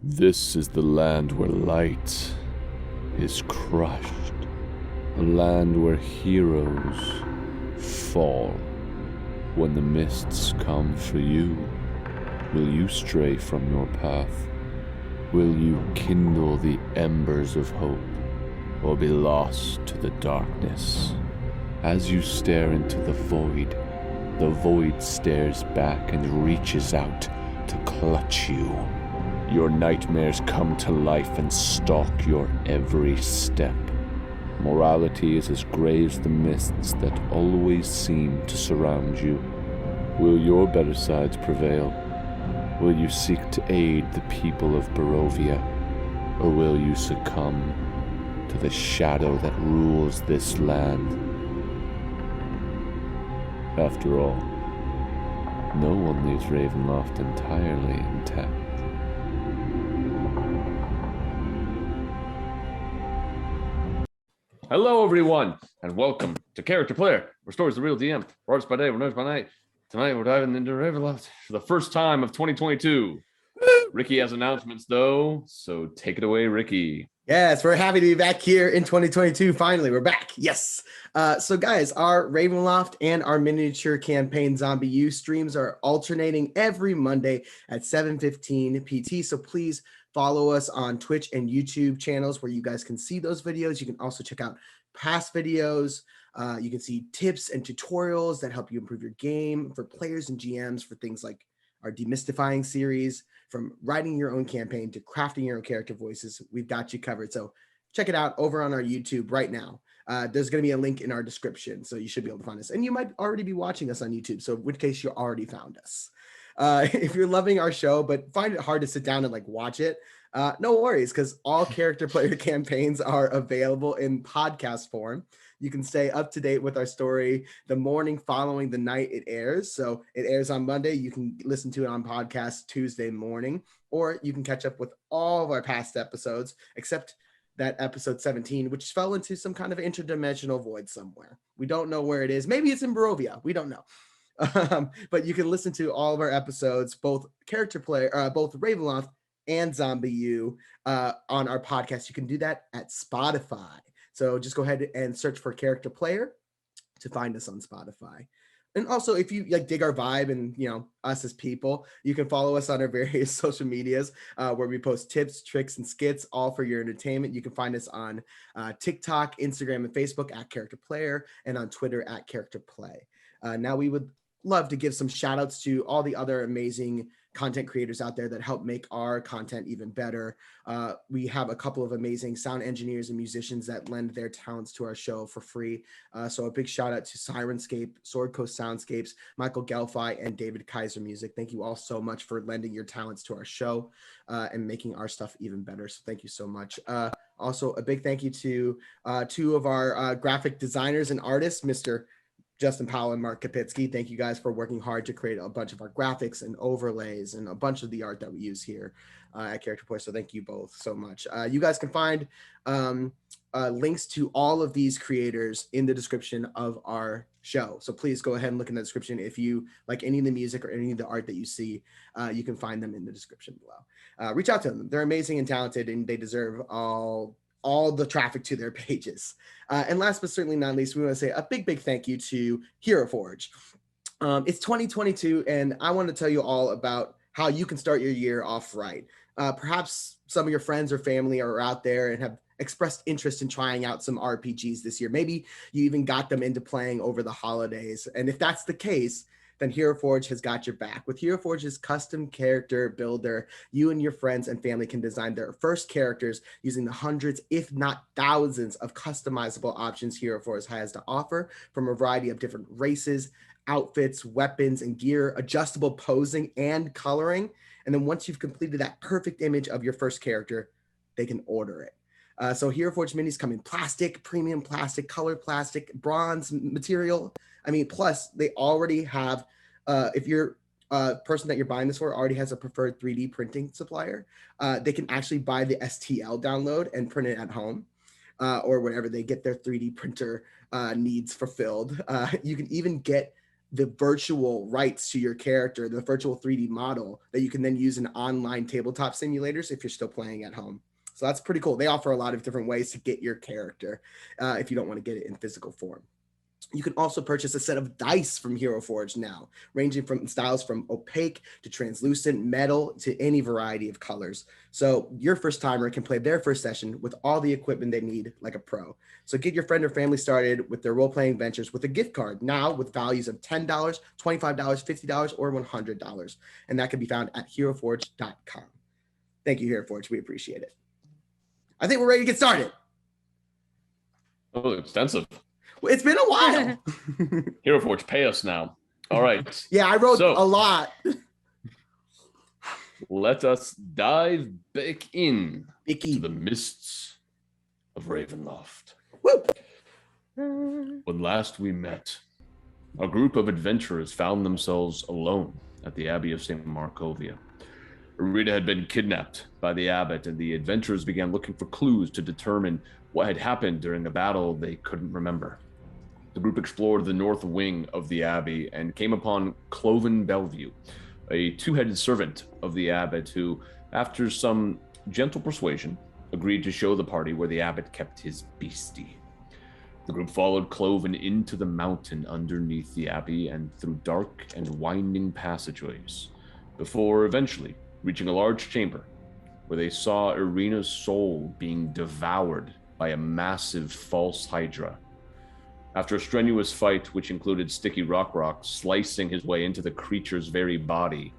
This is the land where light is crushed, a land where heroes fall. When the mists come for you, will you stray from your path? Will you kindle the embers of hope, or be lost to the darkness? As you stare into the void stares back and reaches out to clutch you. Your nightmares come to life and stalk your every step. Morality is as gray as the mists that always seem to surround you. Will your better sides prevail? Will you seek to aid the people of Barovia? Or will you succumb to the shadow that rules this land? After all, no one leaves Ravenloft entirely intact. Hello, everyone, and welcome to Character Player, where stories the real DM. We're artists by day, we're nerds by night. Tonight, we're diving into Ravenloft for the first time of 2022. Ricky has announcements, though, so take it away, Ricky. Yes, we're happy to be back here in 2022. Finally, we're back. Yes. So, guys, our Ravenloft and our miniature campaign Zombie U streams are alternating every Monday at 7:15 PT. So please follow us on Twitch and YouTube channels where you guys can see those videos. You can also check out past videos. You can see tips and tutorials that help you improve your game for players and GMs for things like our demystifying series, from writing your own campaign to crafting your own character voices. We've got you covered. So check it out over on our YouTube right now. There's going to be a link in our description, so you should be able to find us. And you might already be watching us on YouTube, so in which case you already found us. If you're loving our show but find it hard to sit down and watch it, no worries, because all character player campaigns are available in podcast form. You can stay up to date with our story the morning following the night it airs. So it airs on Monday. You can listen to it on podcast Tuesday morning, or you can catch up with all of our past episodes, except that episode 17, which fell into some kind of interdimensional void somewhere. We don't know where it is. Maybe it's in Barovia. We don't know. But you can listen to all of our episodes, both character player, both Ravenloft and Zombie U, on our podcast. You can do that at Spotify. So just go ahead and search for Character Player to find us on Spotify. And also, if you dig our vibe and us as people, you can follow us on our various social medias where we post tips, tricks, and skits, all for your entertainment. You can find us on TikTok, Instagram, and Facebook at Character Player, and on Twitter at Character Play. Now, we would love to give some shout outs to all the other amazing content creators out there that help make our content even better. We have a couple of amazing sound engineers and musicians that lend their talents to our show for free. So a big shout out to Syrinscape, SwordCoastSoundscapes, Michael Gelfi, and David Kaiser Music. Thank you all so much for lending your talents to our show and making our stuff even better. So thank you so much. Also, a big thank you to two of our graphic designers and artists, Mr. Justin Powell and Mark Kopitzke. Thank you guys for working hard to create a bunch of our graphics and overlays and a bunch of the art that we use here at Character Player. So thank you both so much. You guys can find links to all of these creators in the description of our show. So please go ahead and look in the description. If you like any of the music or any of the art that you see, you can find them in the description below. Reach out to them. They're amazing and talented, and they deserve all the traffic to their pages. And last but certainly not least, we want to say a big thank you to Hero Forge. It's 2022, and I want to tell you all about how you can start your year off right. Perhaps some of your friends or family are out there and have expressed interest in trying out some RPGs this year. Maybe you even got them into playing over the holidays. And if that's the case, then Hero Forge has got your back. With Hero Forge's custom character builder, you and your friends and family can design their first characters using the hundreds, if not thousands, of customizable options Hero Forge has to offer, from a variety of different races, outfits, weapons, and gear, adjustable posing and coloring. And then once you've completed that perfect image of your first character, they can order it. So Hero Forge minis come in plastic, premium plastic, colored plastic, bronze material. Plus they already have, if you're a person that you're buying this for already has a preferred 3D printing supplier, they can actually buy the STL download and print it at home or wherever they get their 3D printer needs fulfilled. You can even get the virtual rights to your character, the virtual 3D model that you can then use in online tabletop simulators if you're still playing at home. So that's pretty cool. They offer a lot of different ways to get your character if you don't want to get it in physical form. You can also purchase a set of dice from Hero Forge now, ranging from styles from opaque to translucent, metal to any variety of colors. So your first timer can play their first session with all the equipment they need like a pro. So get your friend or family started with their role-playing ventures with a gift card now with values of $10, $25, $50, or $100. And that can be found at heroforge.com. Thank you, Hero Forge. We appreciate it. I think we're ready to get started. Oh, extensive. It's been a while. Hero Forge, pay us now. All right. Yeah, I wrote a lot. Let us dive back in Icky. to the mists of Ravenloft. Woo. When last we met, a group of adventurers found themselves alone at the Abbey of St. Markovia. Rita had been kidnapped by the Abbott, and the adventurers began looking for clues to determine what had happened during a battle they couldn't remember. The group explored the north wing of the Abbey and came upon Cloven Bellevue, a two-headed servant of the Abbot who, after some gentle persuasion, agreed to show the party where the Abbot kept his beastie. The group followed Cloven into the mountain underneath the Abbey and through dark and winding passageways, before eventually reaching a large chamber where they saw Irina's soul being devoured by a massive false hydra. After a strenuous fight, which included Stiki Rock slicing his way into the creature's very body,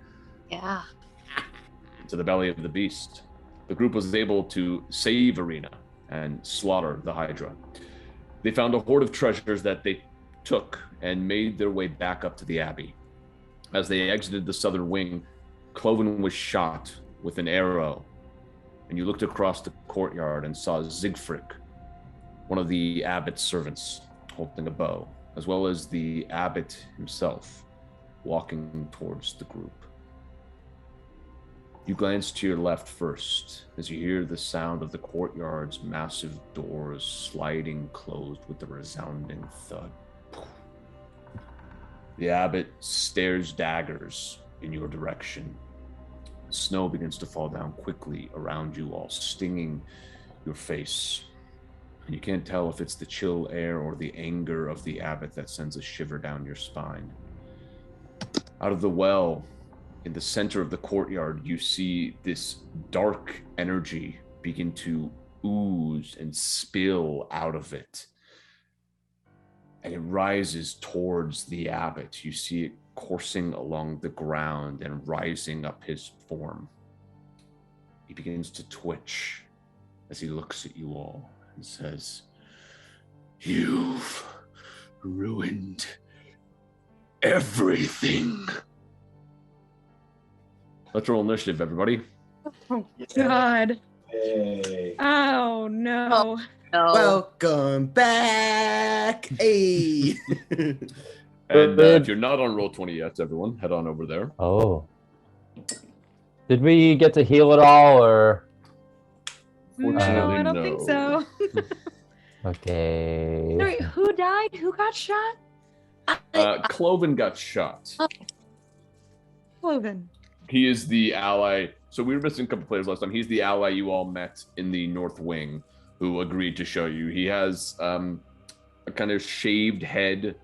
into the belly of the beast, the group was able to save Irina and slaughter the hydra. They found a hoard of treasures that they took and made their way back up to the Abbey. As they exited the southern wing, Cloven was shot with an arrow, and you looked across the courtyard and saw Siegfried, one of the Abbot's servants, holding a bow, as well as the Abbot himself, walking towards the group. You glance to your left first as you hear the sound of the courtyard's massive doors sliding closed with a resounding thud. The Abbot stares daggers in your direction. Snow begins to fall down quickly around you, all stinging your face. And you can't tell if it's the chill air or the anger of the Abbot that sends a shiver down your spine. Out of the well, in the center of the courtyard, you see this dark energy begin to ooze and spill out of it. And it rises towards the Abbot. You see it coursing along the ground and rising up his form. He begins to twitch as he looks at you all and says, "You've ruined everything." Let's roll initiative, everybody. Oh, God. Hey. Oh, no. No. Welcome back. Hey. And if you're not on Roll20 yet, everyone, head on over there. Oh. Did we get to heal it all, or? No, Fortunately, I don't think so. Okay. Wait, who died? Who got shot? Cloven got shot. Cloven. He is the ally. So we were missing a couple players last time. He's the ally you all met in the North Wing who agreed to show you. He has a kind of shaved head,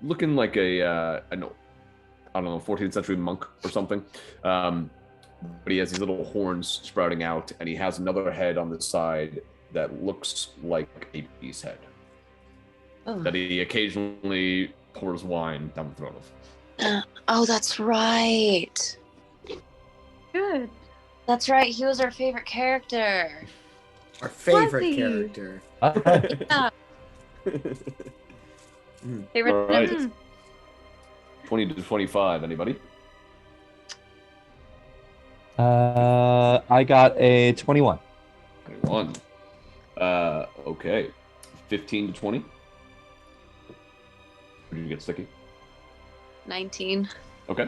looking like I don't know, 14th century monk or something. But he has these little horns sprouting out, and he has another head on the side that looks like a beast's head. Oh. That he occasionally pours wine down the throat of. Oh, that's right. Good. That's right. He was our favorite character. Our favorite Fuzzy. character. Yeah. Favorite. All right. 20 to 25, anybody? I got a 21. 21. Okay. 15 to 20. What did you get, Stiki? 19. Okay.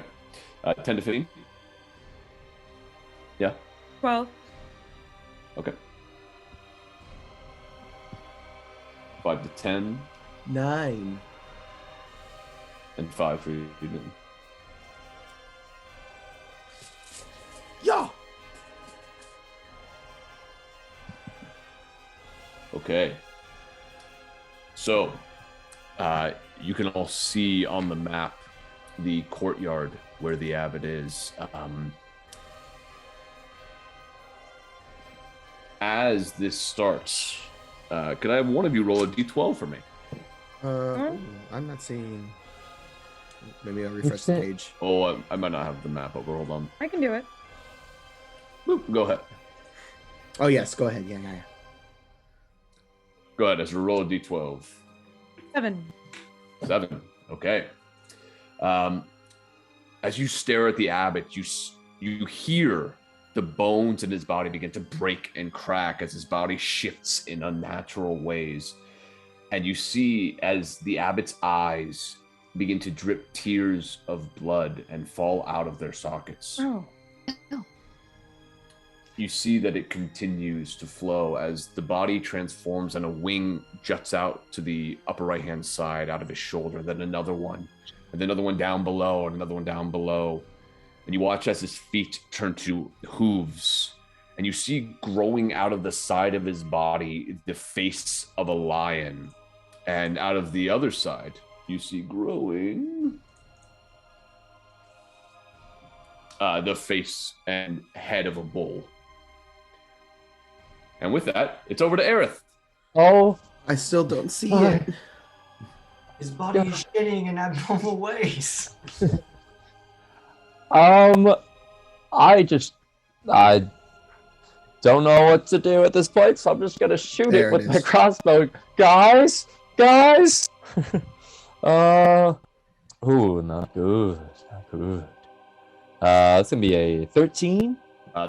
10 to 15. Yeah. 12. Okay. 5 to 10. 9. And 5 for you. Yeah. Okay. So, you can all see on the map the courtyard where the Abbott is. As this starts, could I have one of you roll a d12 for me? I'm not seeing. Maybe I'll refresh the page. Oh, I might not have the map over. Hold on. I can do it. Boop, go ahead. Oh yes, go ahead. Yeah. Go ahead, Ezra. Roll a d12. 7. 7. Okay. As you stare at the Abbott, you hear the bones in his body begin to break and crack as his body shifts in unnatural ways. And you see as the Abbott's eyes begin to drip tears of blood and fall out of their sockets. Oh. You see that it continues to flow as the body transforms and a wing juts out to the upper right-hand side out of his shoulder, then another one, and another one down below, and another one down below. And you watch as his feet turn to hooves, and you see growing out of the side of his body the face of a lion. And out of the other side, you see growing the face and head of a bull. And with that, it's over to Aerith. Oh, I still don't see Why? it. His body is shitting in abnormal ways. I don't know what to do at this point, so I'm just gonna shoot There it it with my is. crossbow. Guys! Ooh, not good. It's gonna be a 13.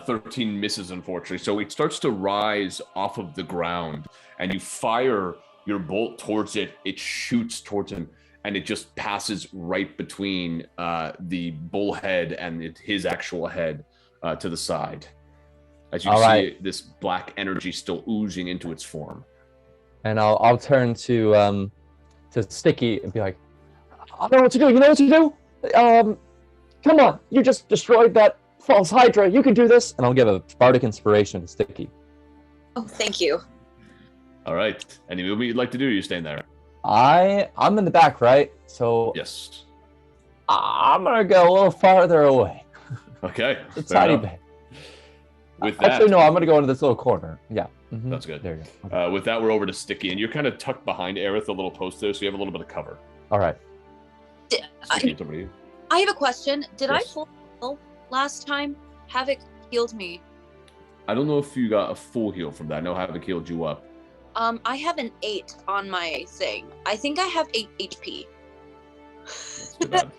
13 misses, unfortunately. So it starts to rise off of the ground, and you fire your bolt towards it. It shoots towards him, and it just passes right between the bull head and his actual head to the side. As you All see right. this black energy still oozing into its form. And I'll turn to Stiki and be like, I know what to do. You know what to do? Come on, you just destroyed that false Hydra. You can do this. And I'll give a bardic inspiration to Stiki. Oh, thank you. All right. Any movement you'd like to do? Or you staying there? I'm in the back, right? So Yes. I'm gonna go a little farther away. Okay. A fair tiny enough. bit. With that, Actually, no, I'm gonna go into this little corner. Yeah. Mhm. That's good. There you go. Okay. With that, we're over to Stiki, and you're kind of tucked behind Aerith, a little post there, so you have a little bit of cover. All right. Stiki, it's over to you. I have a question. Did I Yes. full heal last time? Havok healed me. I don't know if you got a full heal from that. I know Havok healed you up. I have an 8 on my thing. I think I have 8 HP. That's too bad.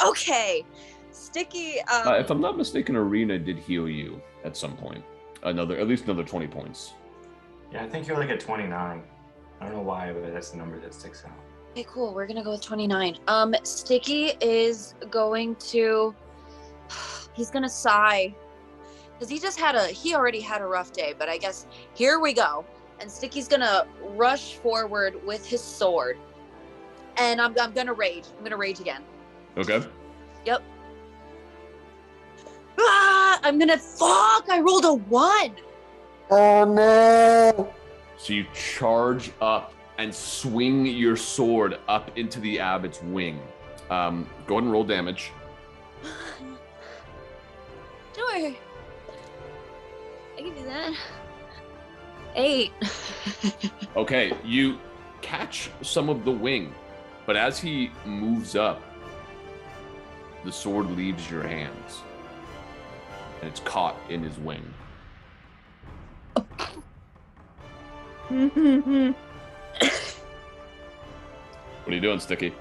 Okay. Sticky. If I'm not mistaken, Arena did heal you at some point. At least another 20 points. Yeah, I think you're like at 29. I don't know why, but that's the number that sticks out. Okay, cool. We're gonna go with 29. Sticky is going to. He's gonna sigh, because he already had a rough day. But I guess here we go. And Sticky's gonna rush forward with his sword, and I'm gonna rage. I'm gonna rage again. Okay. Yep. I'm gonna fuck. I rolled a 1. Oh no! So you charge up and swing your sword up into the Abbott's wing. Go ahead and roll damage. Sure. I can do that. 8. Okay, you catch some of the wing, but as he moves up, the sword leaves your hands, and it's caught in his wing. What are you doing, Sticky?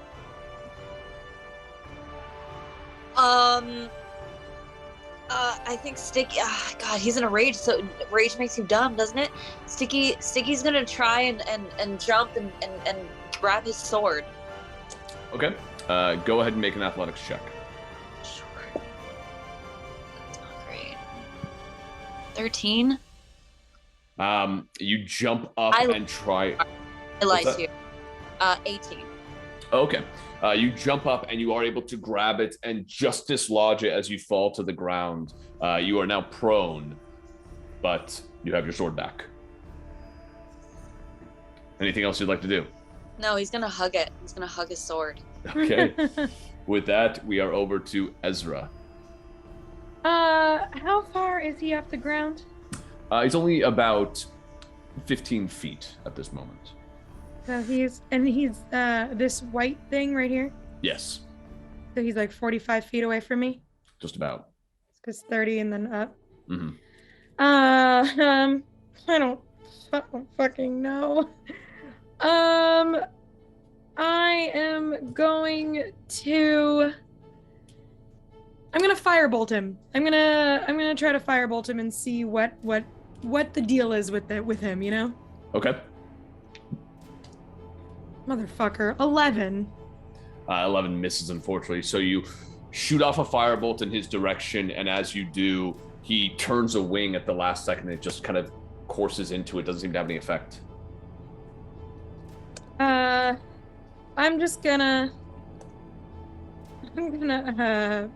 I think Sticky. God, he's in a rage. So rage makes you dumb, doesn't it? Sticky's gonna try and jump and grab his sword. Okay. Go ahead and make an athletics check. Sure. That's not great. 13. You jump up I- and try. I lied What's to you. 18. Okay. You jump up and you are able to grab it and just dislodge it as you fall to the ground. You are now prone, but you have your sword back. Anything else you'd like to do? No, he's gonna hug it. He's gonna hug his sword. Okay. With that, we are over to Ezra. How far is he off the ground? He's only about 15 feet at this moment. So he's this white thing right here. Yes, So he's like 45 feet away from me. just about. It's 30 and then up. Mm-hmm. I don't fucking know. I am going to. I'm gonna firebolt him. I'm gonna try to firebolt him and see what the deal is with him. You know. Okay. Motherfucker. 11. 11 misses, unfortunately. So you shoot off a firebolt in his direction, and as you do, he turns a wing at the last second. And it just kind of courses into it. Doesn't seem to have any effect. I'm gonna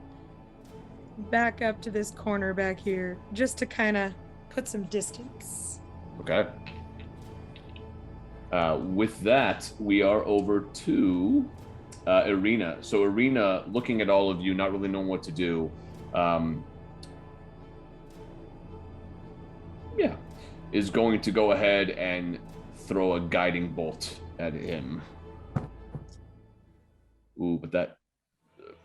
back up to this corner back here just to kind of put some distance. Okay. With that, we are over to Irina. So Irina, looking at all of you, not really knowing what to do, is going to go ahead and throw a guiding bolt at him. Ooh, but that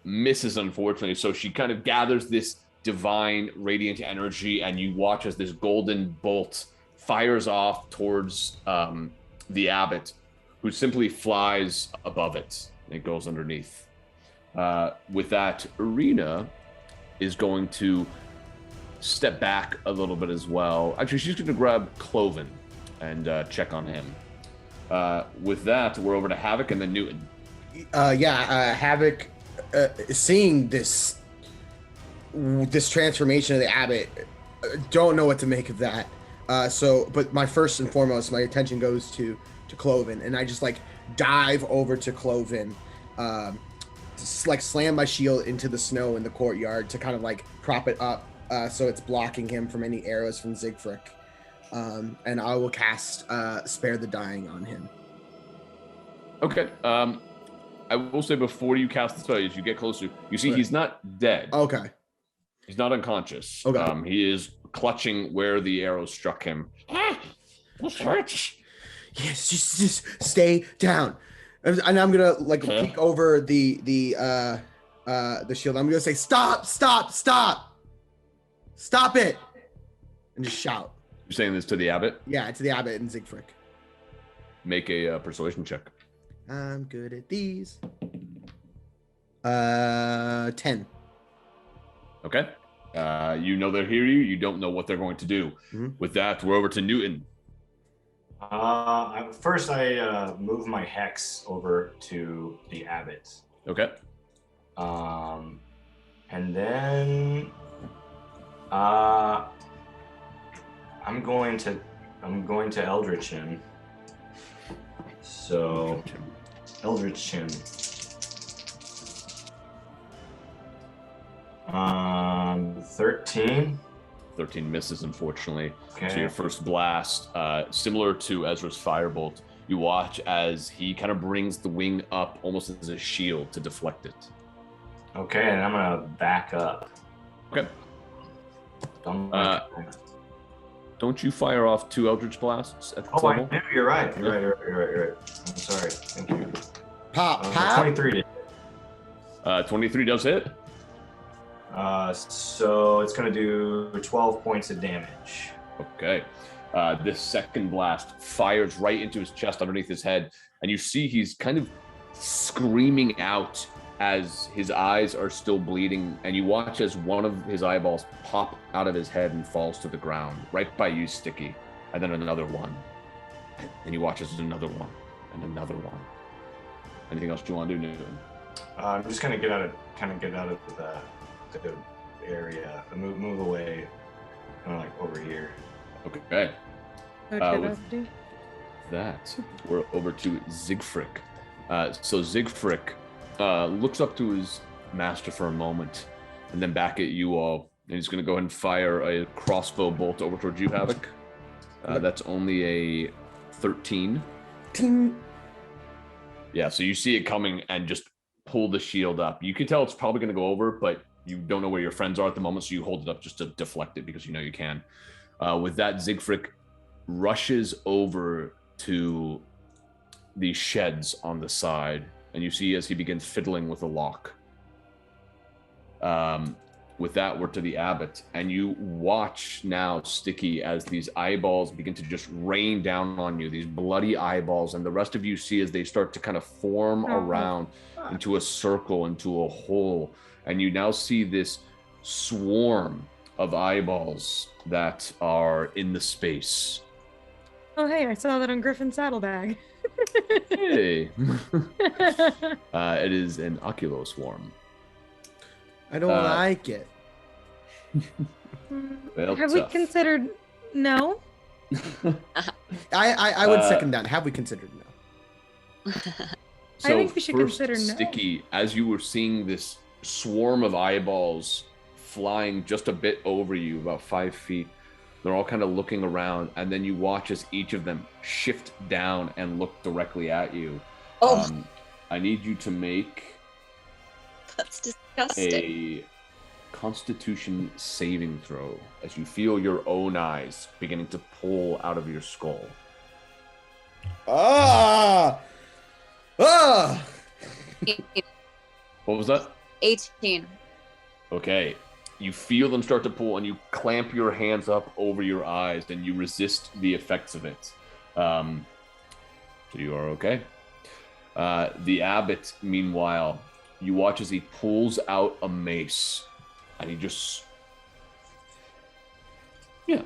misses, unfortunately. So she kind of gathers this divine radiant energy, and you watch as this golden bolt fires off towards the Abbott, who simply flies above it. It goes underneath. With that, Irina is going to step back a little bit as well. Actually, she's going to grab Cloven and check on him. With that, we're over to Havok and then Newton. Havok, seeing this transformation of the Abbott, don't know what to make of that. But my first and foremost, my attention goes to Cloven, and I just like dive over to Cloven, just like slam my shield into the snow in the courtyard to kind of like prop it up, so it's blocking him from any arrows from Siegfried. And I will cast Spare the Dying on him. Okay. I will say before you cast the spell, as you get closer, you see he's not dead. Okay. He's not unconscious. Okay. He is clutching where the arrow struck him. This hurts. Yes, just stay down. And I'm gonna like peek over the shield. I'm gonna say, stop it, and just shout. You're saying this to the Abbott? Yeah, to the Abbott and Siegfried. Make a persuasion check. I'm good at these. 10. Okay. You know they hear you. You don't know what they're going to do. Mm-hmm. With that, we're over to Newton. First, I move my hex over to the Abbott. Okay. And then I'm going to Eldritch him. So Eldritch him. 13. 13 misses, unfortunately. Okay. So your first blast, similar to Ezra's firebolt, you watch as he kind of brings the wing up almost as a shield to deflect it. Okay, and I'm gonna back up. Okay. Don't you fire off 2 Eldritch blasts at the I level? do. You're right. You're right. I'm sorry. Thank you. Pop. 23 did. 23 does hit. So it's going to do 12 points of damage. Okay. This second blast fires right into his chest underneath his head, and you see he's kind of screaming out as his eyes are still bleeding, and you watch as one of his eyeballs pop out of his head and falls to the ground, right by you, Stiki, and then another one. And you watch as another one, and another one. Anything else you want to do, Newton? I'm just going to get out of the area, move away, kind of like over here. Okay. Okay, With that, we're over to Siegfried. So Siegfried looks up to his master for a moment, and then back at you all, and he's going to go ahead and fire a crossbow bolt over towards you, Havok. That's only a 13. Ting. Yeah, so you see it coming and just pull the shield up. You can tell it's probably going to go over, but you don't know where your friends are at the moment, so you hold it up just to deflect it because you know you can. With that, Siegfried rushes over to the sheds on the side, and you see as he begins fiddling with a lock. With that, we're to the Abbott, and you watch now, Stiki, as these eyeballs begin to just rain down on you, these bloody eyeballs, and the rest of you see as they start to kind of form around into a circle, into a hole, and you now see this swarm of eyeballs that are in the space. Oh, hey, I saw that on Griffin's saddlebag. Hey. It is an oculo swarm. I don't like it. Well, Have we tough. considered no? I would second that. Have we considered no? So I think we should first, consider no. Stiki, as you were seeing this swarm of eyeballs flying just a bit over you, about 5 feet, they're all kind of looking around, and then you watch as each of them shift down and look directly at you. Oh, I need you to make that's disgusting. a Constitution saving throw as you feel your own eyes beginning to pull out of your skull. Ah! Ah! What was that? 18. Okay. You feel them start to pull, and you clamp your hands up over your eyes, and you resist the effects of it. So you are okay. The Abbott, meanwhile, you watch as he pulls out a mace, and he just... Yeah.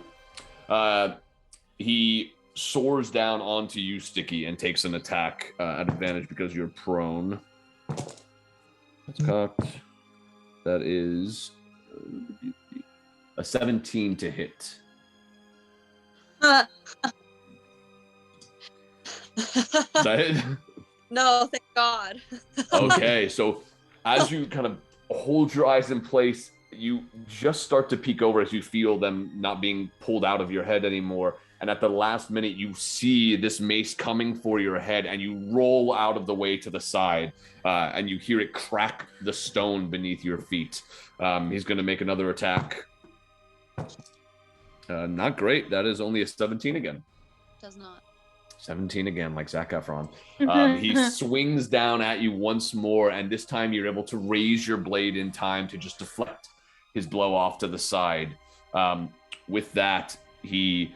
He soars down onto you, Stiki, and takes an attack at advantage because you're prone. That's cocked. That is a 17 to hit. Uh, Is that it? no, thank God. Okay, so as you kind of hold your eyes in place, you just start to peek over as you feel them not being pulled out of your head anymore. And at the last minute, you see this mace coming for your head, and you roll out of the way to the side, and you hear it crack the stone beneath your feet. He's going to make another attack. Not great. That is only a 17 again. Does not. 17 again, like Zac Efron. He swings down at you once more, and this time you're able to raise your blade in time to just deflect his blow off to the side. With that, he...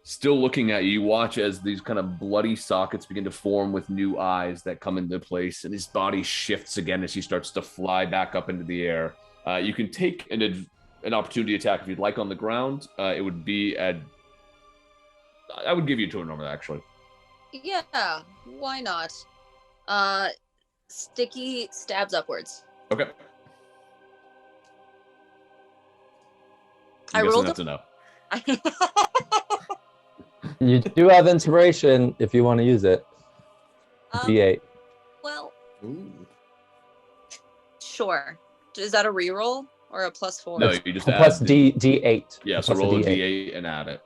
Still looking at you, you watch as these kind of bloody sockets begin to form with new eyes that come into place, and his body shifts again as he starts to fly back up into the air. You can take an opportunity attack if you'd like on the ground. It would be at... I would give you 2 normal, actually. Yeah, why not? Stiki stabs upwards. Okay. I rolled that's enough. You do have inspiration if you want to use it. D8. Well, Ooh. sure. Is that a reroll or a +4? No, you just Plus add D8. Yeah, so Plus roll a D8 and add it.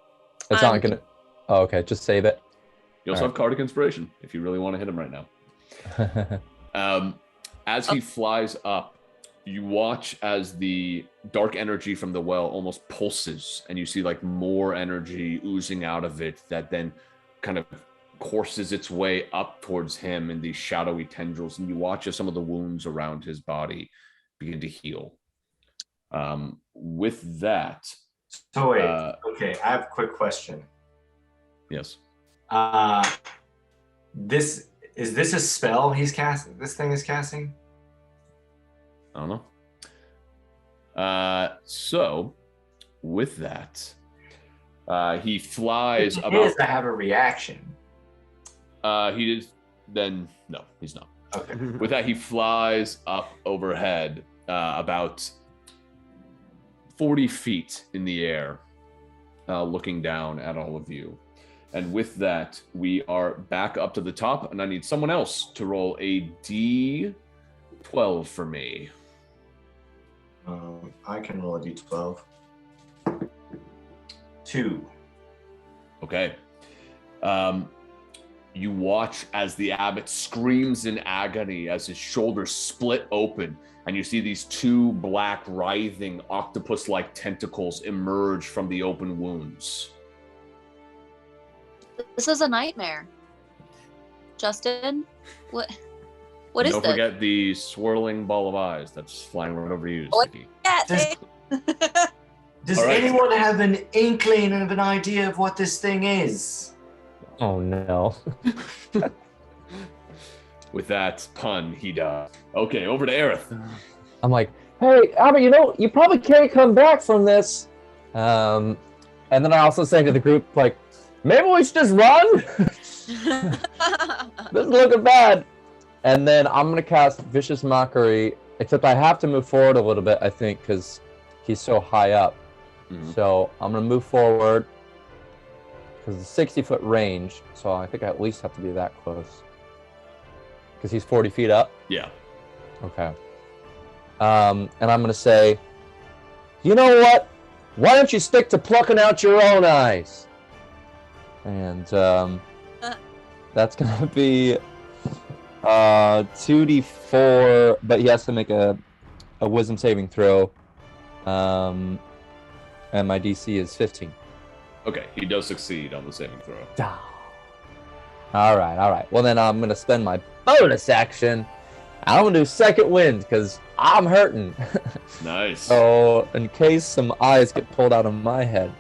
It's not gonna. Oh, okay. Just save it. You also have Cardiac Inspiration if you really want to hit him right now. As he flies up, you watch as the dark energy from the well almost pulses, and you see like more energy oozing out of it that then kind of courses its way up towards him in these shadowy tendrils, and you watch as some of the wounds around his body begin to heal. With that... So wait, okay, I have a quick question. Yes. Is this a spell he's casting? This thing is casting? I don't know. So, with that, he flies He about... is to have a reaction. He is... Then, no, he's not. Okay. With that, he flies up overhead about 40 feet in the air, looking down at all of you. And with that, we are back up to the top, and I need someone else to roll a D12 for me. I can roll a D12. 2. Okay. You watch as the abbot screams in agony as his shoulders split open, and you see these two black, writhing, octopus-like tentacles emerge from the open wounds. This is a nightmare. Justin, what is this? Don't forget the swirling ball of eyes that's flying right over you, Oh, Stiki. Does All right. anyone have an inkling of an idea of what this thing is? Oh no. With that pun, he does. Okay, over to Aerith. I'm like, hey, Abbott, you probably can't come back from this. And then I also say to the group, like, maybe we should just run? This is looking bad. And then I'm going to cast Vicious Mockery, except I have to move forward a little bit, I think, because he's so high up. Mhm. So I'm going to move forward, because it's 60-foot range, so I think I at least have to be that close. Because he's 40 feet up? Yeah. Okay. And I'm going to say, you know what? Why don't you stick to plucking out your own eyes? And that's going to be 2d4, but he has to make a wisdom saving throw. And my DC is 15. Okay, he does succeed on the saving throw. All right. Well, then I'm going to spend my bonus action. I'm going to do second wind because I'm hurting. Nice. So in case some eyes get pulled out of my head.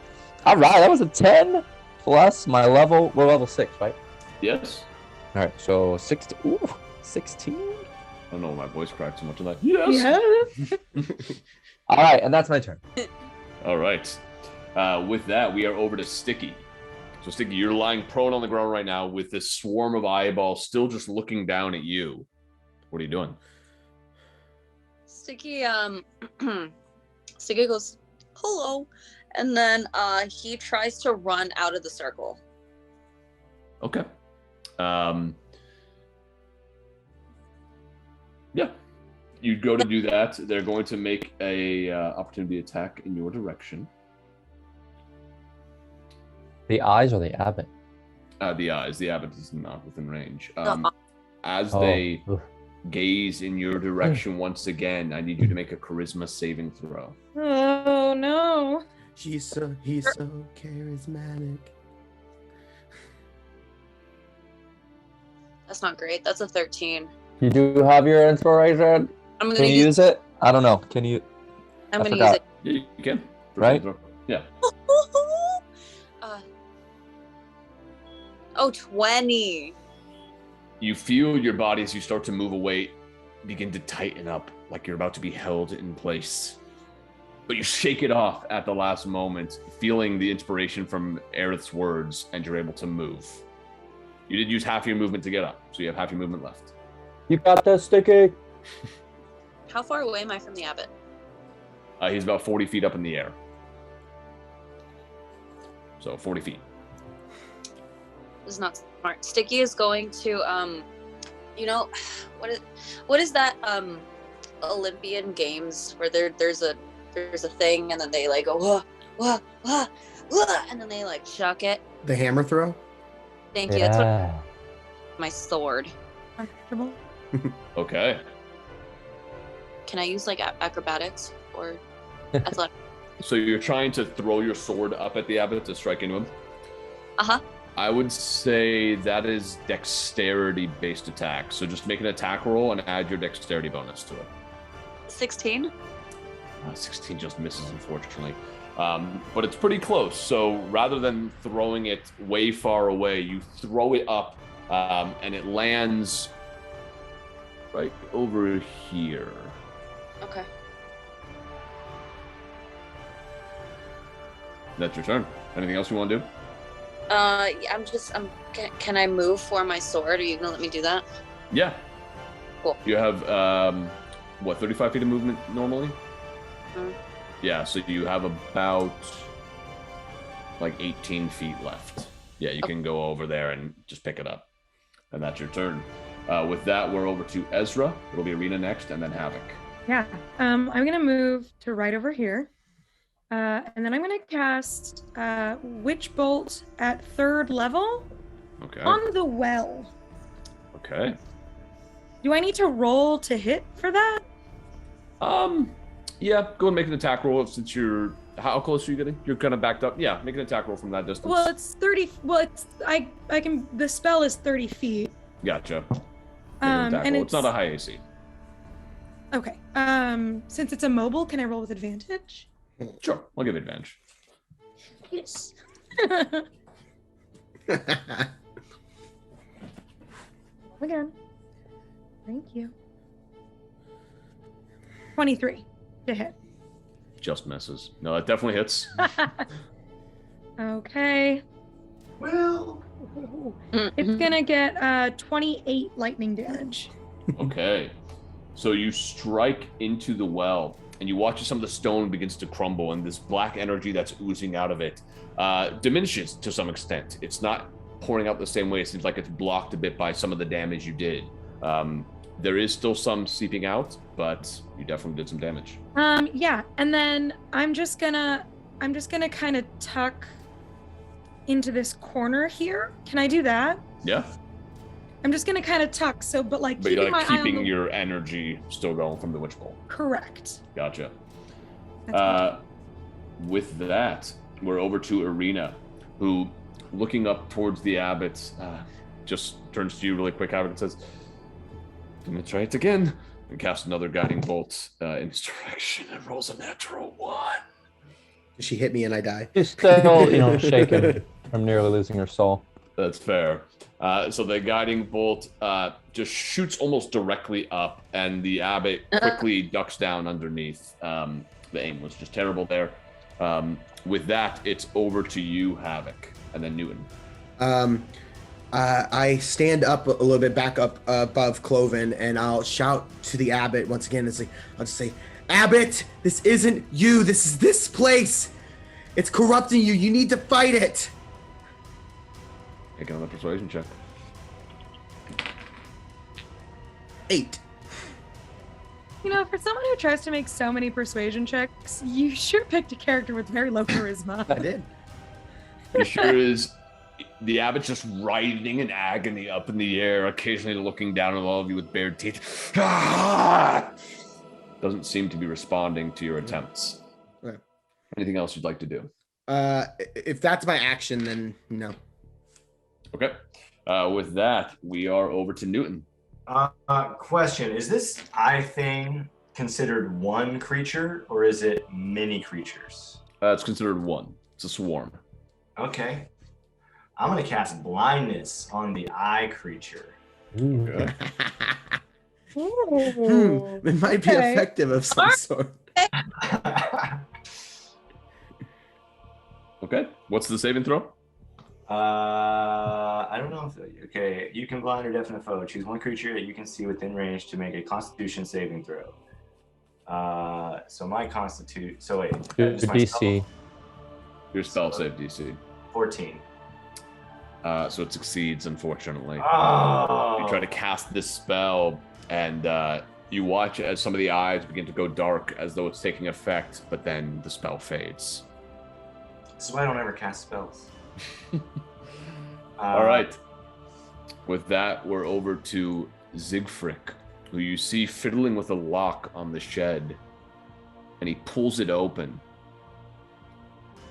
All right, that was a 10 plus my level. We're level 6, right? Yes. All right, so 16. Ooh, 16. I don't know why my voice cracked so much of that. Yes. Yeah. All right, and that's my turn. All right. With that, we are over to Stiki. So, Stiki, you're lying prone on the ground right now with this swarm of eyeballs still just looking down at you. What are you doing? Stiki Stiki goes, hello, and then he tries to run out of the circle. Okay. Yeah. You go to do that. They're going to make a opportunity attack in your direction. The eyes or the abbot? The eyes. The abbot is not within range. Uh-uh. As Oh, they ugh. gaze in your direction once again, I need you to make a charisma saving throw. Oh no. He's so charismatic. That's not great. That's a 13. You do have your inspiration? I'm Can gonna you use it? I don't know. Can you? I'm I gonna forgot. use it. Yeah, you can. Right? Yeah. 20. You feel your body as you start to move away begin to tighten up like you're about to be held in place. But you shake it off at the last moment, feeling the inspiration from Aerith's words, and you're able to move. You did use half your movement to get up, so you have half your movement left. You got this, Stiki? How far away am I from the abbot? He's about 40 feet up in the air. So 40 feet. This is not smart. Stiki is going to what is that Olympian Games where there's a thing and then they like go wah, and then they like chuck it. The hammer throw? Thank you. That's what Yeah. my sword. Uncomfortable. Okay. Can I use like acrobatics or athletic? So you're trying to throw your sword up at the abbot to strike into him? Uh-huh. I would say that is dexterity-based attack. So just make an attack roll and add your dexterity bonus to it. 16. 16 just misses, unfortunately. But it's pretty close. So rather than throwing it way far away, you throw it up, and it lands right over here. Okay. That's your turn. Anything else you want to do? Can I move for my sword? Are you gonna let me do that? Yeah. Cool. You have 35 feet of movement normally? Mhm. Yeah, so you have about like 18 feet left. Yeah, you can go over there and just pick it up. And that's your turn. With that, we're over to Ezra. It'll be Arena next, and then Havok. Yeah. I'm gonna move to right over here. And then I'm gonna cast Witch Bolt at 3rd level Okay. on the well. Okay. Do I need to roll to hit for that? Yeah, go and make an attack roll since you're... How close are you getting? You're kind of backed up. Yeah, make an attack roll from that distance. Well, it's 30. Well, it's I can. The spell is 30 feet. Gotcha. Make an attack And roll. It's not a high AC. Okay. Since it's a mobile, can I roll with advantage? Sure, I'll give advantage. Yes. Again. Thank you. 23 to hit. Just misses. No, that definitely hits. Okay. Well, It's gonna get 28 lightning damage. Okay. So you strike into the well, and you watch as some of the stone begins to crumble, and this black energy that's oozing out of it diminishes to some extent. It's not pouring out the same way. It seems like it's blocked a bit by some of the damage you did. There is still some seeping out, but you definitely did some damage. Yeah, and then I'm just gonna kind of tuck into this corner here. Can I do that? Yeah, I'm just gonna kind of tuck, but but keeping you're my like eye on keeping the... your energy still going from the witch bolt. Correct. Gotcha. That's With that, we're over to Arena, who, looking up towards the Abbott, just turns to you really quick, Abbott, and says, "Gonna try it again," and casts another guiding bolt in his direction and rolls a natural 1. She hit me and I die. She's still, shaken from nearly losing her soul. That's fair. So the guiding bolt just shoots almost directly up, and the Abbott quickly ducks down underneath. The aim was just terrible there. With that, it's over to you, Havok, and then Newton. I stand up a little bit back up above Cloven, and I'll shout to the Abbot once again. I'll just say, "Abbott, this isn't you. This is this place. It's corrupting you. You need to fight it." Make another persuasion check. 8. for someone who tries to make so many persuasion checks, you sure picked a character with very low charisma. I did. He sure is. The Abbot's just writhing in agony up in the air, occasionally looking down at all of you with bared teeth. Doesn't seem to be responding to your attempts. Okay. Anything else you'd like to do? If that's my action, then no. Okay. With that, we are over to Newton. Question: is this eye thing considered one creature, or is it many creatures? It's considered one. It's a swarm. Okay. I'm gonna cast blindness on the eye creature. Okay. It might be Okay. effective of some sort. Okay. What's the saving throw? I don't know if okay. You can blind or deafen a foe. Choose one creature that you can see within range to make a Constitution saving throw. So my Constitution. So wait. Your just my DC. spell? Your spell save DC. 14. So it succeeds, unfortunately. Oh. You try to cast this spell, and you watch as some of the eyes begin to go dark as though it's taking effect, but then the spell fades. This is why I don't ever cast spells. All right. With that, we're over to Siegfried, who you see fiddling with a lock on the shed, and he pulls it open.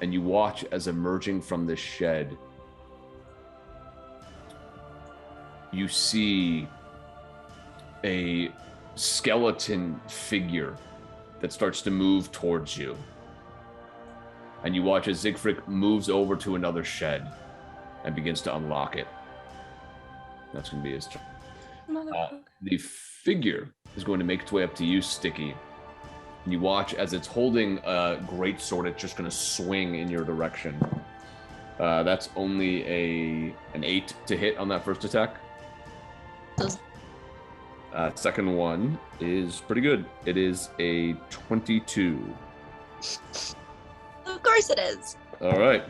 And you watch as emerging from this shed, you see a skeleton figure that starts to move towards you. And you watch as Siegfried moves over to another shed and begins to unlock it. That's going to be his turn. The figure is going to make its way up to you, Stiki. And you watch as it's holding a great sword. It's just going to swing in your direction. That's only an 8 to hit on that first attack. Second one is pretty good. It is a 22. Of course it is. All right.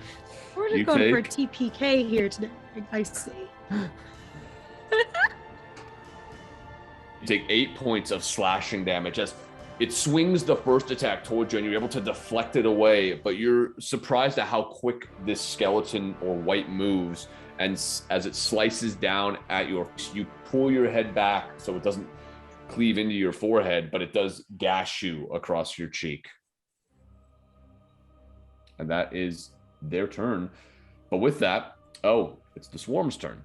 We're just You going for a take- TPK here today. I see. You take 8 points of slashing damage as it swings the first attack towards you, and you're able to deflect it away. But you're surprised at how quick this skeleton or wight moves, and as it slices down at you pull your head back so it doesn't cleave into your forehead, but it does gash you across your cheek. And that is their turn. But with that, it's the swarm's turn.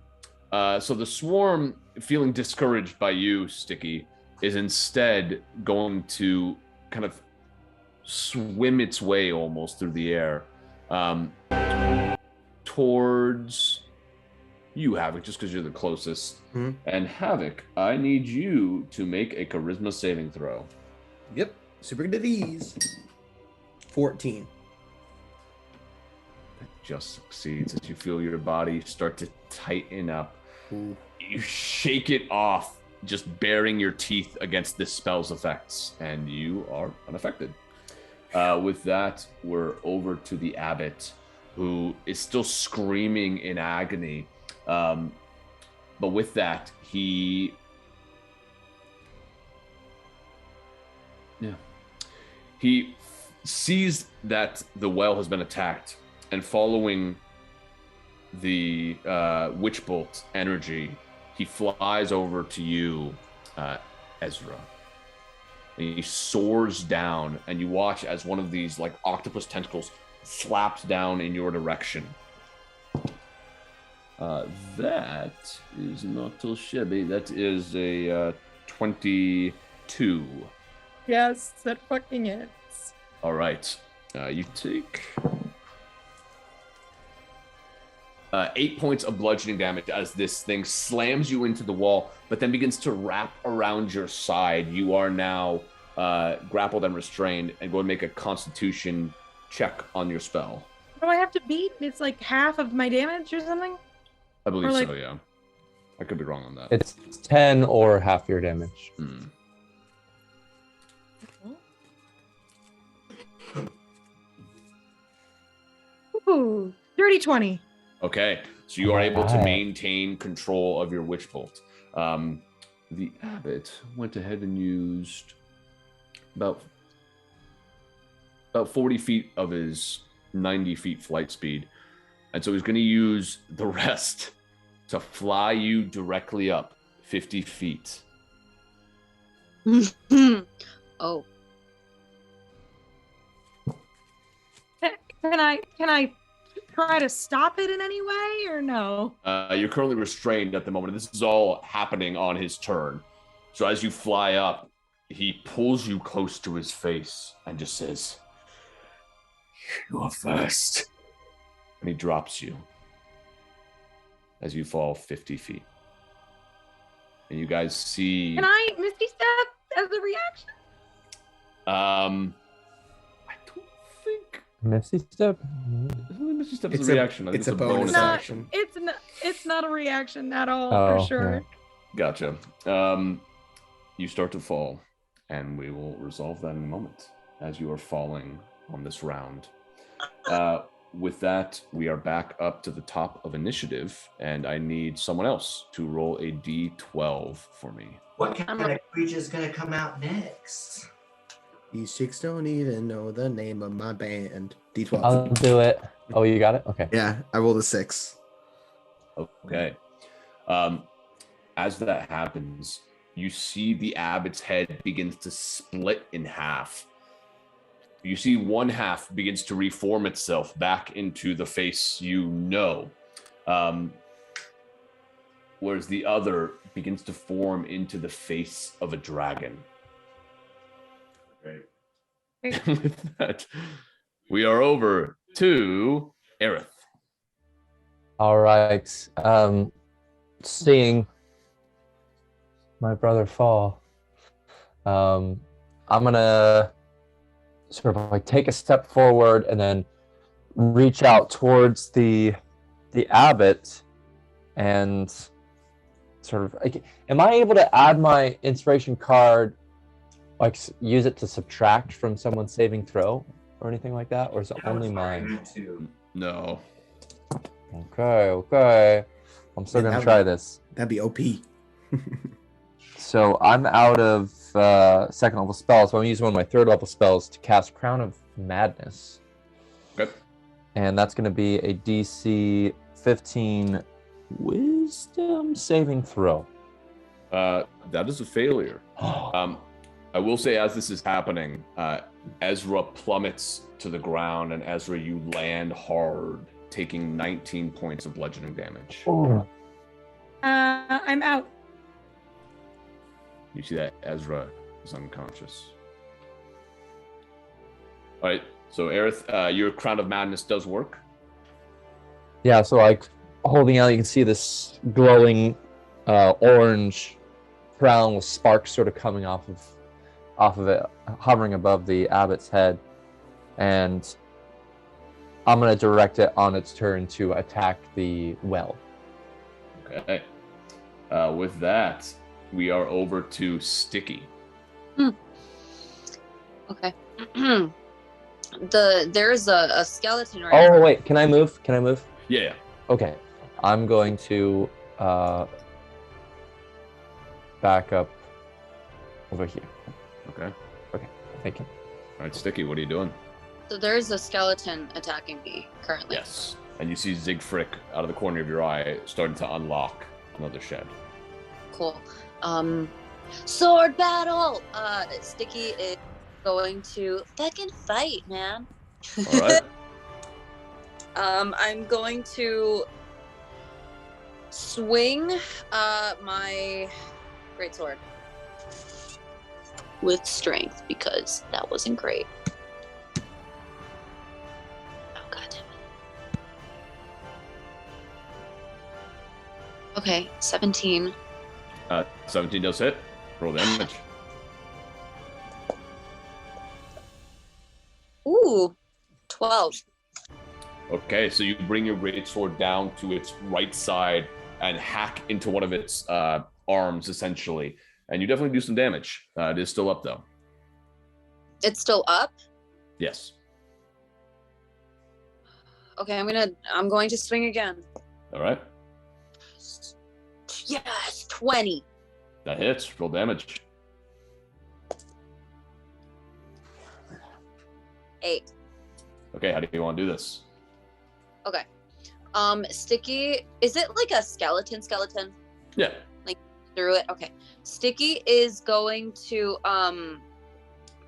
So the swarm, feeling discouraged by you, Stiki, is instead going to kind of swim its way almost through the air towards you, Havok, just because you're the closest. Mm-hmm. And Havok, I need you to make a charisma saving throw. Yep. Super good at these. 14. That just succeeds as you feel your body start to tighten up. Ooh. You shake it off, just baring your teeth against this spell's effects, and you are unaffected. With that, we're over to the Abbott, who is still screaming in agony. But with that, he sees that the well has been attacked, and following the witch bolt energy, he flies over to you, Ezra. And he soars down, and you watch as one of these like octopus tentacles slaps down in your direction. That is not too shabby. That is a 22. Yes, that fucking hits. All right. You take 8 points of bludgeoning damage as this thing slams you into the wall, but then begins to wrap around your side. You are now grappled and restrained, and go and make a Constitution check on your spell. What do I have to beat? It's like half of my damage or something? I believe Or like- so, yeah. I could be wrong on that. It's 10 or half your damage. Hmm. Ooh, dirty 20. Okay, so you are able to Alright. maintain control of your witch bolt. The Abbot went ahead and used about 40 feet of his 90 feet flight speed, and so he's going to use the rest to fly you directly up 50 feet. Oh, Can I try to stop it in any way or no? You're currently restrained at the moment. This is all happening on his turn. So as you fly up, he pulls you close to his face and just says, "You are first." And he drops you as you fall 50 feet. And you guys see... Can I Misty Step as a reaction? I don't think... Misty Step? Misty Step is It's a a- reaction. I think it's a bonus Not- action. It's not a reaction at all, Oh, for sure. yeah. Gotcha. You start to fall, and we will resolve that in a moment as you are falling on this round. With that, we are back up to the top of initiative, and I need someone else to roll a d12 for me. What kind of creature is going to come out next? These chicks don't even know the name of my band. D12. I'll do it. Oh, you got it? Okay. Yeah, I rolled a 6. Okay. As that happens, you see the Abbott's head begins to split in half. You see one half begins to reform itself back into the face you know, whereas the other begins to form into the face of a dragon. Great. With that, we are over to Aerith. All right. Seeing my brother fall, I'm gonna sort of like take a step forward and then reach out towards the Abbot and sort of like, am I able to add my inspiration card, like use it to subtract from someone's saving throw or anything like that, or is it only mine? To No. Okay. I'm still Man, gonna try this. That'd be OP. So I'm out of second level spells, so I'm using one of my third level spells to cast Crown of Madness. Okay. And that's going to be a DC 15 Wisdom saving throw. That is a failure. I will say, as this is happening, Ezra plummets to the ground, and Ezra, you land hard, taking 19 points of bludgeoning damage. Oh. I'm out. You see that Ezra is unconscious. All right, so Aerith, your Crown of Madness does work. Yeah, so like holding out, you can see this glowing orange crown with sparks sort of coming off of it, hovering above the abbot's head, and I'm gonna direct it on its turn to attack the well. Okay. With that, we are over to Stiki. Okay. There's a skeleton right Oh wait, can I move? Yeah. Okay, I'm going to back up over here. Okay. Thank you. All right, Stiki, what are you doing? So there's a skeleton attacking me currently. Yes. And you see Zigfrick out of the corner of your eye starting to unlock another shed. Cool. Sword battle! Stiki is going to fucking fight, man. All right. I'm going to swing my greatsword with strength because that wasn't great. Oh god damn it. Okay, 17. 17 does hit. Roll damage. Ooh, 12. Okay, so you bring your greatsword down to its right side and hack into one of its arms, essentially. And you definitely do some damage. It is still up, though. It's still up? Yes. Okay, I'm going to swing again. All right. Yes, 20. That hits. Roll damage. 8. Okay, how do you want to do this? Okay. Stiki, is it like a skeleton? Yeah. Like through it? Okay. Stiki is going to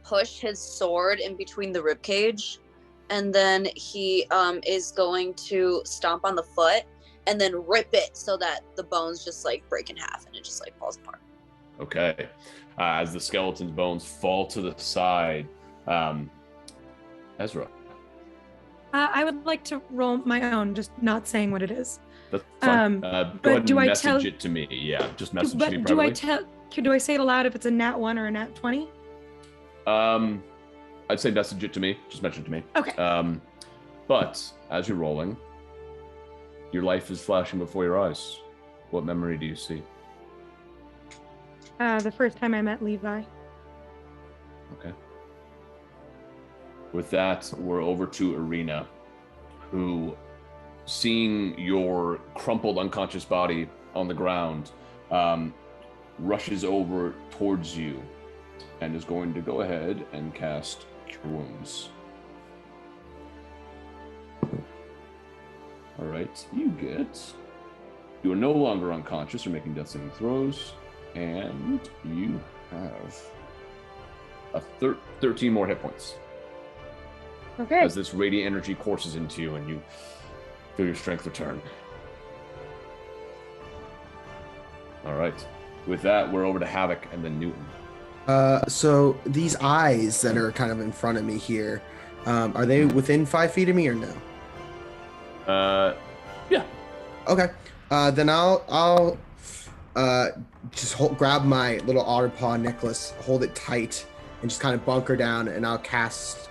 push his sword in between the ribcage, and then he is going to stomp on the foot and then rip it so that the bones just like break in half and it just like falls apart. Okay. As the skeleton's bones fall to the side, Ezra. I would like to roll my own, just not saying what it is. That's fine. Go ahead and do I message tell- it to me. Yeah, just message me But privately. do I say it aloud if it's a nat 1 or a nat 20? I'd say message it to me. Just mention it to me. Okay. But as you're rolling, your life is flashing before your eyes. What memory do you see? The first time I met Levi. Okay. With that, we're over to Arena, who, seeing your crumpled unconscious body on the ground, rushes over towards you and is going to go ahead and cast Cure Wounds. All right, you are no longer unconscious or making death saving throws, and you have 13 more hit points. Okay. As this radiant energy courses into you and you feel your strength return. All right. With that, we're over to Havok and then Newton. So these eyes that are kind of in front of me here, are they within 5 feet of me or no? Yeah. Okay. Then I'll just grab my little otter paw necklace, hold it tight, and just kind of bunker down, and I'll cast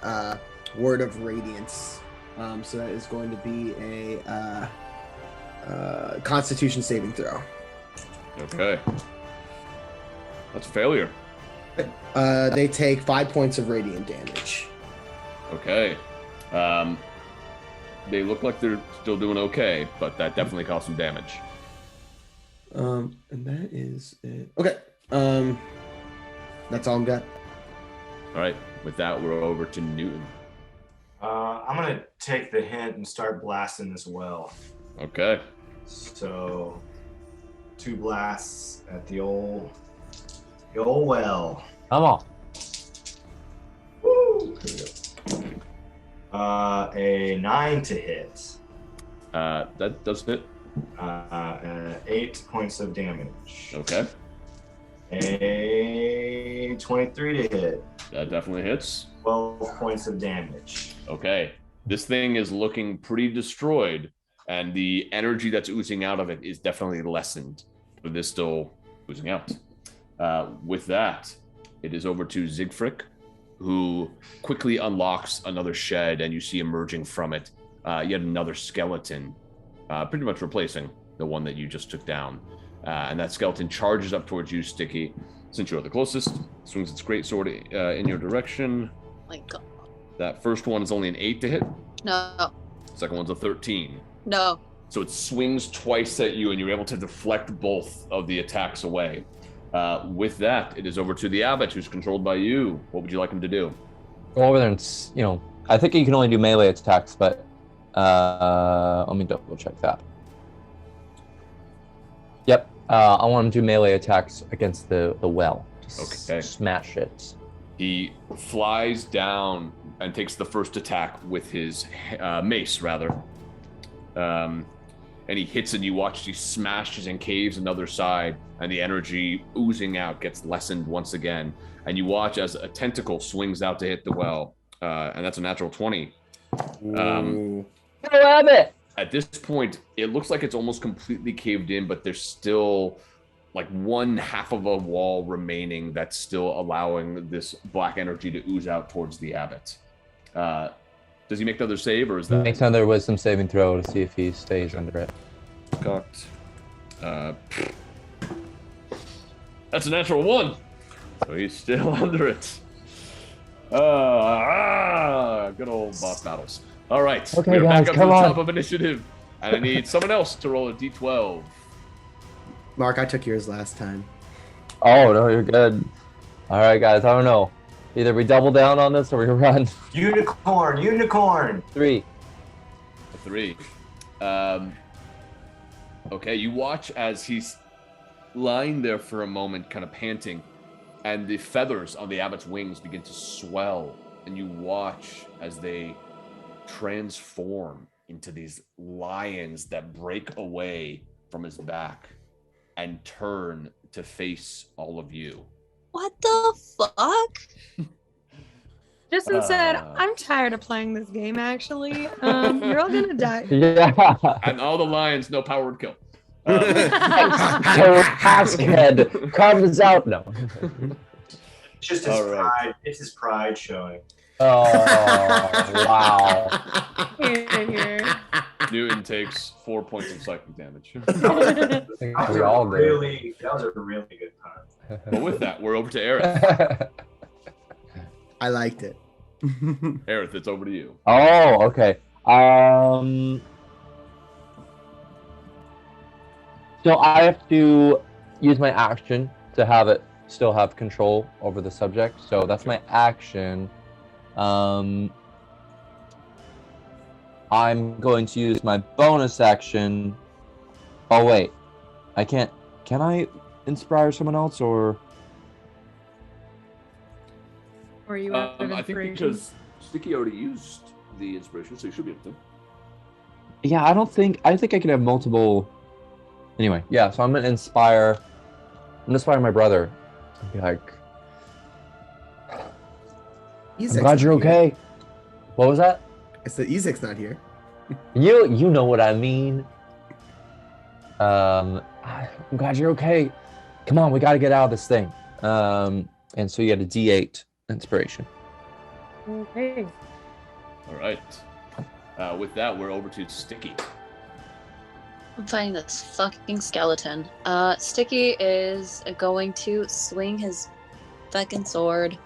Word of Radiance. So that is going to be a Constitution saving throw. Okay. That's a failure. They take 5 points of radiant damage. Okay. They look like they're still doing okay, but that definitely caused some damage. And that is it. Okay. That's all I'm got. All right. With that, we're over to Newton. I'm gonna take the hint and start blasting this well. Okay. So, 2 blasts at the old well. Come on. Woo! A 9 to hit. That does hit. 8 points of damage. Okay. A 23 to hit. That definitely hits. 12 points of damage. Okay. This thing is looking pretty destroyed, and the energy that's oozing out of it is definitely lessened, but it is still oozing out. With that, it is over to Siegfried, who quickly unlocks another shed, and you see emerging from it yet another skeleton, pretty much replacing the one that you just took down. And that skeleton charges up towards you, Stiki. Since you're the closest, swings its greatsword in your direction. My God. That first one is only an 8 to hit. No. Second one's a 13. No. So it swings twice at you, and you're able to deflect both of the attacks away. With that, it is over to the Abbott, who's controlled by you. What would you like him to do? Go over there and, I think you can only do melee attacks, but let me double check that. Yep, I want him to do melee attacks against the well. Just Okay. smash it. He flies down and takes the first attack with his mace, rather. And he hits, and you watch as he smashes and caves another side, and the energy oozing out gets lessened once again. And you watch as a tentacle swings out to hit the well, and that's a natural 20. Abbott! At this point, it looks like it's almost completely caved in, but there's still like one half of a wall remaining that's still allowing this black energy to ooze out towards the Abbott. Does he make another save, or is that... Makes another wisdom saving throw to see if he stays under it. Cocked. That's a natural 1. So he's still under it. Good old boss battles. All right. Okay, we're guys, back up to come the on. top of initiative. And I need someone else to roll a d12. Mark, I took yours last time. Oh, no, you're good. All right, guys, I don't know. Either we double down on this or we run. Unicorn! 3. A 3. Okay, you watch as he's lying there for a moment, kind of panting, and the feathers on the Abbott's wings begin to swell, and you watch as they transform into these lions that break away from his back and turn to face all of you. What the fuck? Justin said, I'm tired of playing this game, actually. You're all gonna die. Yeah. And all the lions, no power would kill. So Askhead comes out. No. It's just his All right. pride. It's his pride showing. Oh, wow. Here. Newton takes 4 points of psychic damage. I think we all do. That was a really good pun. But with that, we're over to Aerith. I liked it. Aerith, it's over to you. Oh, okay. So I have to use my action to have it still have control over the subject. So that's my action. I'm going to use my bonus action. Oh wait, I can't. Can I inspire someone else or? Or you out of I think inspiration? because Stiki already used the inspiration, so you should be able to. Yeah, I think I can have multiple. Anyway, yeah. So I'm gonna inspire my brother. Be like, I'm glad you're okay. What was that? I said Ezek's not here. You know what I mean. I'm glad you're okay. Come on, we got to get out of this thing. And so you get a D8 inspiration. Okay. All right. With that, we're over to Stiki. I'm fighting this fucking skeleton. Stiki is going to swing his fucking sword.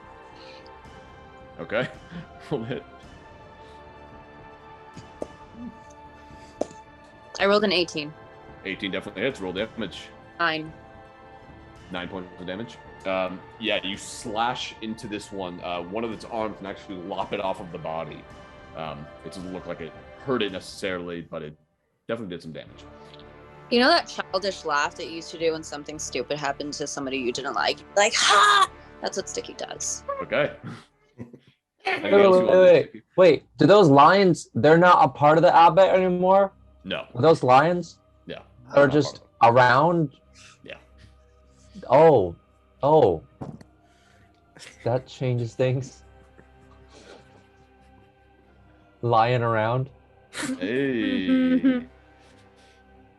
Okay. Roll hit. I rolled an 18. 18 definitely hits. Roll damage. 9. 9 points of damage. Yeah, you slash into this one. One of its arms can actually lop it off of the body. It doesn't look like it hurt it necessarily, but it definitely did some damage. You know that childish laugh that you used to do when something stupid happened to somebody you didn't like? Like, ha! That's what Stiki does. Okay. Wait, do those lions, they're not a part of the Abbott anymore? No. Are those lions? Yeah. They're just around? Yeah. Oh. That changes things. Lying around. Hey.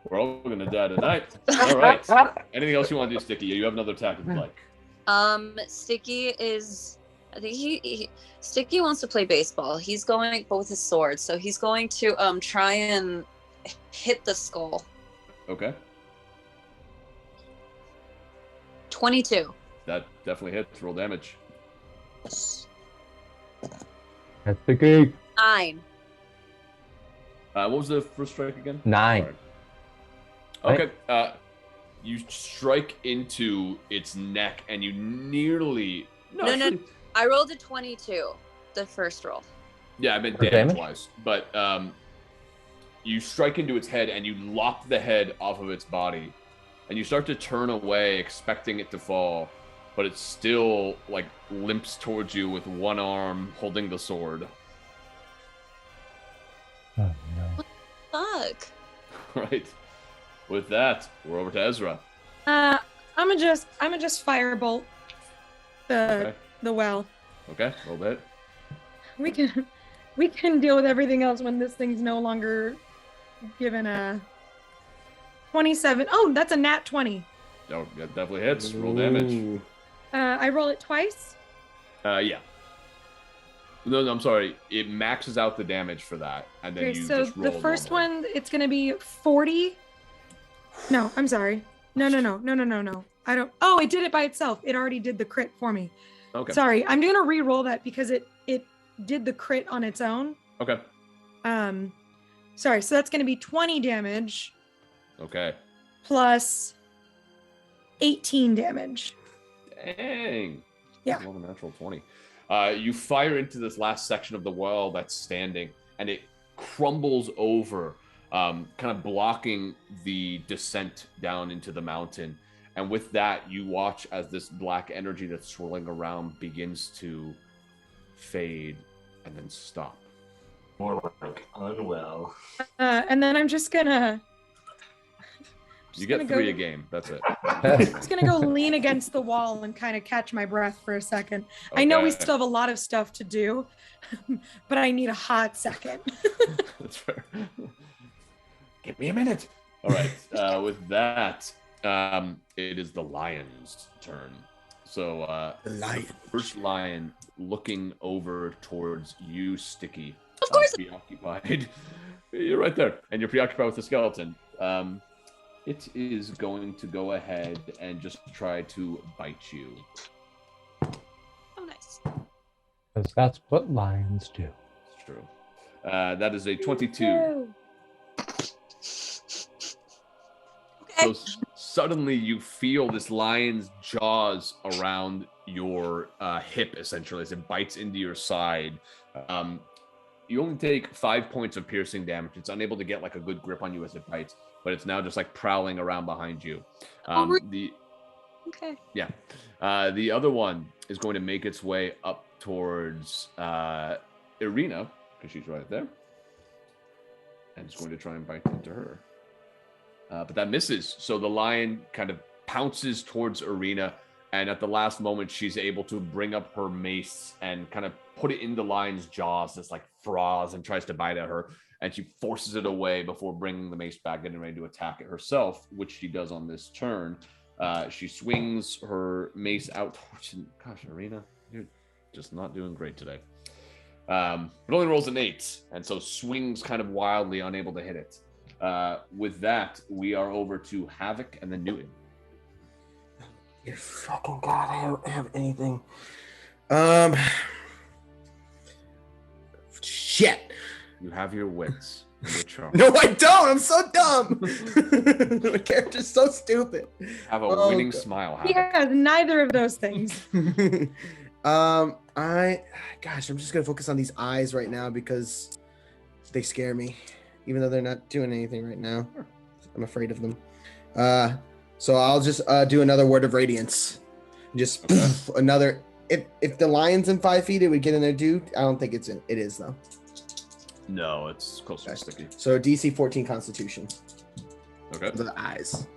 We're all gonna die tonight. All right. Anything else you want to do, Stiki? You have another attack if you like. Stiki is... I think Stiki wants to play baseball. He's going, but with his sword. So he's going to try and hit the skull. Okay. 22. That definitely hits. Roll damage. That's the gig. 9. What was the first strike again? 9. Okay. You strike into its neck, and you nearly. No. I rolled a 22. The first roll. Yeah, I meant For damage-wise, but you strike into its head, and you lop the head off of its body, and you start to turn away, expecting it to fall, but it still like limps towards you with one arm holding the sword. Oh no. Fuck. Right. With that, we're over to Ezra. I'm gonna just firebolt the well. Okay, roll that. We can deal with everything else when this thing's no longer given a 27. Oh, that's a nat 20. Oh, that definitely hits. Roll damage. I roll it twice. Yeah. No, I'm sorry. It maxes out the damage for that, and then Okay, you so just roll the first normally. one, it's gonna be 40. No, I'm sorry. No. I don't. Oh, it did it by itself. It already did the crit for me. Okay. Sorry, I'm gonna re-roll that because it did the crit on its own. Okay. Sorry. So that's gonna be 20 damage Okay. plus 18 damage. Dang. Yeah. Roll a natural 20. You fire into this last section of the well that's standing, and it crumbles over, kind of blocking the descent down into the mountain. And with that, you watch as this black energy that's swirling around begins to fade and then stop. More like unwell. And then I'm just gonna. You get 3 a game. That's it. I'm just gonna go lean against the wall and kind of catch my breath for a second. I know we Okay. still have a lot of stuff to do, but I need a hot second. That's fair. Give me a minute. All right. With that, it is the lion's turn. So, The lion. first lion looking over towards you, Stiki. Of course. Preoccupied. You're right there, and you're preoccupied with the skeleton. It is going to go ahead and just try to bite you. Oh, nice. Because that's what lions do. It's true. That is a 22. No. Okay. So suddenly you feel this lion's jaws around your hip, essentially, as it bites into your side. You only take 5 points of piercing damage. It's unable to get like a good grip on you as it bites, but it's now just like prowling around behind you. Okay. The other one is going to make its way up towards Irina, because she's right there, and it's going to try and bite into her. But that misses. So the lion kind of pounces towards Irina, and at the last moment, she's able to bring up her mace and kind of put it in the lion's jaws, this like froths, and tries to bite at her. And she forces it away before bringing the mace back, getting ready to attack it herself, which she does on this turn. She swings her mace out towards you. Gosh, Irina, you're just not doing great today. But only rolls an 8, and so swings kind of wildly, unable to hit it. With that, we are over to Havok and then Newton. You fucking god, I don't have anything. Shit. You have your wits. No, I don't. I'm so dumb. The character's so stupid. Have a winning smile. He has neither of those things. I'm just gonna focus on these eyes right now because they scare me, even though they're not doing anything right now. I'm afraid of them. So I'll just do another word of radiance. Just another. If the lion's in 5 feet, it would get in there, dude. I don't think it's in. It is though. No, it's closer to Sticky. So DC 14 Constitution. Okay. The eyes.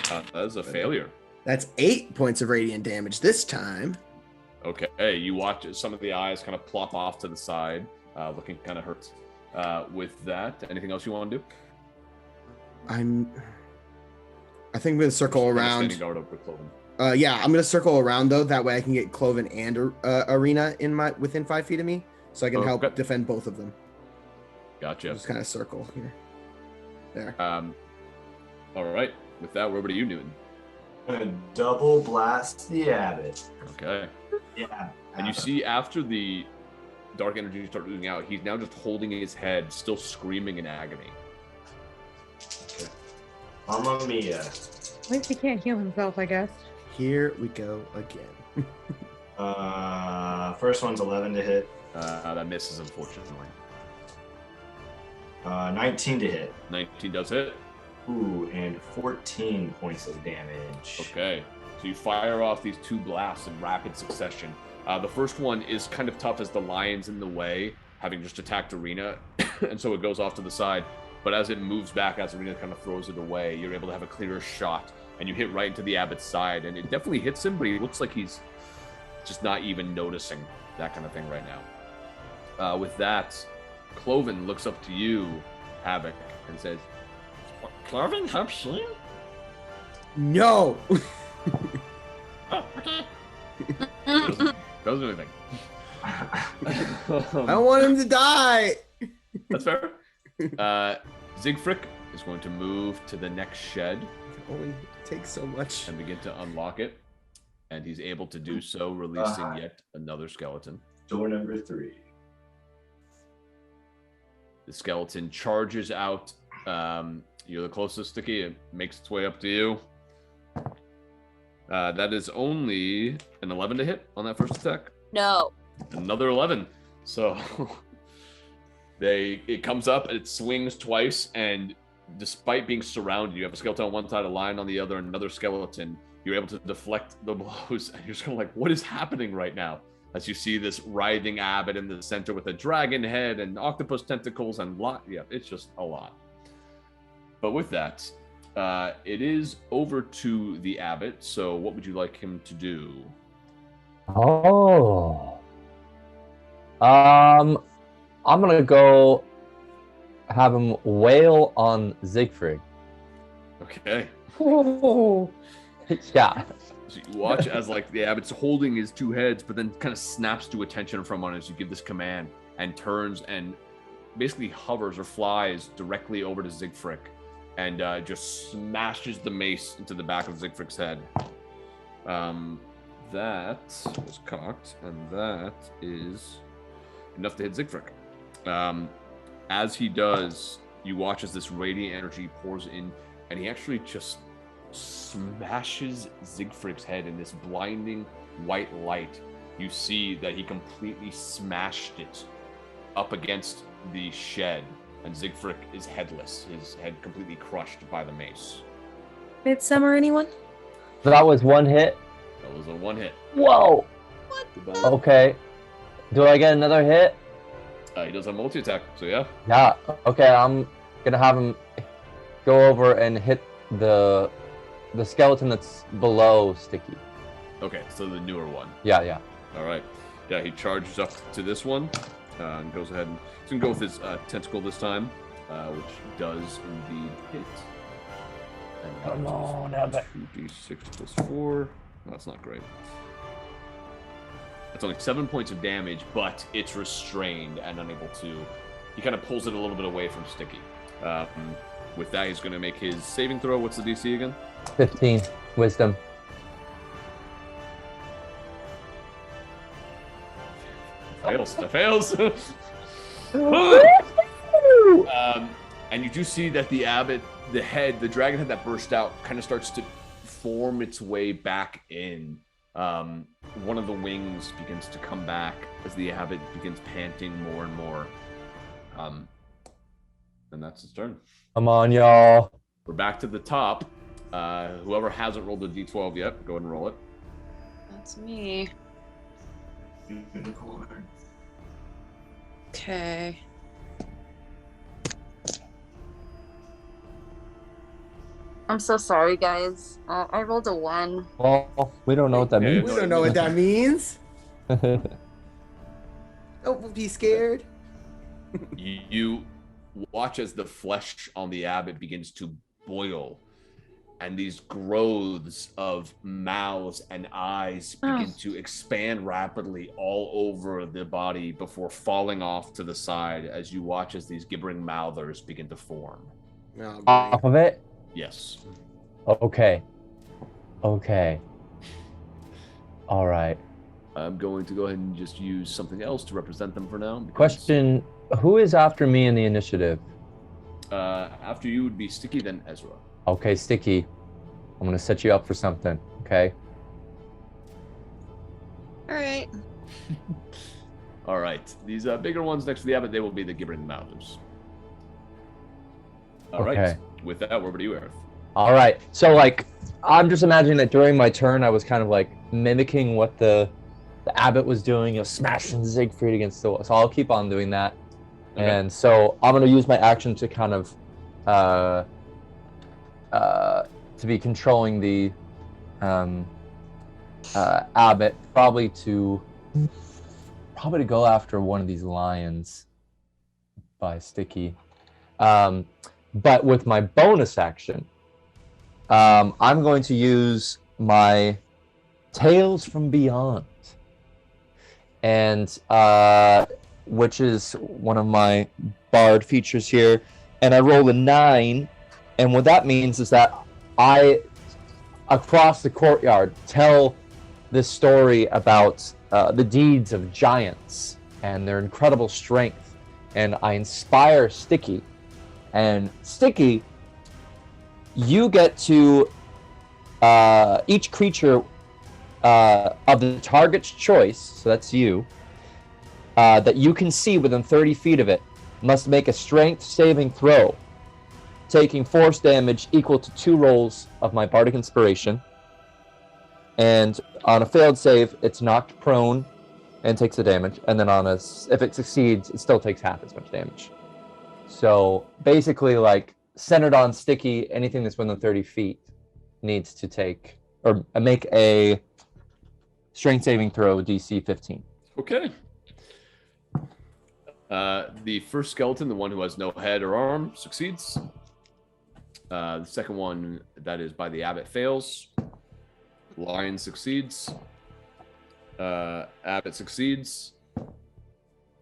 That is a failure. That's 8 points of radiant damage this time. Okay, you watch some of the eyes kind of plop off to the side, looking kind of hurt. With that, anything else you want to do? I think I'm gonna circle around. Standing guard over Cloven. Yeah, I'm gonna circle around though. That way I can get Cloven and Arena within 5 feet of me, so I can help defend both of them. Gotcha. Just kind of circle here. There. All right. With that, we're over to you, Newton. I'm gonna double blast the Abbott. Okay. Yeah. And you see after the dark energy start moving out, he's now just holding his head, still screaming in agony. Okay. Mamma mia. At least he can't heal himself, I guess. Here we go again. First one's 11 to hit. That misses, unfortunately. 19 to hit. 19 does hit. Ooh, and 14 points of damage. Okay. So you fire off these 2 blasts in rapid succession. The first one is kind of tough as the lion's in the way, having just attacked Arena, and so it goes off to the side. But as it moves back, as Arena kind of throws it away, you're able to have a clearer shot, and you hit right into the Abbott's side, and it definitely hits him, but he looks like he's just not even noticing that kind of thing right now. With that, Cloven looks up to you, Havok, and says, "Cloven helps you?" No. Oh, okay. Doesn't anything. I don't want him to die. That's fair. Siegfried is going to move to the next shed. It only takes so much. And begin to unlock it. And he's able to do so, releasing yet another skeleton. Door number 3. The skeleton charges out. You're the closest, Sticky. It makes its way up to you. That is only an 11 to hit on that first attack. No. Another 11. So it comes up, it swings twice, and despite being surrounded, you have a skeleton on one side, a lion on the other, and another skeleton. You're able to deflect the blows, and you're just kind of like, what is happening right now? As you see this writhing Abbott in the center with a dragon head and octopus tentacles and it's just a lot. But with that, it is over to the Abbott. So what would you like him to do? Oh. I'm gonna go have him wail on Siegfried. Okay. Oh. Yeah. So you watch as like the Abbott's holding his 2 heads, but then kind of snaps to attention from one as you give this command and turns and basically hovers or flies directly over to Siegfried and just smashes the mace into the back of Siegfried's head. That was cocked, and that is enough to hit Siegfried. As he does, you watch as this radiant energy pours in, and he actually just smashes Siegfried's head in this blinding white light. You see that he completely smashed it up against the shed, and Siegfried is headless, his head completely crushed by the mace. Midsummer, anyone? So that was 1 hit. That was a 1 hit. Whoa. Okay. Do I get another hit? He does have multi-attack, so yeah. Yeah. Okay, I'm gonna have him go over and hit the skeleton that's below Sticky. Okay, so the newer one. Yeah. All right. Yeah, he charges up to this one and goes ahead and he's going to go with his tentacle this time, which does indeed hit. Come on, Abbott. 2d6 plus 4. Oh, that's not great. That's only 7 points of damage, but it's restrained and unable to... He kind of pulls it a little bit away from Sticky. With that, he's going to make his saving throw. What's the DC again? 15. Wisdom. Fails. That fails. And you do see that the abbot, the dragon head that burst out, kind of starts to form its way back in. One of the wings begins to come back as the abbot begins panting more and more. And that's his turn. Come on, y'all. We're back to the top. Whoever hasn't rolled a d12 yet, go ahead and roll it. That's me. Okay. I'm so sorry, guys. I rolled a 1. Well, we don't know what that Yeah, means. We don't know what that means. Don't be scared. You watch as the flesh on the abbot begins to boil, and these growths of mouths and eyes begin to expand rapidly all over the body before falling off to the side as you watch as these gibbering mouthers begin to form. Oh, Off of it? Yes. Okay. Okay. All right. I'm going to go ahead and just use something else to represent them for now. Question, who is after me in the initiative? After you would be Stiki, then Ezra. Okay, Stiki. I'm going to set you up for something, okay? All right. All right. These bigger ones next to the abbot, they will be the gibbering mouthers. All right. Okay. With that, over to you, Aerith. All right. So, like, I'm just imagining that during my turn, I was kind of, like, mimicking what the abbot was doing, smashing Siegfried against the wall. So I'll keep on doing that. Okay. And so I'm going to use my action to kind of to be controlling the abbot, probably to go after one of these lions by Stiki. But with my bonus action, I'm going to use my Tales from Beyond, and which is one of my bard features here. And I roll a 9, and what that means is that I, across the courtyard, tell this story about the deeds of giants and their incredible strength, and I inspire Stiki. And Stiki, you get to each creature of the target's choice, so that's you, that you can see within 30 feet of it, must make a strength saving throw, taking force damage equal to 2 rolls of my bardic inspiration. And on a failed save, it's knocked prone and takes the damage. And then if it succeeds, it still takes half as much damage. So basically, like, centered on Stiki, anything that's within 30 feet needs to take or make a strength saving throw DC 15. Okay. The first skeleton, the one who has no head or arm, succeeds. The second one, that is by the abbot, fails. Lion succeeds. Abbot succeeds.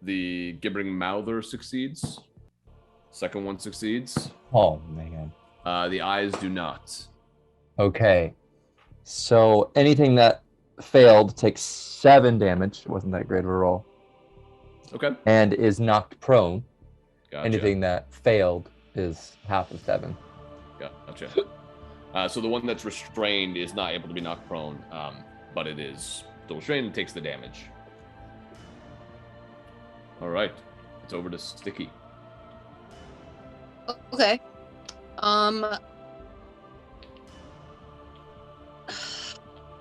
The gibbering mouther succeeds. Second one succeeds. Oh, man. The eyes do not. Okay. So anything that failed takes 7 damage. It wasn't that great of a roll. Okay. And is knocked prone. Gotcha. Anything that failed is half of 7. Gotcha. So the one that's restrained is not able to be knocked prone, but it is still restrained and takes the damage. All right. It's over to Stiki. Okay.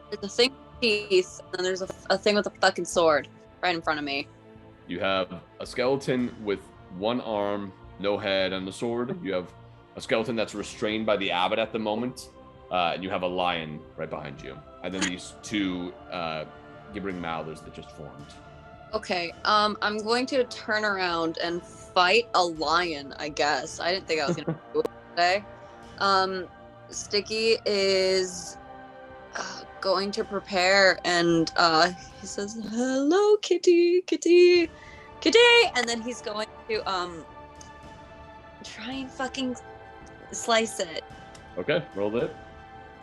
There's a thing with teeth, and there's a thing with a fucking sword right in front of me. You have a skeleton with 1 arm, no head, and a sword. You have a skeleton that's restrained by the abbot at the moment, and you have a lion right behind you. And then these 2 gibbering mouthers that just formed. Okay, I'm going to turn around and fight a lion, I guess. I didn't think I was going to do it today. Stiki is going to prepare, and he says, "Hello, kitty, kitty, kitty," and then he's going to try and fucking slice it. Okay, roll it.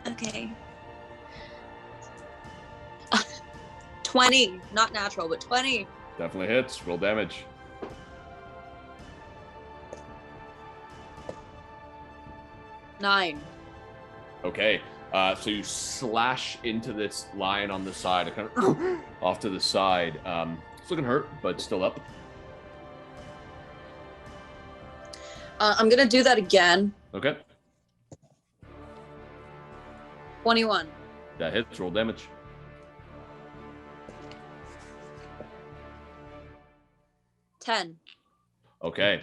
Okay. 20, not natural, but 20. Definitely hits. Roll damage. 9. Okay. So you slash into this lion on the side, kind of off to the side. It's looking hurt, but still up. I'm gonna do that again. Okay. 21. That hits. Roll damage. $10. Okay.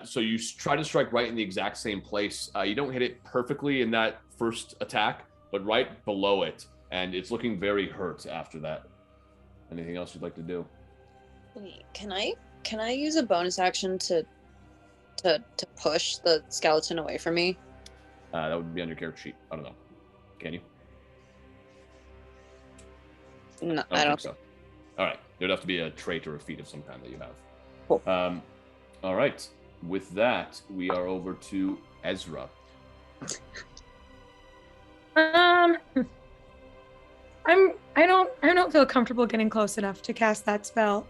So you try to strike right in the exact same place. You don't hit it perfectly in that first attack, but right below it, and it's looking very hurt after that. Anything else you'd like to do? Wait, can I use a bonus action to push the skeleton away from me? That would be on your character sheet. I don't know. Can you? No, I don't think so. All right. There'd have to be a trait or a feat of some kind that you have. Cool. All right. With that, we are over to Ezra. I don't feel comfortable getting close enough to cast that spell.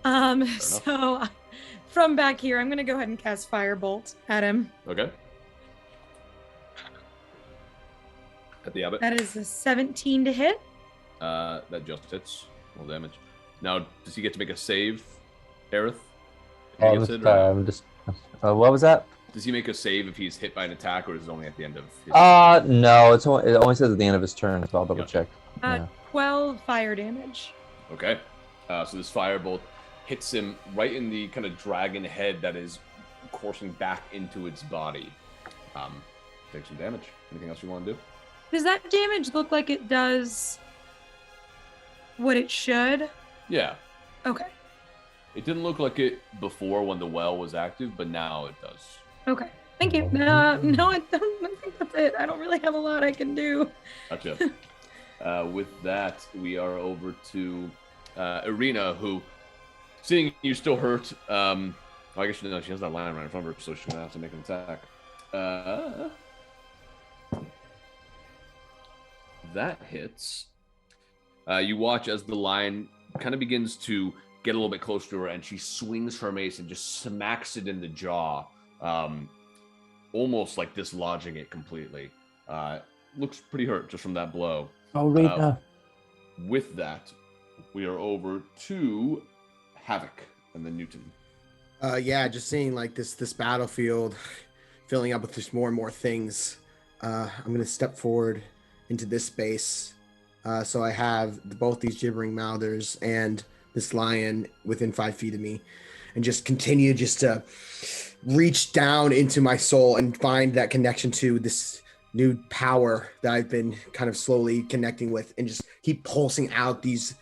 So from back here, I'm gonna go ahead and cast Firebolt at him. Okay. At the Abbott. That is a 17 to hit. That just hits. Roll damage. Now, does he get to make a save, Aerith? I'm just. What was that? Does he make a save if he's hit by an attack, or is it only at the end of his No, it only says at the end of his turn, so I'll double check. 12 fire damage. Okay. So this firebolt hits him right in the kind of dragon head that is coursing back into its body. Take some damage. Anything else you want to do? Does that damage look like it does what it should? Yeah. Okay. It didn't look like it before when the well was active, but now it does. Okay. Thank you. No, I think that's it. I don't really have a lot I can do. Gotcha. With that, we are over to Irina, who, seeing you still hurt, I guess she has that lion right in front of her, so she's going to have to make an attack. That hits. You watch as the lion kind of begins to get a little bit closer to her, and she swings her mace and just smacks it in the jaw, almost like dislodging it completely. Looks pretty hurt just from that blow. Oh, Rita. With that, we are over to Havok and then Newton. Yeah, just seeing like this battlefield filling up with just more and more things. I'm gonna step forward into this space. So I have both these gibbering mouthers and this lion within 5 feet of me, and just continue just to reach down into my soul and find that connection to this new power that I've been kind of slowly connecting with, and just keep pulsing out these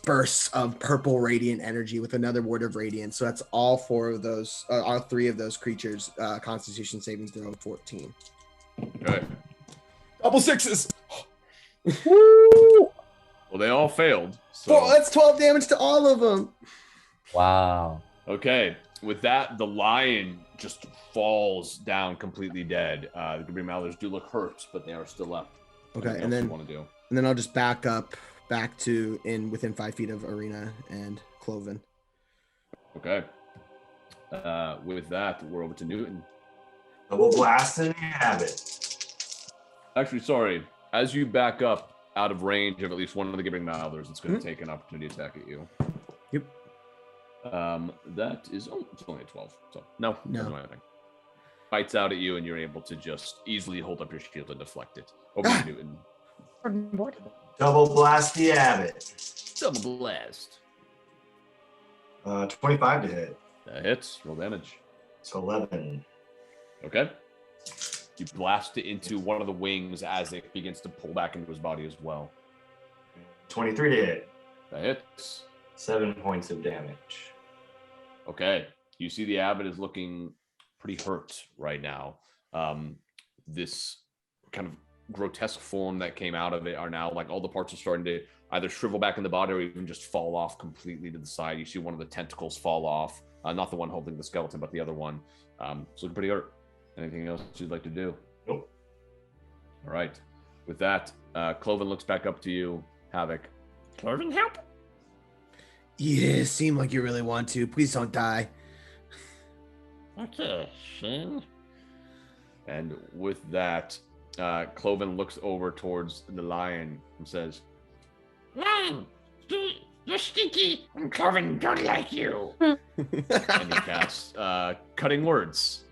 bursts of purple radiant energy with another word of radiance. So that's all 4 of those, all 3 of those creatures. Constitution saving throw 14. Okay. Double 6s. Woo! Well, they all failed. So. Oh, that's 12 damage to all of them. Wow. Okay. With that, the lion just falls down completely dead. The Gibbering Mountains do look hurt, but they are still up. Okay, and then want to do? And then I'll just back to within 5 feet of Arena and Cloven. Okay. With that, we're over to Newton. Double blast and Abbott. Actually, sorry. As you back up out of range of at least one of the Gibbering Mountains, it's going to take an opportunity attack at you. Yep. That is it's only a 12. So no. Doesn't do anything. Bites out at you, and you're able to just easily hold up your shield and deflect it. Over to Newton. Double blast the Abbott. Double blast. 25 to hit. That hits. Roll damage. So 11. Okay. You blast it into one of the wings as it begins to pull back into his body as well. 23 to hit. That hits. 7 points of damage. Okay. You see the Abbott is looking pretty hurt right now. This kind of grotesque form that came out of it are now, like, all the parts are starting to either shrivel back in the body or even just fall off completely to the side. You see one of the tentacles fall off. Not the one holding the skeleton, but the other one. It's looking pretty hurt. Anything else you'd like to do? Nope. All right. With that, Cloven looks back up to you, Havok. Cloven, help! Yeah, seem like you really want to. Please don't die. Okay, Shane. And with that, Cloven looks over towards the lion and says, Lion, you're Stiki, and Cloven don't like you. and he casts Cutting Words.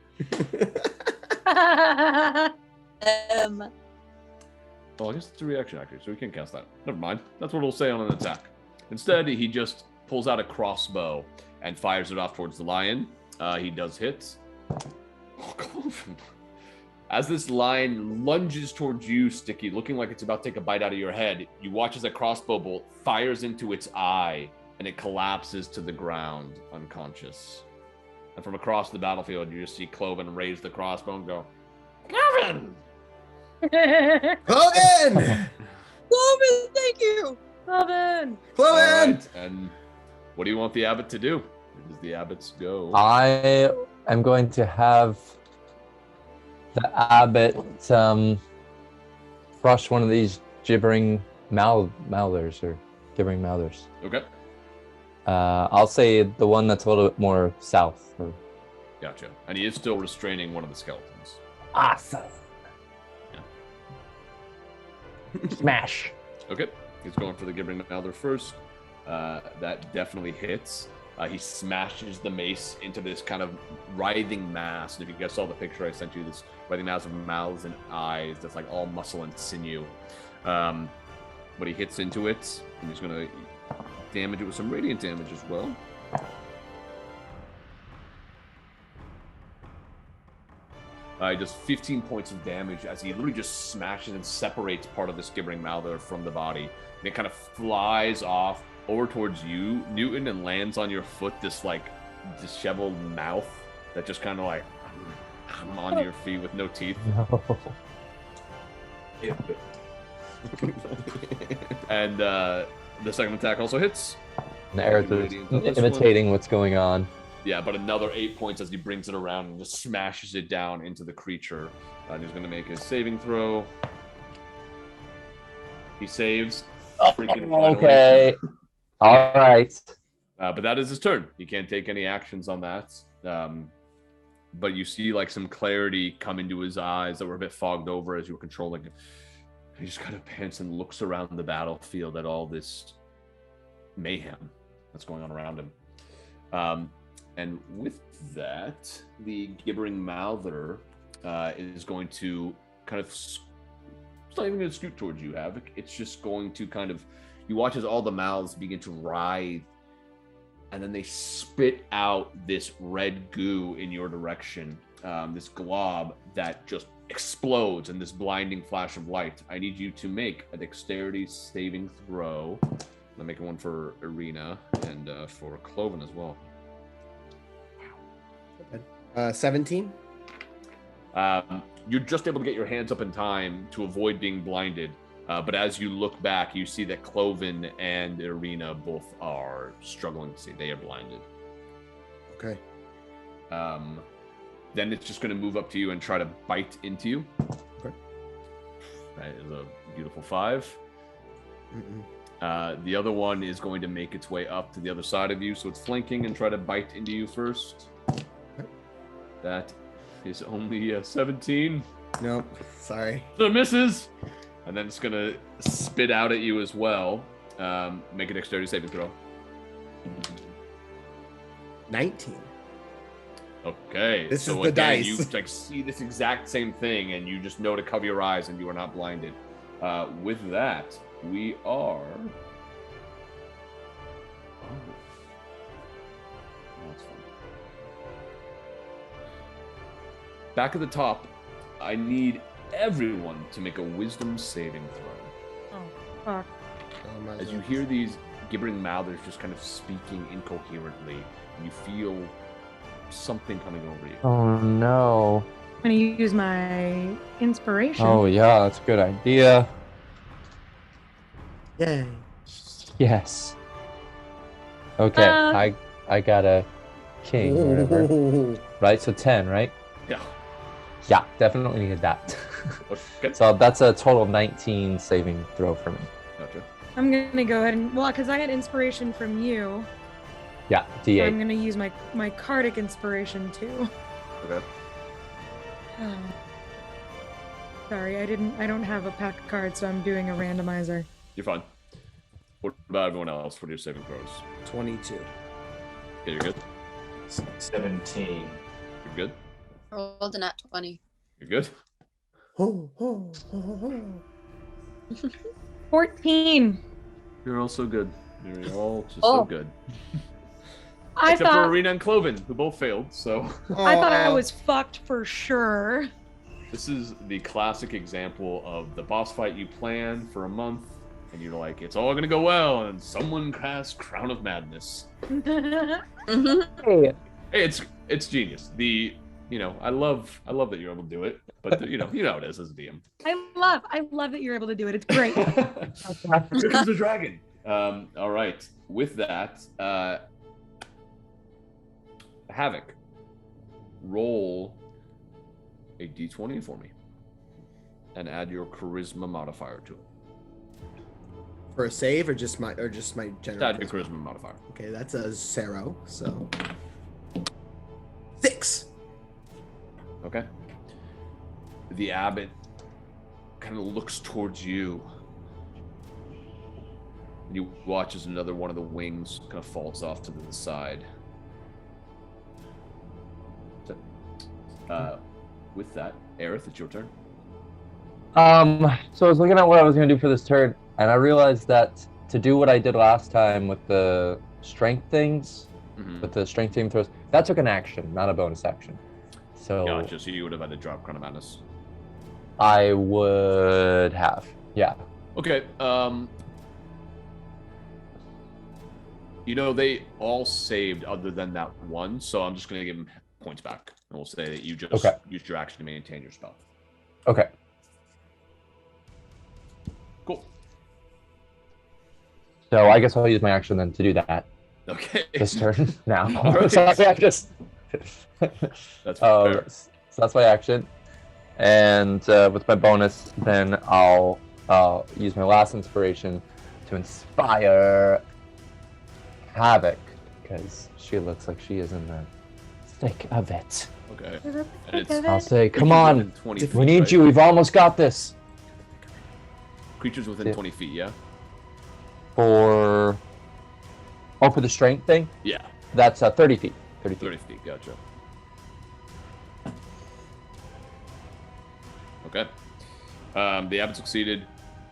Well, I guess it's a reaction actually, so we can't cast that. Never mind. That's what it'll say on an attack. Instead, he just pulls out a crossbow and fires it off towards the lion. He does hit. Oh, Cloven. As this lion lunges towards you, Stiki, looking like it's about to take a bite out of your head, you watch as a crossbow bolt fires into its eye, and it collapses to the ground, unconscious. And from across the battlefield, you just see Cloven raise the crossbow and go, Cloven! Cloven! Cloven, thank you. Cloven! Cloven! Alright, and what do you want the abbot to do? Where does the abbots go? I am going to have the abbot crush one of these gibbering mouthers or gibbering mouthers. Okay, I'll say the one that's a little bit more south. Or... gotcha. And he is still restraining one of the skeletons. Awesome. Yeah. Smash. Okay, he's going for the Gibbering Mouther first. That definitely hits. He smashes the mace into this kind of writhing mass. And if you guys saw the picture I sent you, this writhing mass of mouths and eyes that's like all muscle and sinew. But he hits into it, and he's going to damage it with some radiant damage as well. He does 15 points of damage as he literally just smashes and separates part of this Gibbering Mouther from the body. And it kind of flies off over towards you, Newton, and lands on your foot, this like disheveled mouth that just kind of like onto your feet with no teeth. No. And the second attack also hits. And Aerith's imitating what's going on. Yeah, but another 8 points as he brings it around and just smashes it down into the creature. And he's going to make his saving throw. He saves. Okay. All right. But that is his turn. He can't take any actions on that. But you see like some clarity come into his eyes that were a bit fogged over as you were controlling him. He just kind of pants and looks around the battlefield at all this mayhem that's going on around him. And with that, the Gibbering Mouther is going to kind of... It's not even going to scoot towards you, Havok. It's just going to kind of... You watch as all the mouths begin to writhe, and then they spit out this red goo in your direction. This glob that just explodes in this blinding flash of light. I need you to make a dexterity saving throw. I'm making one for Irina and for Cloven as well. 17. You're just able to get your hands up in time to avoid being blinded. But as you look back, you see that Cloven and Irina both are struggling to see. They are blinded. Okay. Then it's just going to move up to you and try to bite into you. Okay. That is a beautiful 5. The other one is going to make its way up to the other side of you, so it's flanking and try to bite into you first. Okay. That is only a 17. Nope. Sorry. So it misses. And then it's going to spit out at you as well. Make a dexterity saving throw. 19. Okay. This so is the again, dice. You like see this exact same thing, and you just know to cover your eyes, and you are not blinded. With that, we are. Oh, that's fun. Back at the top, I need everyone to make a wisdom saving throw. Oh, fuck. As you hear these gibbering mouthers just kind of speaking incoherently, and you feel something coming over you. Oh no. I'm gonna use my inspiration. Oh yeah, that's a good idea. Yay. Yes. Okay, I got a king or whatever. Right, so 10, right? Yeah. Yeah, definitely needed that. Okay. So that's a total of 19 saving throw for me. Gotcha. I'm gonna go ahead and because I got inspiration from you. Yeah, So D8. I'm gonna use my Cardic inspiration too. Okay. Sorry, I don't have a pack of cards, so I'm doing a randomizer. You're fine. What about everyone else? What are your saving throws? 22. Okay, you're good. 17. You're good. Rolled a nat 20. You're good. 14. You're also good. You're all just so good. I Except thought for Arena and Cloven, who both failed. So I thought I was fucked for sure. this is the classic example of the boss fight you plan for a month, and you're like, it's all gonna go well, and someone casts Crown of Madness. Hey, Hey, it's genius. I love that you're able to do it, but you know how it is as a DM. I love that you're able to do it. It's great. Here comes the dragon. All right. With that, Havok, roll a d20 for me, and add your charisma modifier to it. For a save or just my general? Add your charisma modifier. Okay, that's a 0. So 6. Okay. The abbot kind of looks towards you. And you watch as another one of the wings kind of falls off to the side. With that, Aerith, it's your turn. So I was looking at what I was gonna do for this turn, and I realized that to do what I did last time with the strength things, with the strength saving throws, that took an action, not a bonus action. So Gotcha. So you would have had to drop Crown of Madness. I would have, yeah. Okay. They all saved other than that one, so I'm just gonna give them points back, and we'll say that you just used your action to maintain your spell. Okay. Cool. So I guess I'll use my action then to do that. Okay. This turn now. Right. So that's my action. That's fair. So that's my action, and with my bonus, then I'll use my last inspiration to inspire Havok, because she looks like she is in the thick of it. Okay. And I'll say, come on, we we need you. We've almost got this. Creatures within 20 feet, yeah? For the strength thing? Yeah. That's 30 feet. 30 feet. 30 feet, gotcha. Okay. The abbot succeeded.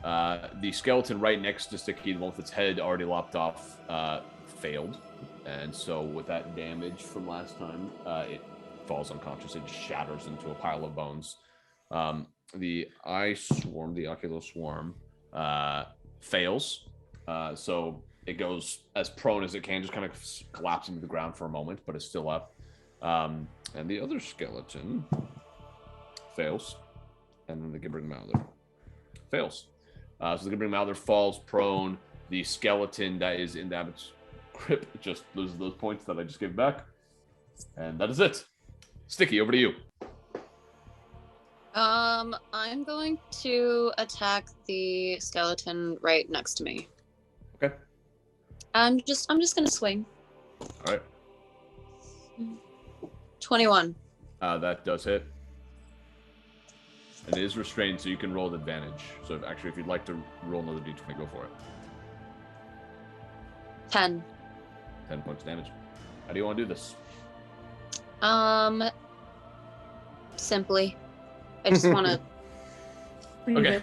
The skeleton right next to Stiki, the one with its head already lopped off, failed. And so with that damage from last time, it falls unconscious. It just shatters into a pile of bones. The ocular swarm, fails. So it goes as prone as it can, just kind of collapsing to the ground for a moment, but it's still up. And the other skeleton fails. And then the Gibbering Mouther fails. So the Gibbering Mouther falls prone. The skeleton that is in the abbot's grip just loses those points that I just gave back. And that is it. Stiki, over to you. I'm going to attack the skeleton right next to me. Okay. I'm just gonna swing. All right. 21. That does hit. And it is restrained, so you can roll with advantage. So if you'd like to roll another d20, go for it. 10. 10 points damage. How do you want to do this? Simply. I just want to... Okay.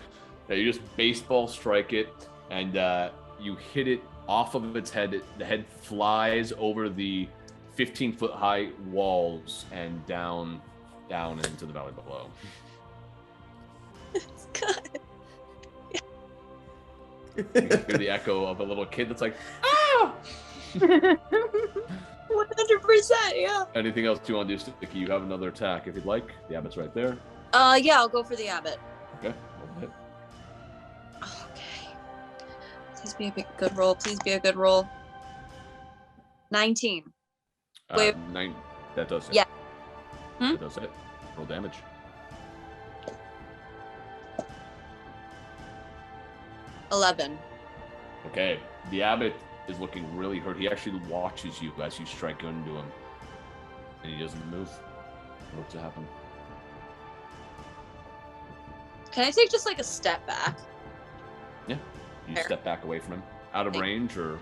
Yeah, you just baseball strike it, and you hit it off of its head. The head flies over the 15-foot high walls and down into the valley below. It's good. You can hear the echo of a little kid that's like, ah! 100%, yeah. Anything else you want to do, Stiki? You have another attack if you'd like. The abbot's right there. Yeah, I'll go for the abbot. Okay. Roll the hit. Okay. Please be a good roll. Please be a good roll. 19. Wait. 9. That does hit. Yeah. That does hit. Roll damage. 11. Okay. The abbot is looking really hurt. He actually watches you as you strike into him. And he doesn't move. What's to happen? Can I take just like a step back? Yeah. You Fair. step back away from him. Out of range or?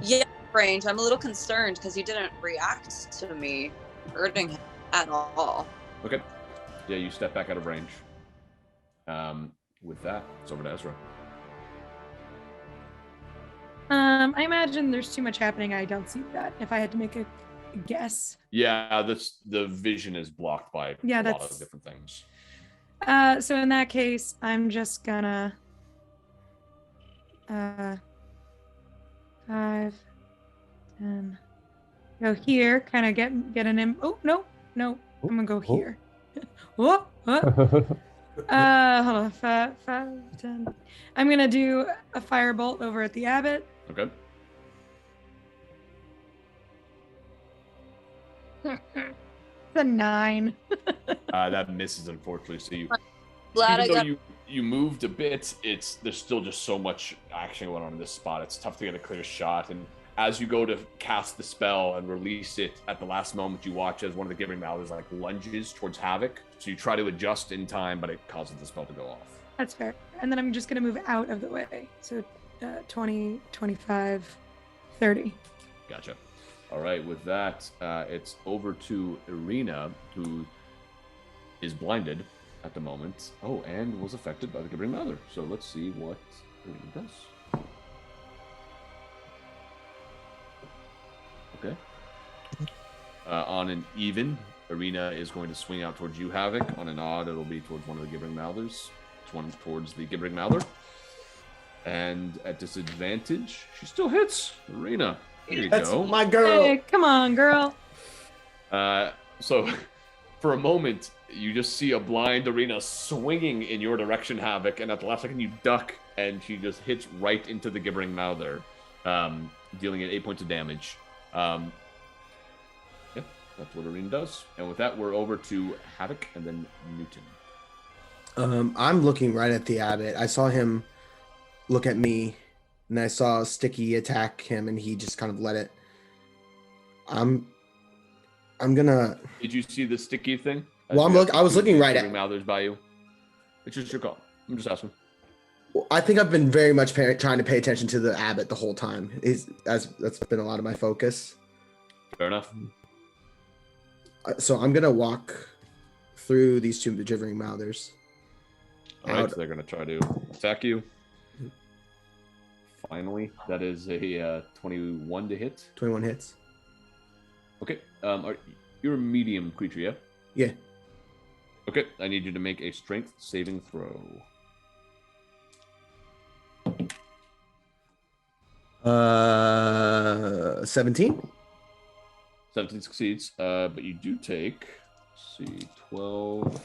Yeah, range. I'm a little concerned because he didn't react to me hurting him at all. Okay. Yeah, you step back out of range. With that, it's over to Ezra. I imagine there's too much happening. I don't see that. If I had to make a guess. Yeah, the vision is blocked by a lot of different things. So in that case, I'm just gonna 5, 10, go here, kind of get an oh no, I'm gonna go here. Hold on, 5, 10. I'm gonna do a firebolt over at the Abbott. Okay. It's a 9. That misses, unfortunately. So you moved a bit, there's still just so much action going on in this spot. It's tough to get a clear shot. And as you go to cast the spell and release it, at the last moment, you watch as one of the Gibbering Mountains like lunges towards Havok. So you try to adjust in time, but it causes the spell to go off. That's fair. And then I'm just gonna move out of the way. So 20, 25, 30. Gotcha. All right, with that, it's over to Irina, who is blinded at the moment. Oh, and was affected by the Gibbering Mother. So let's see what Irina does. Okay. On an even, Irina is going to swing out towards you, Havok. On an odd, it'll be towards one of the Gibbering Mouthers. It's one towards the Gibbering Mouther. And at disadvantage, she still hits. Irina, there you That's go. my girl. Hey, come on, girl. So for a moment, you just see a blind Irina swinging in your direction, Havok, and at the last second you duck, and she just hits right into the Gibbering Mouther, dealing it 8 points of damage. Yeah, that's what Irina does. And with that, we're over to Havok and then Newton. I'm looking right at the Abbot. I saw him look at me, and I saw Stiki attack him, and he just kind of let it. I'm gonna. Did you see the Stiki thing? Well, I was looking right at. Mouthers by you. It's just your call. I'm just asking. Well, I think I've been very much trying to pay attention to the Abbot the whole time. That's been a lot of my focus. Fair enough. So I'm gonna walk through these two Gibbering Mouthers. All right, so they're gonna try to attack you. Finally, that is a 21 to hit. 21 hits. Okay. You're a medium creature, yeah? Yeah. Okay, I need you to make a strength saving throw. 17. 17 succeeds, but you do take, let's see, 12,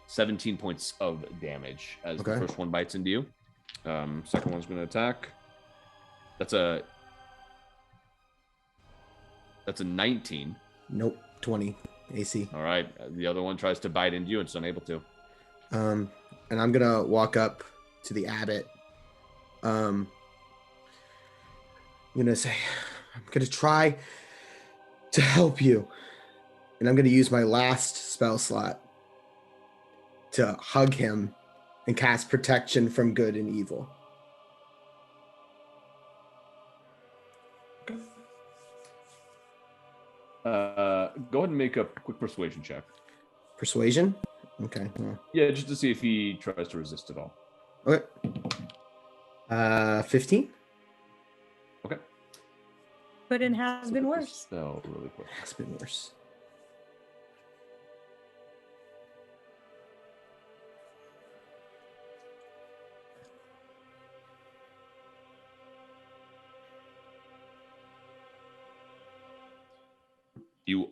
17 points of damage as the first one bites into you. Second one's going to attack. That's a 19. Nope, 20 AC. All right, the other one tries to bite into you and it's unable to. And I'm gonna walk up to the Abbot. I'm gonna say, I'm gonna try to help you, and I'm gonna use my last spell slot to hug him and cast protection from good and evil. Go ahead and make a quick persuasion check. Persuasion? Okay. Well. Yeah, just to see if he tries to resist at all. Okay. 15? Okay. But it has been worse. No, really quick. Has been worse. You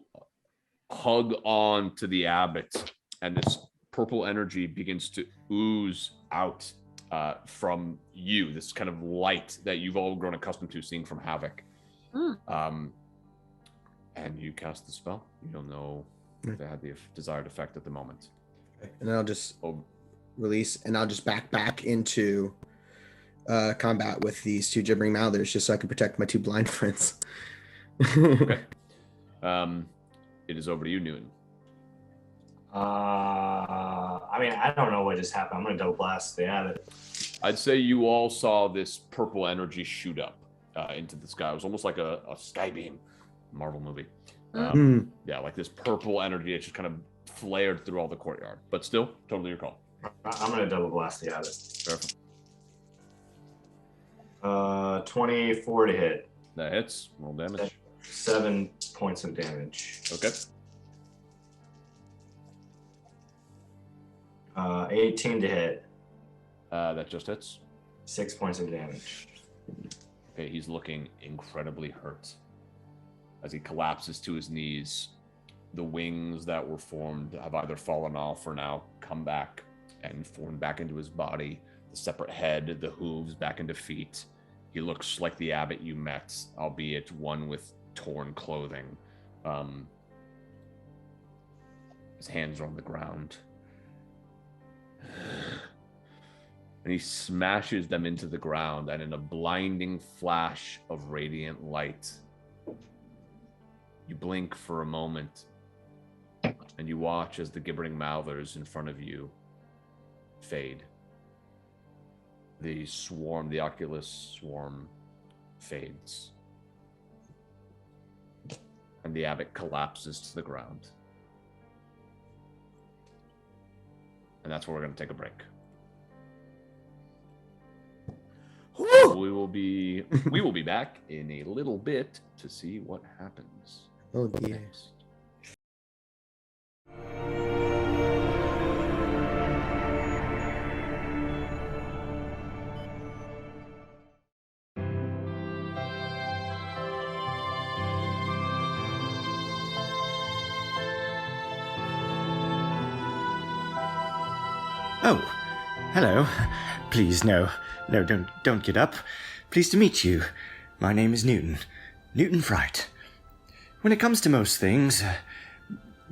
hug on to the Abbot, and this purple energy begins to ooze out from you. This kind of light that you've all grown accustomed to seeing from Havok. And you cast the spell. You don't know if it had the desired effect at the moment. And I'll just release, and I'll just back into combat with these two Gibbering Mouthers, just so I can protect my two blind friends. Okay. It is over to you, Newton. I mean, I don't know what just happened. I'm going to double blast the Abbott. I'd say you all saw this purple energy shoot up into the sky. It was almost like a sky beam, Marvel movie. Yeah, like this purple energy. It just kind of flared through all the courtyard. But still, totally your call. I'm going to double blast the Abbott. Perfect. 24 to hit. That hits. Roll damage. 7 points of damage. Okay. 18 to hit. That just hits. 6 points of damage. Okay, he's looking incredibly hurt. As he collapses to his knees, the wings that were formed have either fallen off or now come back and formed back into his body. The separate head, the hooves back into feet. He looks like the Abbott you met, albeit one with torn clothing. His hands are on the ground. And he smashes them into the ground, and in a blinding flash of radiant light, you blink for a moment, and you watch as the gibbering mouthers in front of you fade. The swarm, the Oculus swarm, fades. And the Abbot collapses to the ground. And that's where we're going to take a break. We will be back in a little bit to see what happens. Oh dear. Next. Oh, hello. Please, no, don't get up. Pleased to meet you. My name is Newton Fright. When it comes to most things,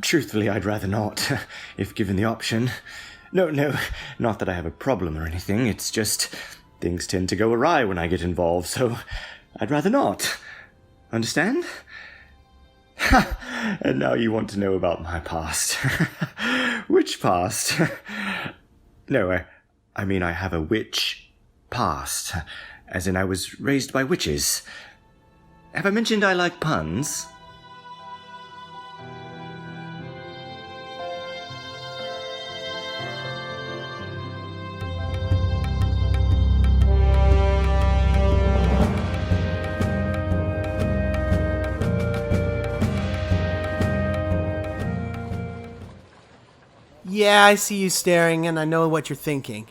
truthfully, I'd rather not, if given the option. No, not that I have a problem or anything. It's just things tend to go awry when I get involved, so I'd rather not. Understand? Ha! And now you want to know about my past. Which past? No, I mean I have a witch past, as in I was raised by witches. Have I mentioned I like puns? Yeah, I see you staring, and I know what you're thinking.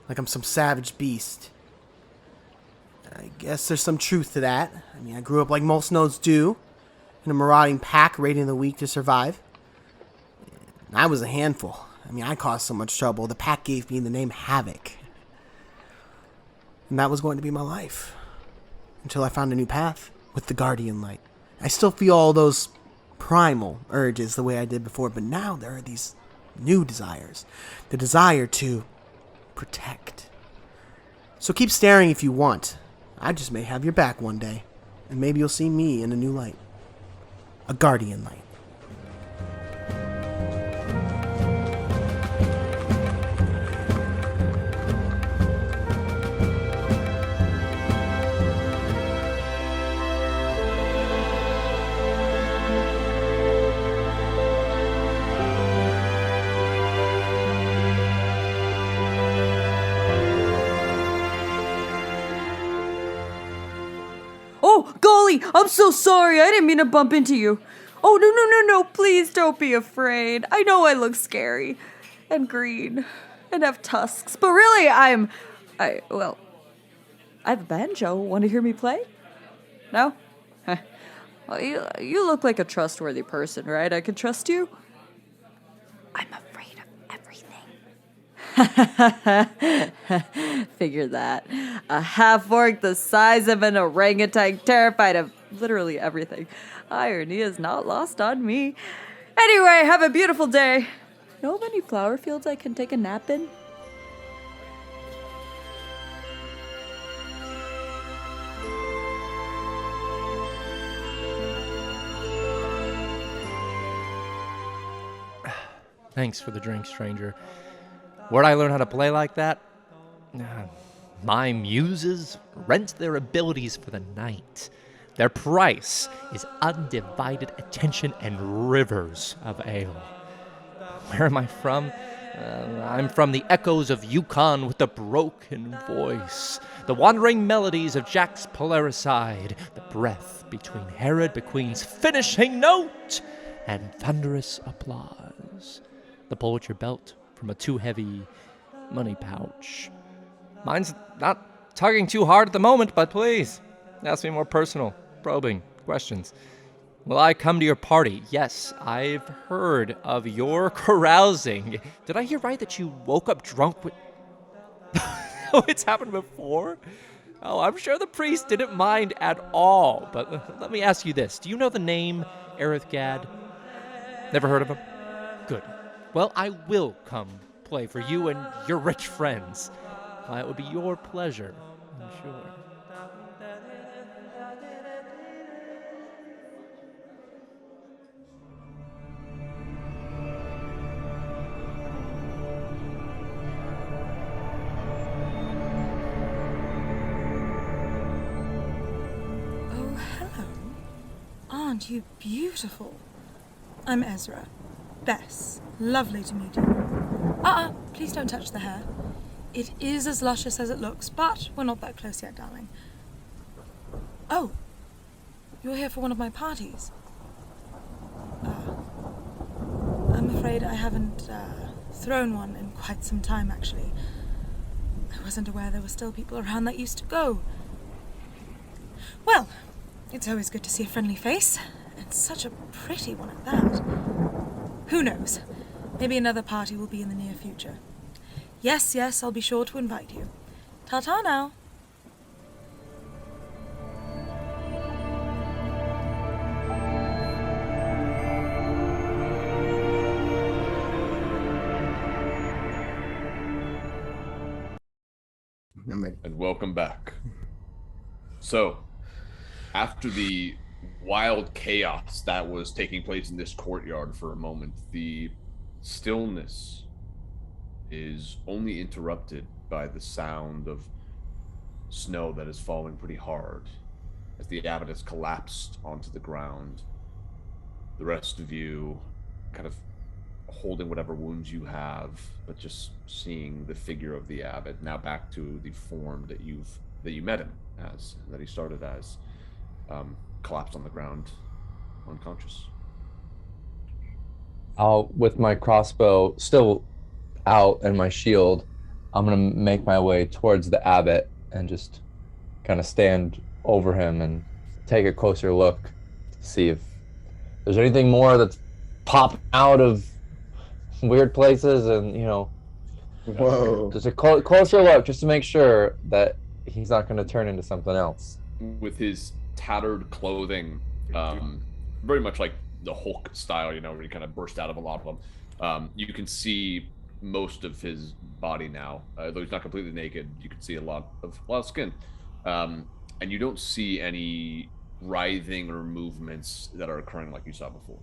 Like I'm some savage beast. I guess there's some truth to that. I mean, I grew up like most nodes do, in a marauding pack raiding the weak to survive. And I was a handful. I mean, I caused so much trouble, the pack gave me the name Havok. And that was going to be my life. Until I found a new path with the Guardian Light. I still feel all those primal urges the way I did before, but now there are these new desires. The desire to protect. So keep staring if you want. I just may have your back one day. And maybe you'll see me in a new light. A Guardian Light. Oh, golly, I'm so sorry. I didn't mean to bump into you. Oh, no. Please don't be afraid. I know I look scary and green and have tusks, but really I have a banjo. Want to hear me play? No? Well, you look like a trustworthy person, right? I can trust you? I'm afraid of everything. Figure that. A half-orc the size of an orangutan, terrified of literally everything. Irony is not lost on me. Anyway, have a beautiful day. Know of any flower fields I can take a nap in? Thanks for the drink, stranger. Where'd I learn how to play like that? My muses rent their abilities for the night. Their price is undivided attention and rivers of ale. Where am I from? I'm from the echoes of Yukon with the broken voice, the wandering melodies of Jack's Polaricide, the breath between Herod McQueen's finishing note and thunderous applause. The pull at your belt from a too heavy money pouch. Mine's not tugging too hard at the moment, but please, ask me more personal, probing questions. Will I come to your party? Yes, I've heard of your carousing. Did I hear right that you woke up drunk with... Oh, it's happened before? Oh, I'm sure the priest didn't mind at all. But let me ask you this. Do you know the name Aerith Gaad? Never heard of him? Good. Well, I will come play for you and your rich friends. It would be your pleasure, I'm sure. Aren't you beautiful? I'm Ezra. Bess. Lovely to meet you. Please don't touch the hair. It is as luscious as it looks, but we're not that close yet, darling. Oh, you're here for one of my parties. I'm afraid I haven't thrown one in quite some time, actually. I wasn't aware there were still people around that used to go. Well, it's always good to see a friendly face, and such a pretty one at that. Who knows? Maybe another party will be in the near future. Yes, I'll be sure to invite you. Ta-ta now. And welcome back. So, after the wild chaos that was taking place in this courtyard for a moment, the stillness is only interrupted by the sound of snow that is falling pretty hard as the Abbott has collapsed onto the ground. The rest of you kind of holding whatever wounds you have, but just seeing the figure of the Abbott now back to the form that you met him as, that he started as, collapsed on the ground, unconscious. I'll, with my crossbow still out and my shield, I'm gonna make my way towards the Abbot and just kind of stand over him and take a closer look to see if there's anything more that's popping out of weird places, and Whoa. just a closer look just to make sure that he's not going to turn into something else. With his tattered clothing, very much like the Hulk style, where he kind of burst out of a lot of them. You can see most of his body now, though he's not completely naked. You can see a lot of skin, and you don't see any writhing or movements that are occurring like you saw before.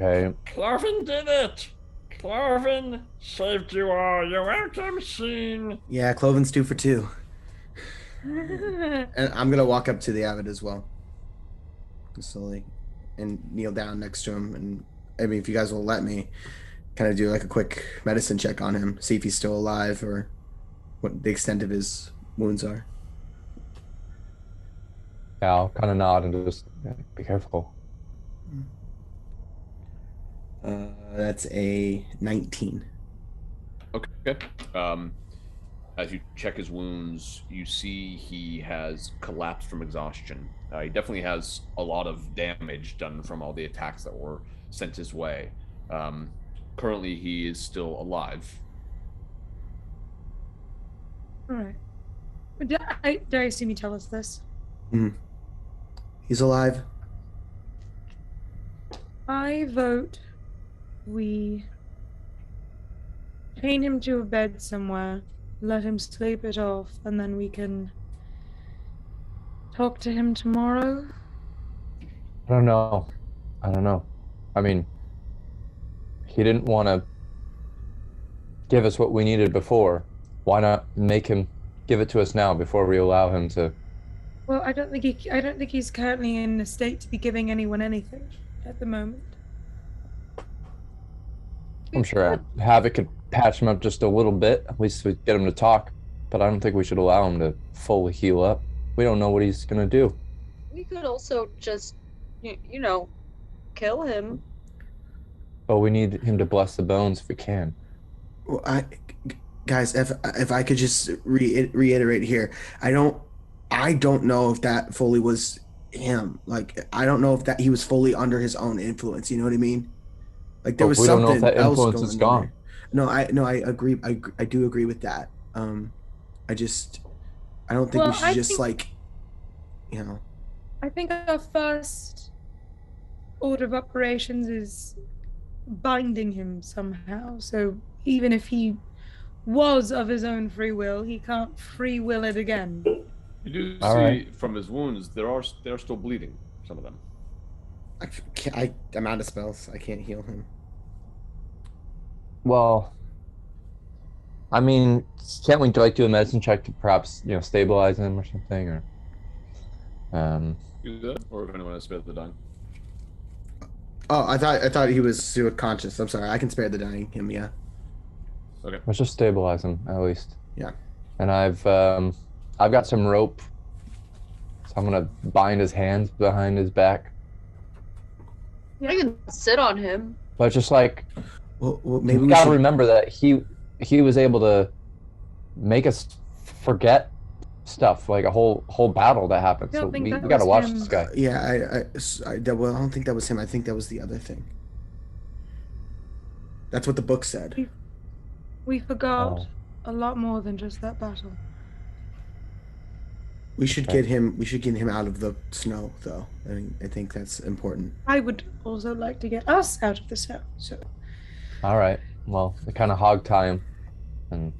Okay. Cloven did it! Cloven saved you all. You're welcome, Sheen. Yeah, Cloven's 2 for 2. And I'm gonna walk up to the Abbot as well, slowly, and kneel down next to him. And I mean, if you guys will let me, kind of do like a quick medicine check on him, see if he's still alive or what the extent of his wounds are. Yeah, I'll kind of nod and just be careful. That's a 19. Okay. As you check his wounds, you see he has collapsed from exhaustion. He definitely has a lot of damage done from all the attacks that were sent his way. Currently, he is still alive. All right. Did I assume you tell us this? Mm-hmm. He's alive. I vote we chain him to a bed somewhere, let him sleep it off, and then we can talk to him tomorrow. I don't know. I mean, he didn't want to give us what we needed before. Why not make him give it to us now before we allow him to? Well, I don't think he's currently in a state to be giving anyone anything at the moment. I'm sure Havok could patch him up just a little bit. At least we get him to talk. But I don't think we should allow him to fully heal up. We don't know what he's gonna do. We could also just, you know, kill him. But we need him to bless the bones if we can. Well, guys, if I could just reiterate here, I don't know if that fully was him. Like, I don't know if that he was fully under his own influence. You know what I mean? Like, there was we something don't know if that else influence going is gone. on. No, I agree. I do agree with that. I don't think we should just like, you know. I think our first order of operations is binding him somehow. So even if he was of his own free will, he can't free will it again. You do see from his wounds, they're still bleeding. Some of them. I'm out of spells. I can't heal him. Well, I mean, can't we do a medicine check to perhaps stabilize him or something, or? You do that, or if anyone has spared the dying. Oh, I thought he was conscious. I'm sorry. I can spare the dying him. Yeah. Okay. Let's just stabilize him at least. Yeah. And I've got some rope, so I'm gonna bind his hands behind his back. I can sit on him. But just like, well maybe we gotta remember that he was able to make us forget stuff, like a whole battle that happened. So we gotta watch this guy. Yeah, I don't think that was him. I think that was the other thing. That's what the book said. We forgot a lot more than just that battle. We should get him. We should get him out of the snow, though. I think that's important. I would also like to get us out of the snow. So. All right. Well, they kind of hog tie him. And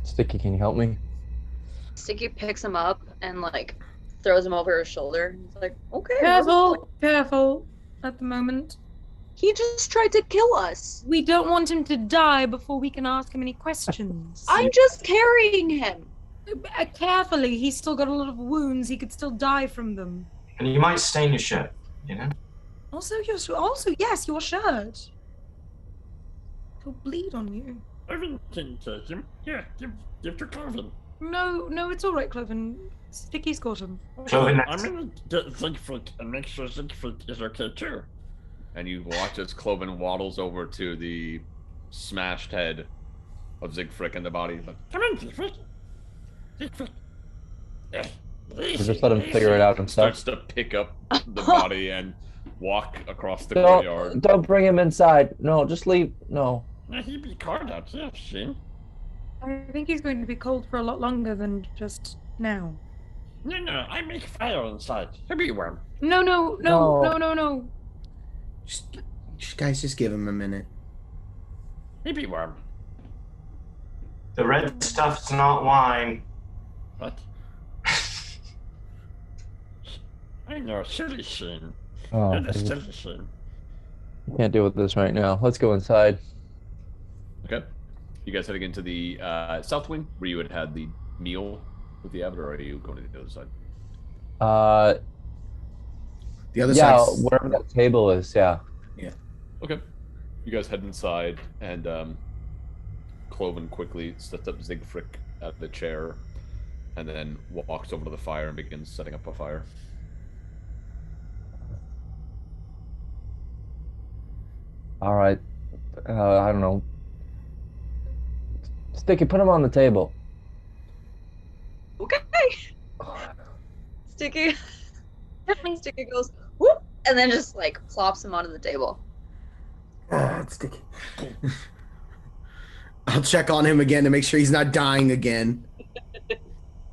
Stiki, can you help me? Stiki picks him up and like throws him over his shoulder. He's like, "Okay, Careful. At the moment, he just tried to kill us. We don't want him to die before we can ask him any questions. I'm just carrying him. Carefully, he's still got a lot of wounds. He could still die from them. And you might stain your shirt, you know? Also, yes, your shirt. He'll bleed on you. Cloven can take him. Yeah, give to Cloven. No, it's all right, Cloven. Stiki's got him. Cloven, I'm gonna get Siegfried and make sure Siegfried is okay too. And you watch as Cloven waddles over to the smashed head of Siegfried and the body. He's like, "Come in, Siegfried. Siegfried." Just let him figure it out himself. Starts to pick up the body and walk across the courtyard. Don't bring him inside. No, just leave. No. He'd be cold out here, see? I think he's going to be cold for a lot longer than just now. No, I make fire inside. He'll be warm. No. Guys, just give him a minute. He'll be warm. The red stuff's not wine. What? I know, silly scene. Oh, Not a silly scene. Can't deal with this right now. Let's go inside. Okay. You guys heading into the south wing where you had the meal with the Abbott, or are you going to the other side? The other side. side. Yeah, wherever that table is. Yeah. Yeah. Okay. You guys head inside, and Cloven quickly sets up Siegfried at the chair, and then walks over to the fire and begins setting up a fire. All right. I don't know. Stiki, put him on the table. Okay. Stiki goes whoop, and then just like plops him onto the table. It's Sticky. I'll check on him again to make sure he's not dying again.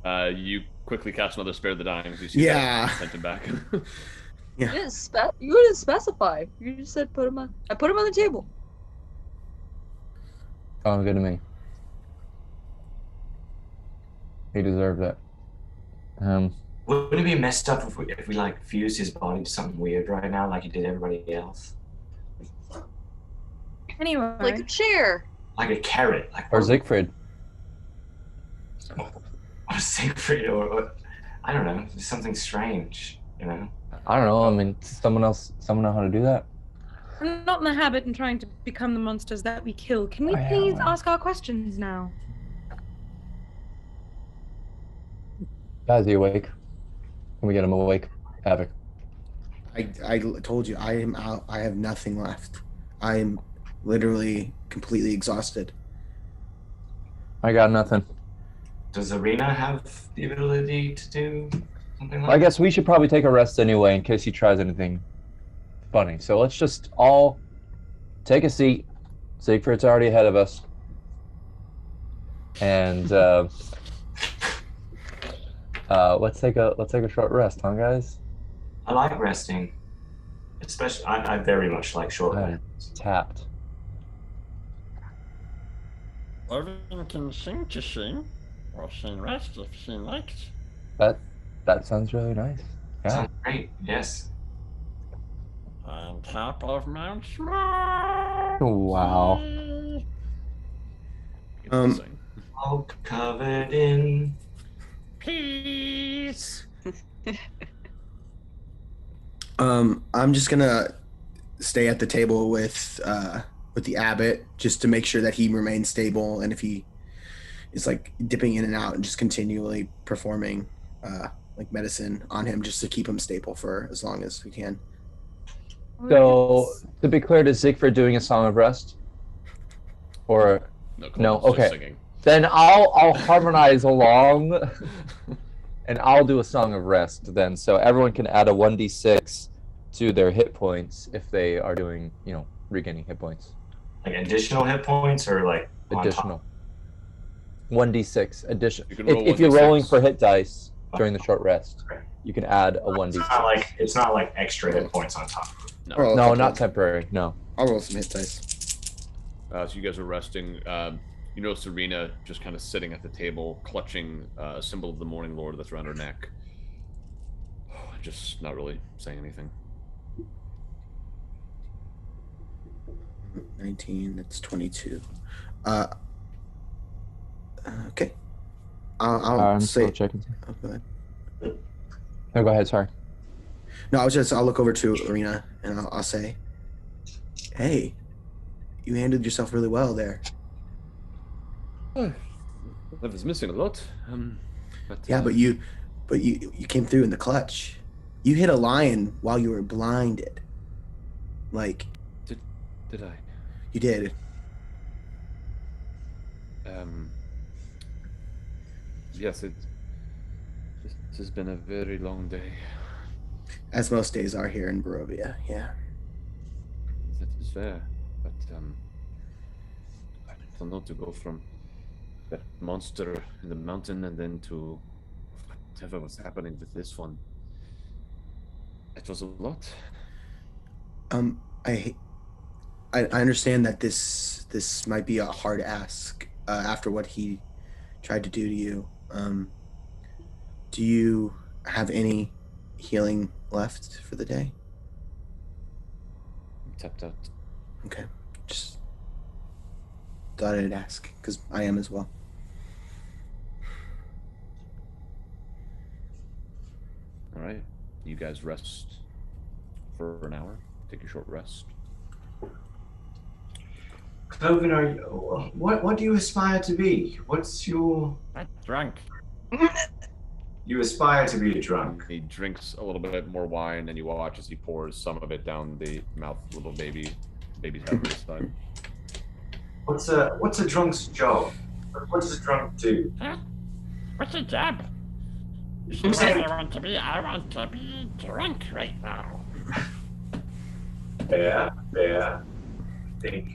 You quickly cast another Spare the Dying. So you see sent him back. Yeah. You didn't specify. You just said put him on. I put him on the table. Sounds good to me. He deserved it. Wouldn't it be messed up if we like fused his body to something weird right now, like he did everybody else? Anyway. Like a chair. Like a carrot. Like Or Siegfried. Or Siegfried, or I don't know, something strange, you know? I don't know. I mean, someone know how to do that? We're not in the habit in trying to become the monsters that we kill. Can we please ask our questions now? Guys, are you awake? Can we get him awake? Havok. I told you, I am out. I have nothing left. I am literally completely exhausted. I got nothing. Does Arena have the ability to do something like I guess we should probably take a rest anyway in case he tries anything funny. So let's just all take a seat. Siegfried's already ahead of us. And let's take a short rest, huh, guys? I like resting. Especially, I very much like short rests. Tapped. Everyone can sing to sing, or sing rest if she likes. That sounds really nice. Yeah. Sounds great, yes. On top of Mount Smoke. Wow. All covered in peace. I'm just gonna stay at the table with the Abbott just to make sure that he remains stable, and if he is like dipping in and out and just continually performing like medicine on him just to keep him stable for as long as we can. So to be clear, is Siegfried doing a song of rest? Or no? Okay. Then I'll harmonize along, and I'll do a song of rest then. So everyone can add a 1d6 to their hit points if they are doing, regaining hit points. Like additional hit points, or like additional. 1d6 addition. roll If you're 1d6. rolling for hit dice during the short rest, you can add a 1d6. It's not like extra hit points on top. No, not temporary. No. I'll roll some hit dice. So you guys are resting. You know Serena just kind of sitting at the table, clutching a symbol of the Morning Lord that's around her neck. Just not really saying anything. 19, that's 22. Okay. I'll I'm say. still checking. Oh, go ahead. No, go ahead. Sorry. No, I'll look over to Arena and I'll say, "Hey, you handled yourself really well there." I was missing a lot. But you came through in the clutch. You hit a lion while you were blinded. Like. Did I? You did. Yes, this has been a very long day. As most days are here in Barovia, yeah. That is fair, but I don't know, to go from that monster in the mountain and then to whatever was happening with this one. It was a lot. I understand that this might be a hard ask after what he tried to do to you. Do you have any healing left for the day? I'm tapped out. Okay, just thought I'd ask because I am as well. All right, you guys rest for an hour. Take a short rest. Cloven, what do you aspire to be? What's your... Drunk. You aspire to be a drunk. He drinks a little bit more wine, and you watch as he pours some of it down the mouth of the little baby's head this time. What's a drunk's job? What does a drunk do? Huh? What's a job? You know what I want to be? I want to be drunk right now. Fair. I think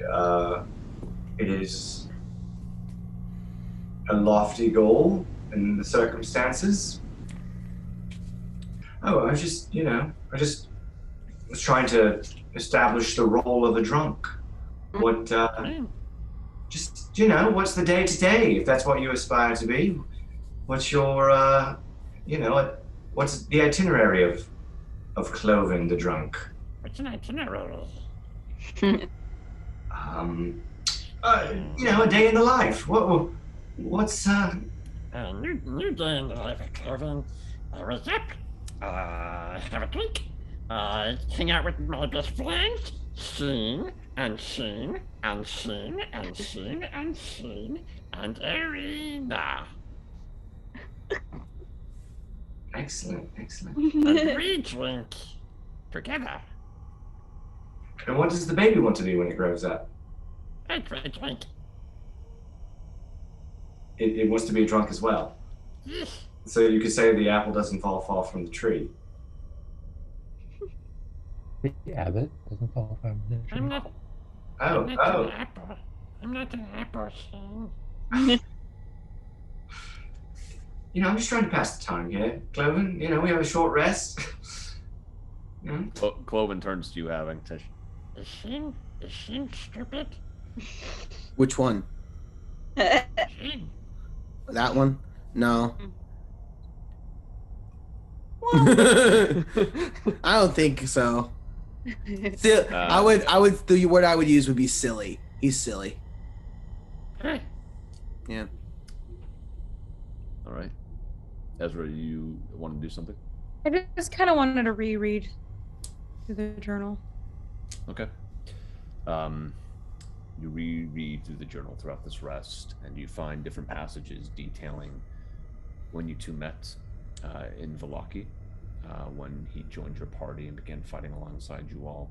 it is a lofty goal in the circumstances. Oh, I just was trying to establish the role of a drunk. What, what's the day to day, if that's what you aspire to be? What's your, what's the itinerary of Cloven the drunk? What's an itinerary? A day in the life. What's New day in the life of Kevin. I was up, have a drink, hang out with my best friends, sing and sing and sing and sing and sing and arena. Excellent. And we drink together. And what does the baby want to do when it grows up? I drink. It wants to be a drunk as well. Yes. So you could say the apple doesn't fall far from the tree. The Abbott doesn't fall from the tree. I'm not an apple. I'm not an apple, son. I'm just trying to pass the time here, Cloven. We have a short rest. Cloven turns to you, having to. Is she stupid? Which one? That one? No. I don't think so. I would. The word I would use would be silly. He's silly. Yeah. All right. Ezra, you want to do something? I just kind of wanted to reread through the journal. Okay. You reread through the journal throughout this rest, and you find different passages detailing when you two met in Valaki, when he joined your party and began fighting alongside you all.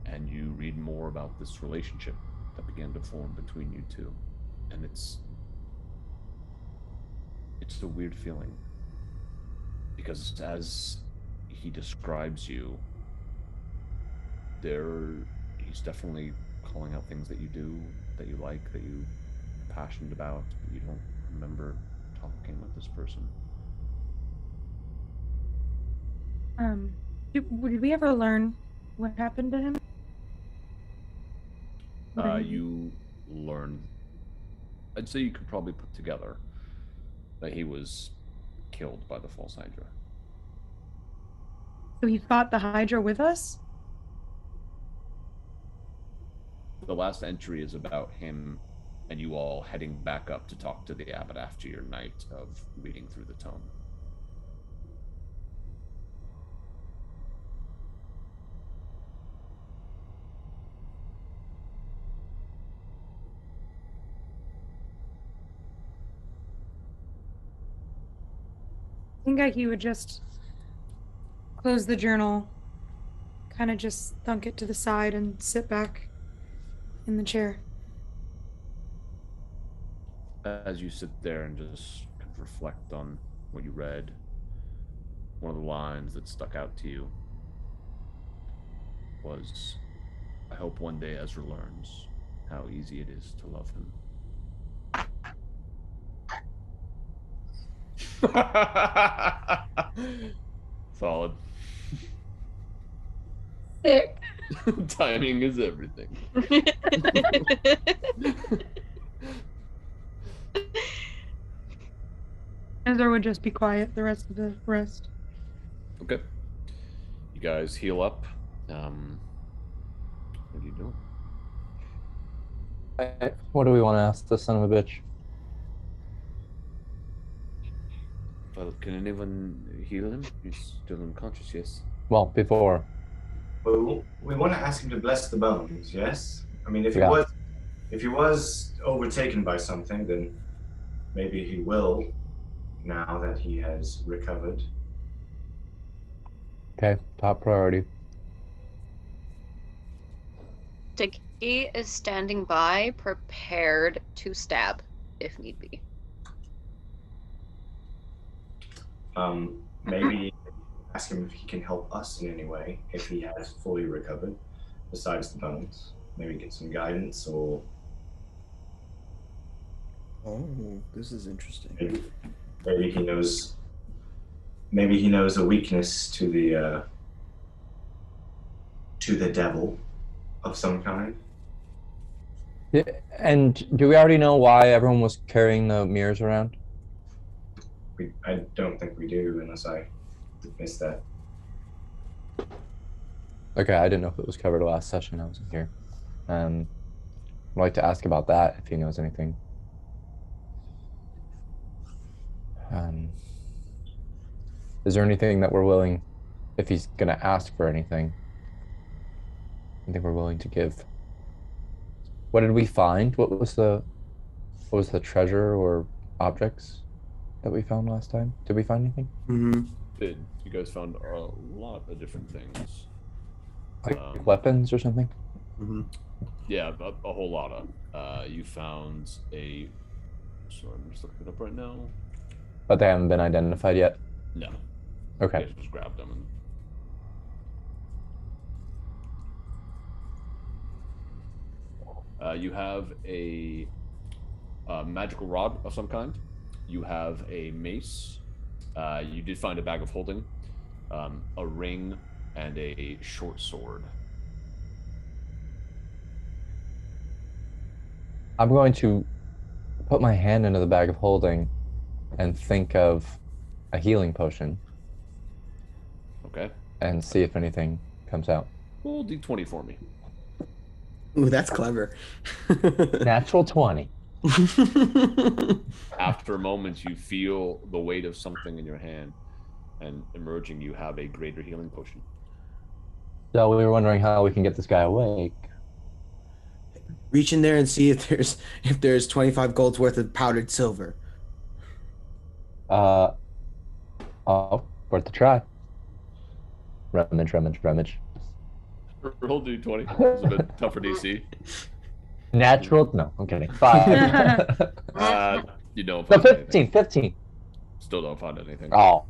And you read more about this relationship that began to form between you two. And it's a weird feeling, because as he describes you, he's definitely calling out things that you do, that you like, that you're passionate about, but you don't remember talking with this person. Did we ever learn what happened to him? You learned, I'd say you could probably put together that he was killed by the false Hydra. So he fought the Hydra with us? The last entry is about him and you all heading back up to talk to the Abbott after your night of reading through the tome. I think he would just close the journal, kind of just thunk it to the side and sit back in the chair. As you sit there and just kind of reflect on what you read, one of the lines that stuck out to you was, "I hope one day Ezra learns how easy it is to love him." Solid. Sick. Timing is everything. Ezra would just be quiet the rest of the rest. Okay. You guys heal up. What are you doing? What do we want to ask this son of a bitch? Well, can anyone heal him? He's still unconscious, yes. Well, before. Well, we want to ask him to bless the bones, yes? I mean, if he was overtaken by something, then maybe he will, now that he has recovered. Okay, top priority. Stiki is standing by, prepared to stab if need be. Maybe ask him if he can help us in any way, if he has fully recovered, besides the bones. Maybe get some guidance, or... Oh, this is interesting. Maybe he knows... Maybe he knows a weakness to the devil of some kind. Yeah, and do we already know why everyone was carrying the mirrors around? I don't think we do, unless I missed that. Okay, I didn't know if it was covered last session. I wasn't here. I'd like to ask about that if he knows anything. Is there anything that we're willing, if he's gonna ask for anything, I think we're willing to give? What did we find? What was the treasure or objects that we found last time? Did we find anything? You guys found a lot of different things. Like weapons or something? Yeah, a whole lot of. You found a. Sorry, I'm just looking it up right now. But they haven't been identified yet? No. Okay. You guys just grabbed them. You have a magical rod of some kind. You have a mace. You did find a bag of holding, a ring, and a short sword. I'm going to put my hand into the bag of holding and think of a healing potion. Okay. And see if anything comes out. Roll D20 for me. Ooh, that's clever. Natural 20. After a moment, you feel the weight of something in your hand, and emerging, you have a greater healing potion. So we were wondering how we can get this guy awake. Reach in there and see if there's 25 gold's worth of powdered silver. Oh, worth a try. Rummage. Roll D20. It's a bit tougher DC. Natural? No, I'm kidding. 5. You don't No, find 15. anything. 15. Still don't find anything. Oh,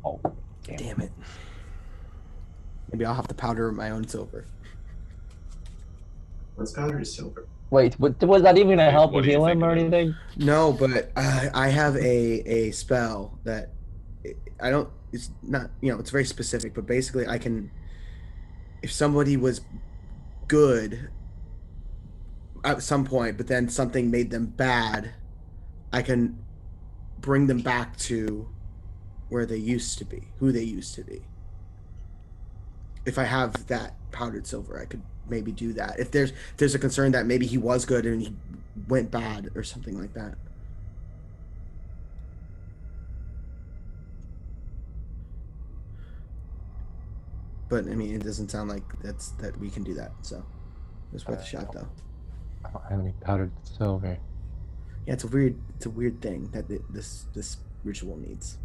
damn it. Maybe I'll have to powder my own silver. What's powdered silver? Wait, was that even gonna help with heal him or anything? No, but I have a spell that I don't. It's not. It's very specific, but basically I can. If somebody was good at some point, but then something made them bad, I can bring them back to where they used to be, who they used to be. If I have that powdered silver, I could maybe do that. If there's a concern that maybe he was good and he went bad or something like that. But I mean, it doesn't sound like that we can do that. So it's worth a shot, though. I don't have any powdered silver. Yeah, it's a weird thing that this ritual needs.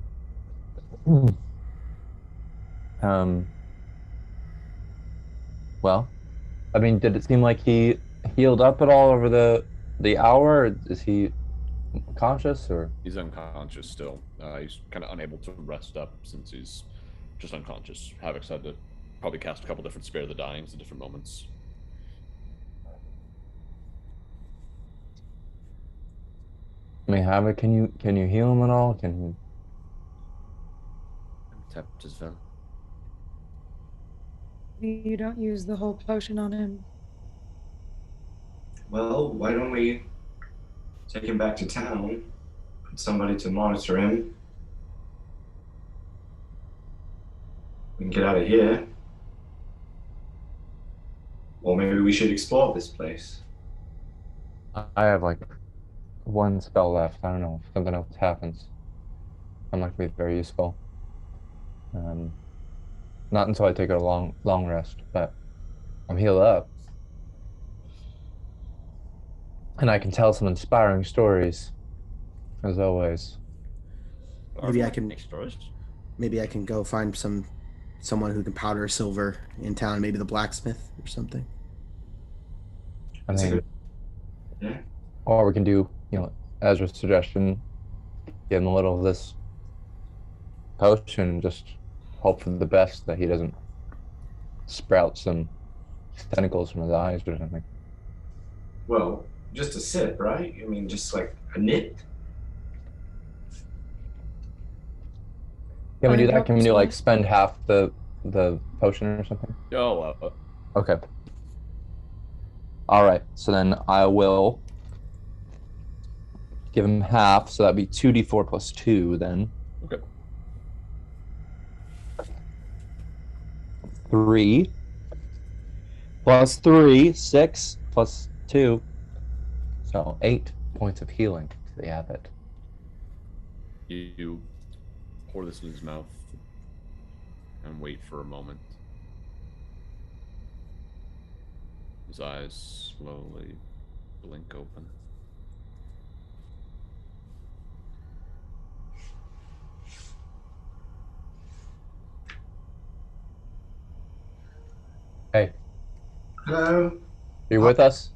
Well, I mean, did it seem like he healed up at all over the hour? Or is he conscious or? He's unconscious still. He's kind of unable to rest up since he's just unconscious. Havok's had to probably cast a couple different Spare the Dyings at different moments. I mean, Havok, can you heal him at all? Can tapped his venom. You don't use the whole potion on him. Well, why don't we take him back to town, put somebody to monitor him. We can get out of here. Or maybe we should explore this place. I have like one spell left. I don't know if something else happens. I'm not gonna be very useful. Not until I take a long rest, but I'm healed up. And I can tell some inspiring stories, as always. Maybe I can go find someone who can powder silver in town, maybe the blacksmith or something. I mean, yeah. Or we can do, Ezra's suggestion, give him a little of this potion and just hope for the best that he doesn't sprout some tentacles from his eyes or something. Well, just a sip, right? I mean, just like a nip. Can we do that? Can we do like spend half the potion or something? Oh, Okay. All right. So then I will give him half. So that'd be 2d4 plus 2 then. Okay. 3 plus 3, 6 plus 2. So 8 points of healing to the Abbot. You pour this in his mouth and wait for a moment. His eyes slowly blink open. Hey. Hello? You with us?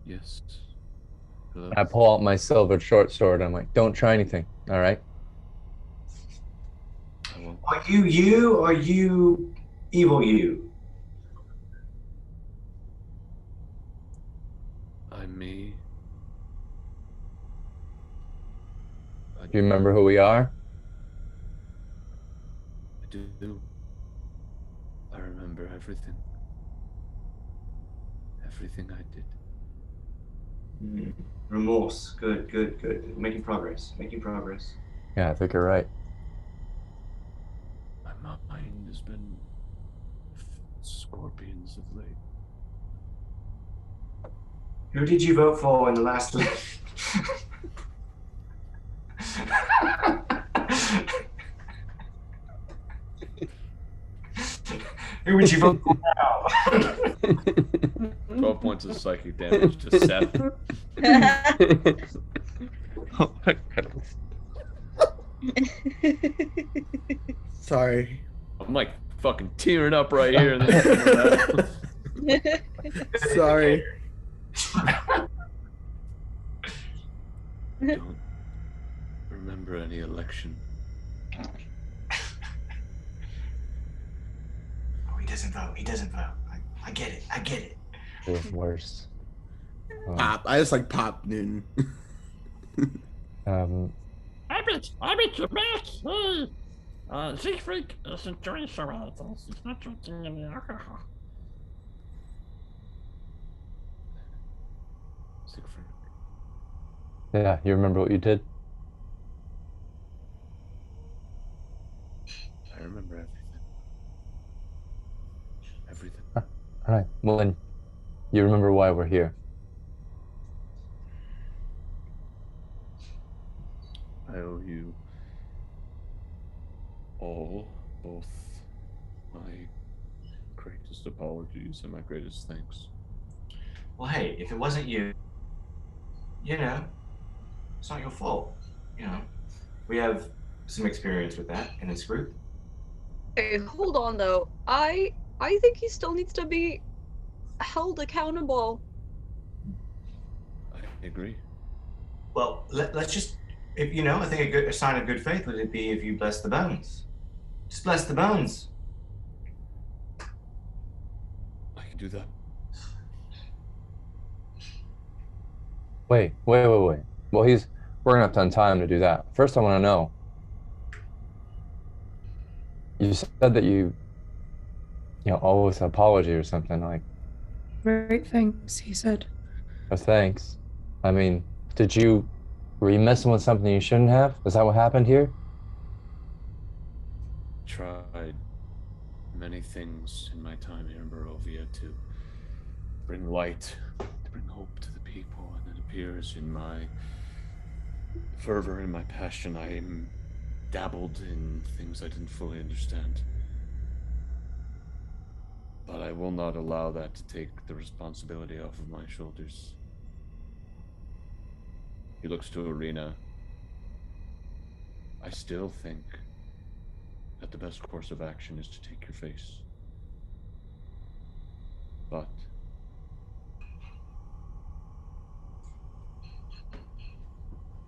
Yes. Hello? I pull out my silver short sword. I'm like, don't try anything, all right? Are you you or you evil you? I'm me. Do you remember who we are? I do. I remember everything. Everything I did. Remorse. Good. Making progress. Yeah, I think you're right. My mind has been scorpions of late. Who did you vote for in the last election? Who would you vote for now? 12 points of psychic damage to Seth. Oh my goodness. Sorry. I'm like fucking tearing up right here. Sorry. Don't remember any election. Oh, he doesn't vote. I get it. It was worse. Pop. I just like Pop Newton. Abbott, you're back! Hey! Siegfried isn't doing so well. He's not drinking any alcohol. Siegfried. Yeah, you remember what you did? I remember everything. Everything. Alright, well then, you remember why we're here. I owe you all, both my greatest apologies and my greatest thanks. Well, hey, if it wasn't you, it's not your fault. We have some experience with that in this group. Hey, hold on though. I think he still needs to be held accountable. I agree. Well, let's just, I think a sign of good faith would it be if you bless the bones. Just bless the bones. I can do that. Wait. Well, we're gonna have to have time to do that. First, I want to know. You said that you owe us an apology or something like. Great thanks, he said. Oh, thanks. I mean, were you messing with something you shouldn't have? Is that what happened here? Tried many things in my time here in Barovia to bring light, to bring hope to the people, and it appears in my fervor and my passion I am dabbled in things I didn't fully understand. But I will not allow that to take the responsibility off of my shoulders. He looks to Arena. I still think that the best course of action is to take your face. But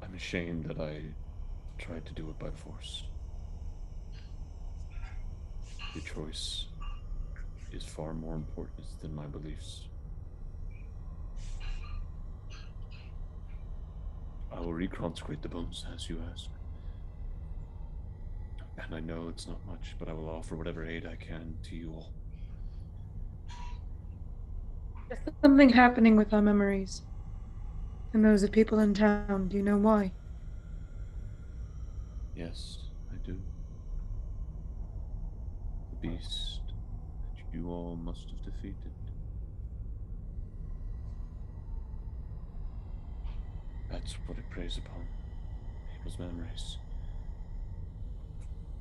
I'm ashamed that I tried to do it by force. Your choice is far more important than my beliefs. I will reconsecrate the bones as you ask. And I know it's not much, but I will offer whatever aid I can to you all. There's something happening with our memories. And those of people in town. Do you know why? Yes, I do. The beast that you all must have defeated. That's what it preys upon. People's memories.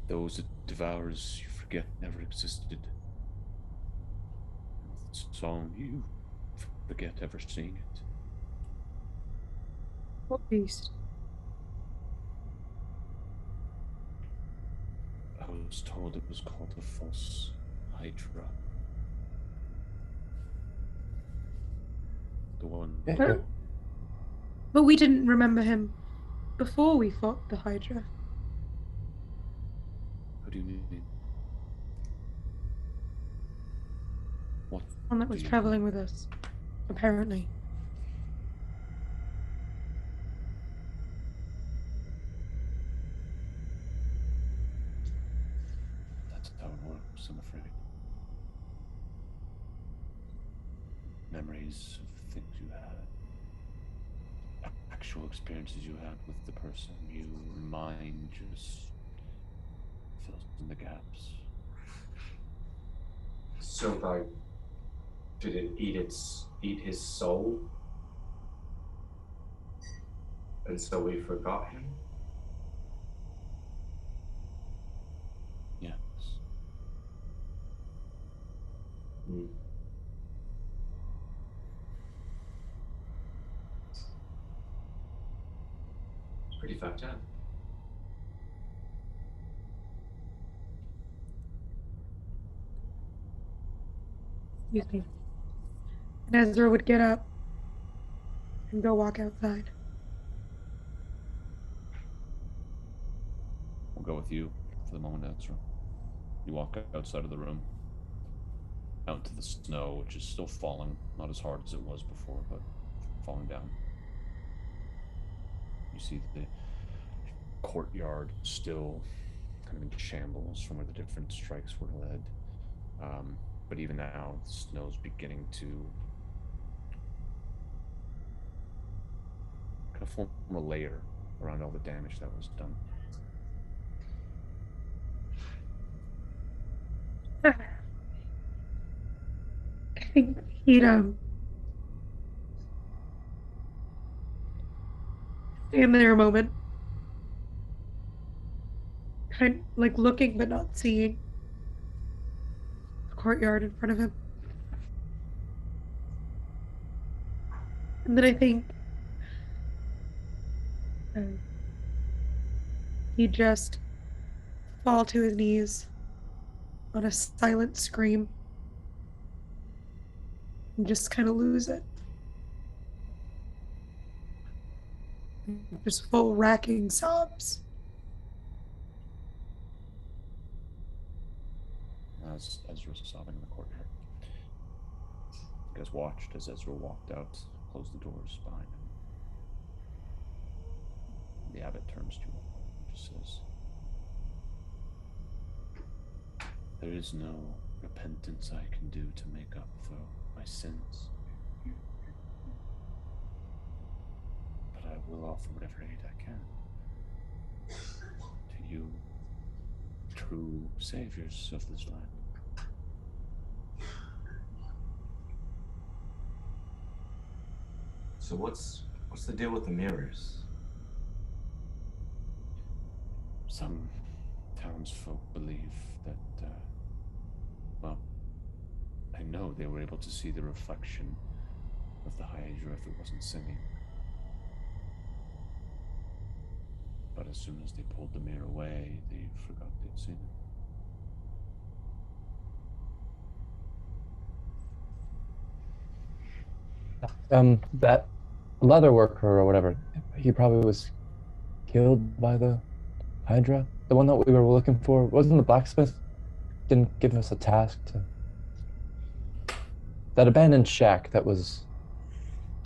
Those it devours, you forget never existed. Its song, you forget ever seeing it. What beast? I was told it was called the False Hydra. The one. But we didn't remember him before we fought the Hydra. What do you mean? What? One that was traveling with us, apparently. That's how it works, I'm afraid. Memories of things you had, actual experiences you had with the person, your mind just fills in the gaps. So, like, did it eat his soul? And so we forgot him? Yes. Hmm. It's pretty fucked up. Excuse me. And Ezra would get up and go walk outside. We'll go with you for the moment, Ezra. You walk outside of the room, out into the snow, which is still falling, not as hard as it was before, but falling down. You see the courtyard still kind of in shambles from where the different strikes were led. But even now, the snow's beginning to kind of form a layer around all the damage that was done. I think he'd stand there a moment, kind of like looking but not seeing the courtyard in front of him. And then I think he'd just fall to his knees on a silent scream and just kind of lose it. Just full racking sobs. As Ezra's sobbing in the courtyard, you guys watched as Ezra walked out, closed the doors behind him. The abbot turns to him and just says, "There is no repentance I can do to make up for my sins. But I will offer whatever aid I can to you, true saviors of this land." So what's the deal with the mirrors? Some townsfolk believe that, well, I know they were able to see the reflection of the Hydra if it wasn't singing. But as soon as they pulled the mirror away, they forgot they'd seen it. That leather worker or whatever, he probably was killed by the Hydra. The one that we were looking for, wasn't the blacksmith? Didn't give us a task to... That abandoned shack that was...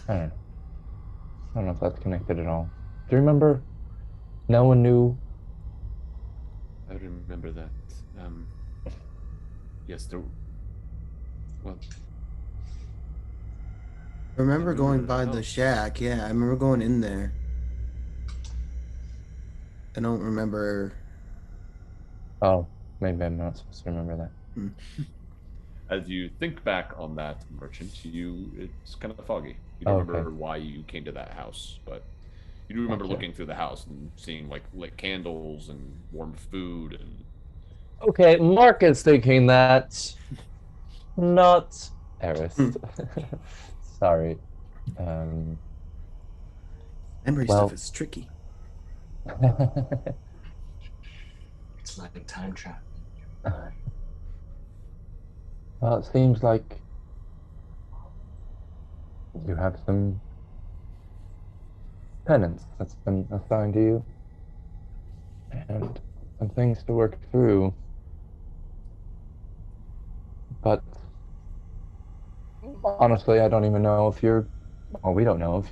I don't know if that's connected at all. Do you remember? No one knew. I remember that. Yes, there... Well... I remember going by the shack. Yeah, I remember going in there. I don't remember. Oh, maybe I'm not supposed to remember that. As you think back on that merchant, it's kind of foggy. You don't remember why you came to that house, but you do remember looking through the house and seeing like lit candles and warm food and. Okay, Mark is thinking that. Not Eris. Sorry. Memory stuff is tricky. It's like a time trap. Well, it seems like you have some penance that's been assigned to you, and some things to work through. But honestly, I don't even know if you're. Well, we don't know if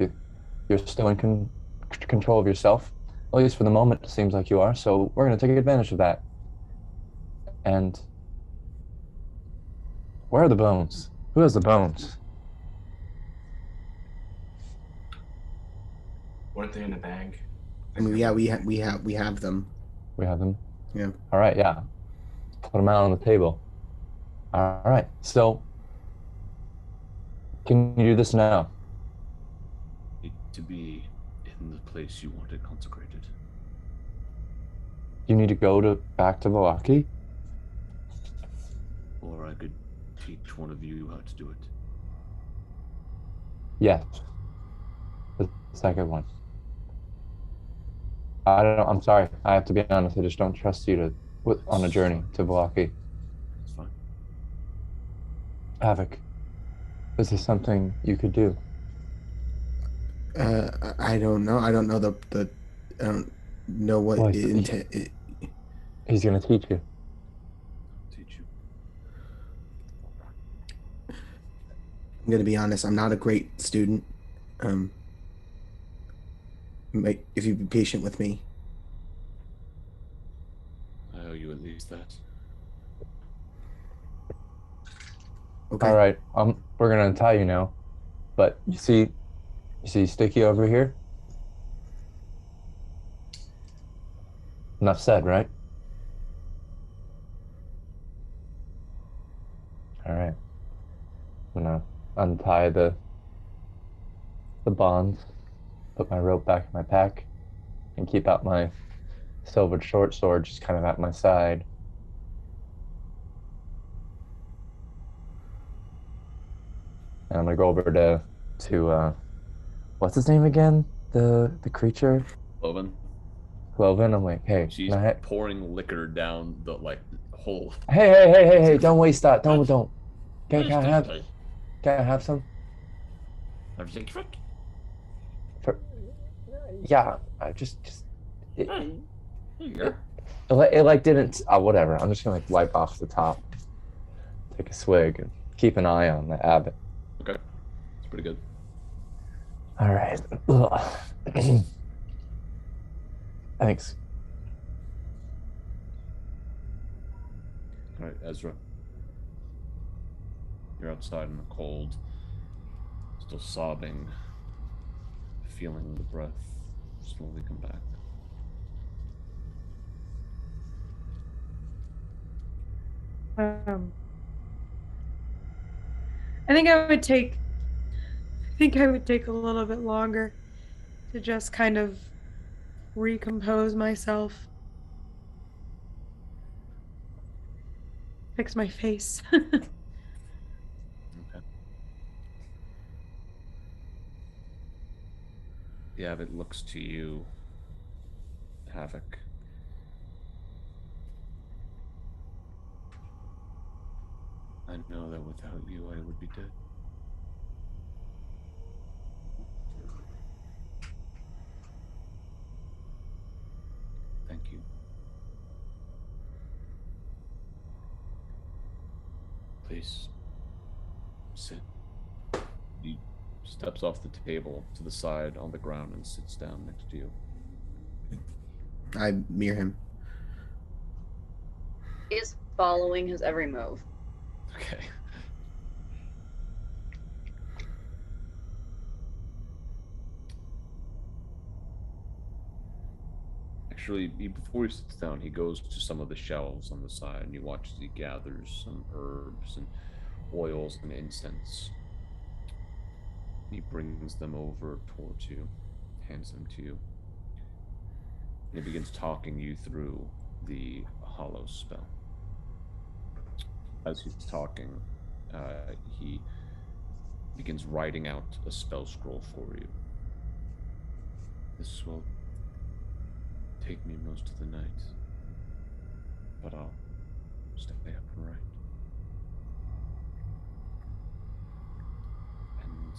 you're still in control of yourself. At least for the moment, it seems like you are. So we're going to take advantage of that. And where are the bones? Who has the bones? Weren't they in a bag? I mean, yeah, we have them. We have them. Yeah. All right. Yeah. Put them out on the table. All right. So, can you do this now? Need to be in the place you wanted consecrated. You need to go back to Valaki? Or I could teach one of you how to do it. Yes. The second one. I'm sorry. I have to be honest. I just don't trust you on a journey to Valaki. That's fine. Havok, is this something you could do? I don't know. I don't know the I don't know what Well, he's going to teach you. Teach you. I'm going to be honest. I'm not a great student. If you'd be patient with me. I owe you at least that. Okay. All right. We're going to untie you now. But you see Stiki over here? Enough said, right? All right. I'm gonna untie the bonds, put my rope back in my pack, and keep out my silvered short sword just kind of at my side. And I'm gonna go over to what's his name again? The creature? Cloven. I'm like, hey, She's pouring liquor down the whole. Hey! Don't waste that. Don't. Can I have some? Yeah, I just. It didn't. Whatever. I'm just gonna wipe off the top, take a swig, and keep an eye on the Abbott. Okay, it's pretty good. All right. Thanks. All right, Ezra. You're outside in the cold, still sobbing, feeling the breath slowly come back. I think I would take a little bit longer to just kind of recompose myself. Fix my face. Okay. The Abbott looks to you, Havok. I know that without you, I would be dead. Thank you. Please, sit. He steps off the table to the side on the ground and sits down next to you. I mirror him. He is following his every move. Okay. Actually, before he sits down, he goes to some of the shelves on the side and he watches he gathers some herbs and oils and incense. He brings them over towards you, hands them to you. And he begins talking you through the hollow spell. As he's talking, he begins writing out a spell scroll for you. This will take me most of the night, but I'll stay up and write. And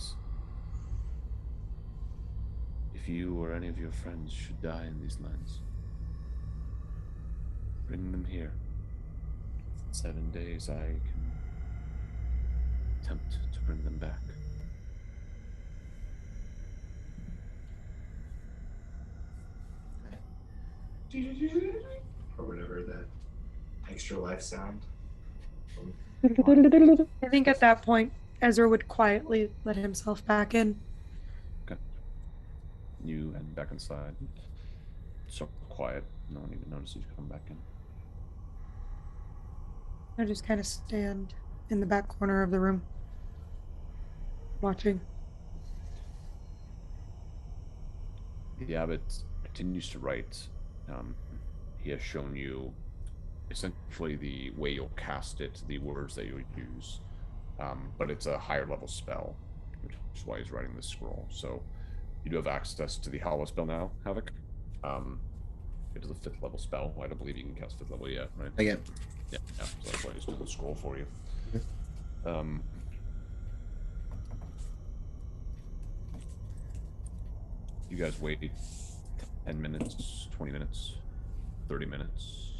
if you or any of your friends should die in these lands, bring them here. In 7 days, I can attempt to bring them back. Or whatever that extra life sound. I think at that point, Ezra would quietly let himself back in. Okay. You head back inside. So quiet, no one even notices you come back in. I just kind of stand in the back corner of the room, watching. The abbot continues to write. He has shown you essentially the way you'll cast it, the words that you'll use, but it's a higher level spell, which is why he's writing this scroll. So you do have access to the hollow spell now, Havok. It is a 5th level spell. I don't believe you can cast 5th level yet, right? Okay. Yeah, so that's why I just did the scroll for you. You guys wait 10 minutes, 20 minutes, 30 minutes.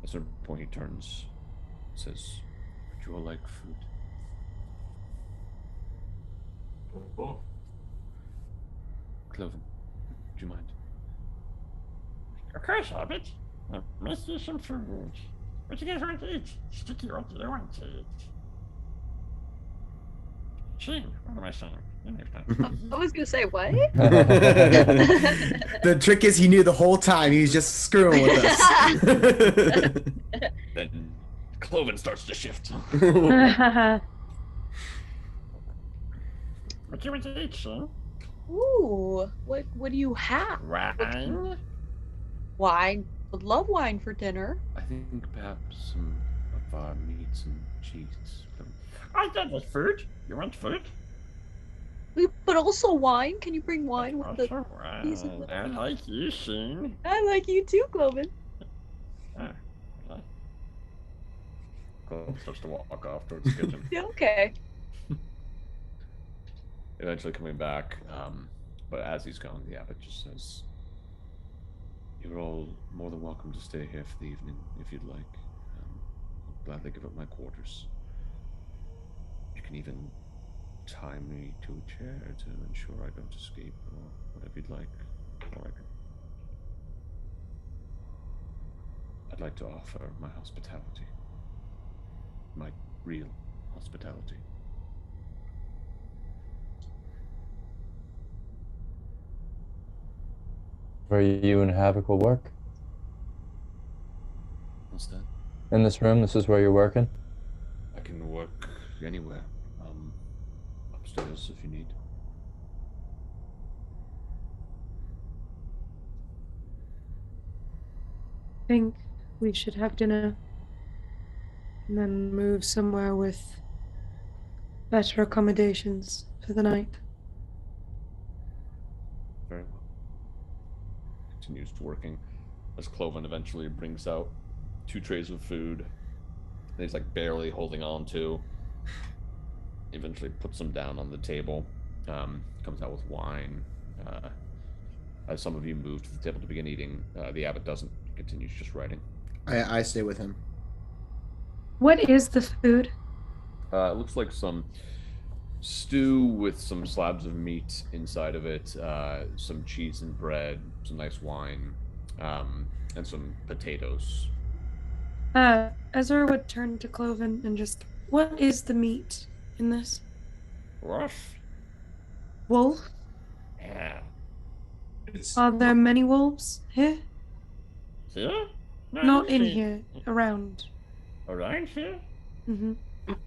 At a certain point he turns, says, "Would you all like food?" Oh. Cloven, would you mind? Of course, Abbott. Let's do some food. What you guys want to eat? Stiki, what do you want to eat? Shane, what am I saying? I was gonna say, what? The trick is he knew the whole time. He was just screwing with us. Then Cloven starts to shift. What do you want to eat, Shane? Ooh, what do you have? Wine? Wine. Would love wine for dinner. I think perhaps some of our meats and cheese. I done with food. You want food? But also wine. Can you bring wine with the cheese? I like you, Shane. I like you too, Cloven. Cloven starts to walk off towards the kitchen. Yeah, okay. Eventually coming back, but as he's gone, the abbot just says, "You're all more than welcome to stay here for the evening if you'd like. I'll gladly give up my quarters. You can even tie me to a chair to ensure I don't escape, or whatever you'd like. Or I'd like to offer my hospitality. My real hospitality." Where you and Havok will work? What's that? In this room, this is where you're working? I can work anywhere. Upstairs if you need. I think we should have dinner and then move somewhere with better accommodations for the night. Very well. Continues working as Cloven eventually brings out 2 trays of food that he's like barely holding on to. Eventually puts them down on the table. Comes out with wine. As some of you move to the table to begin eating, the abbot doesn't. He continues just writing. I stay with him. What is the food? It looks like some stew with some slabs of meat inside of it, some cheese and bread, some nice wine, and some potatoes. Ezra would turn to Cloven and just, what is the meat in this? Wolf? Wolf? Yeah. Are there many wolves here? Here? No, Not in see- here, around. Around here? Mm-hmm.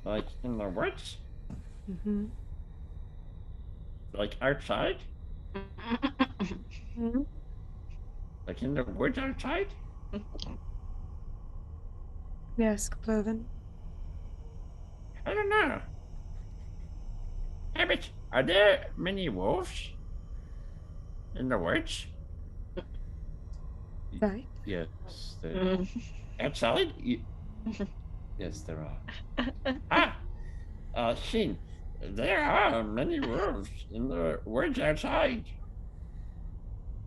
Like in the woods? Mm-hmm. Like outside? Mm-hmm. Like in the woods outside? Yes, Cloven. I don't know. Abbott, are there many wolves in the woods? Right. Yes, there. Outside? Yes, there are. Shin, there are many wolves in the woods outside.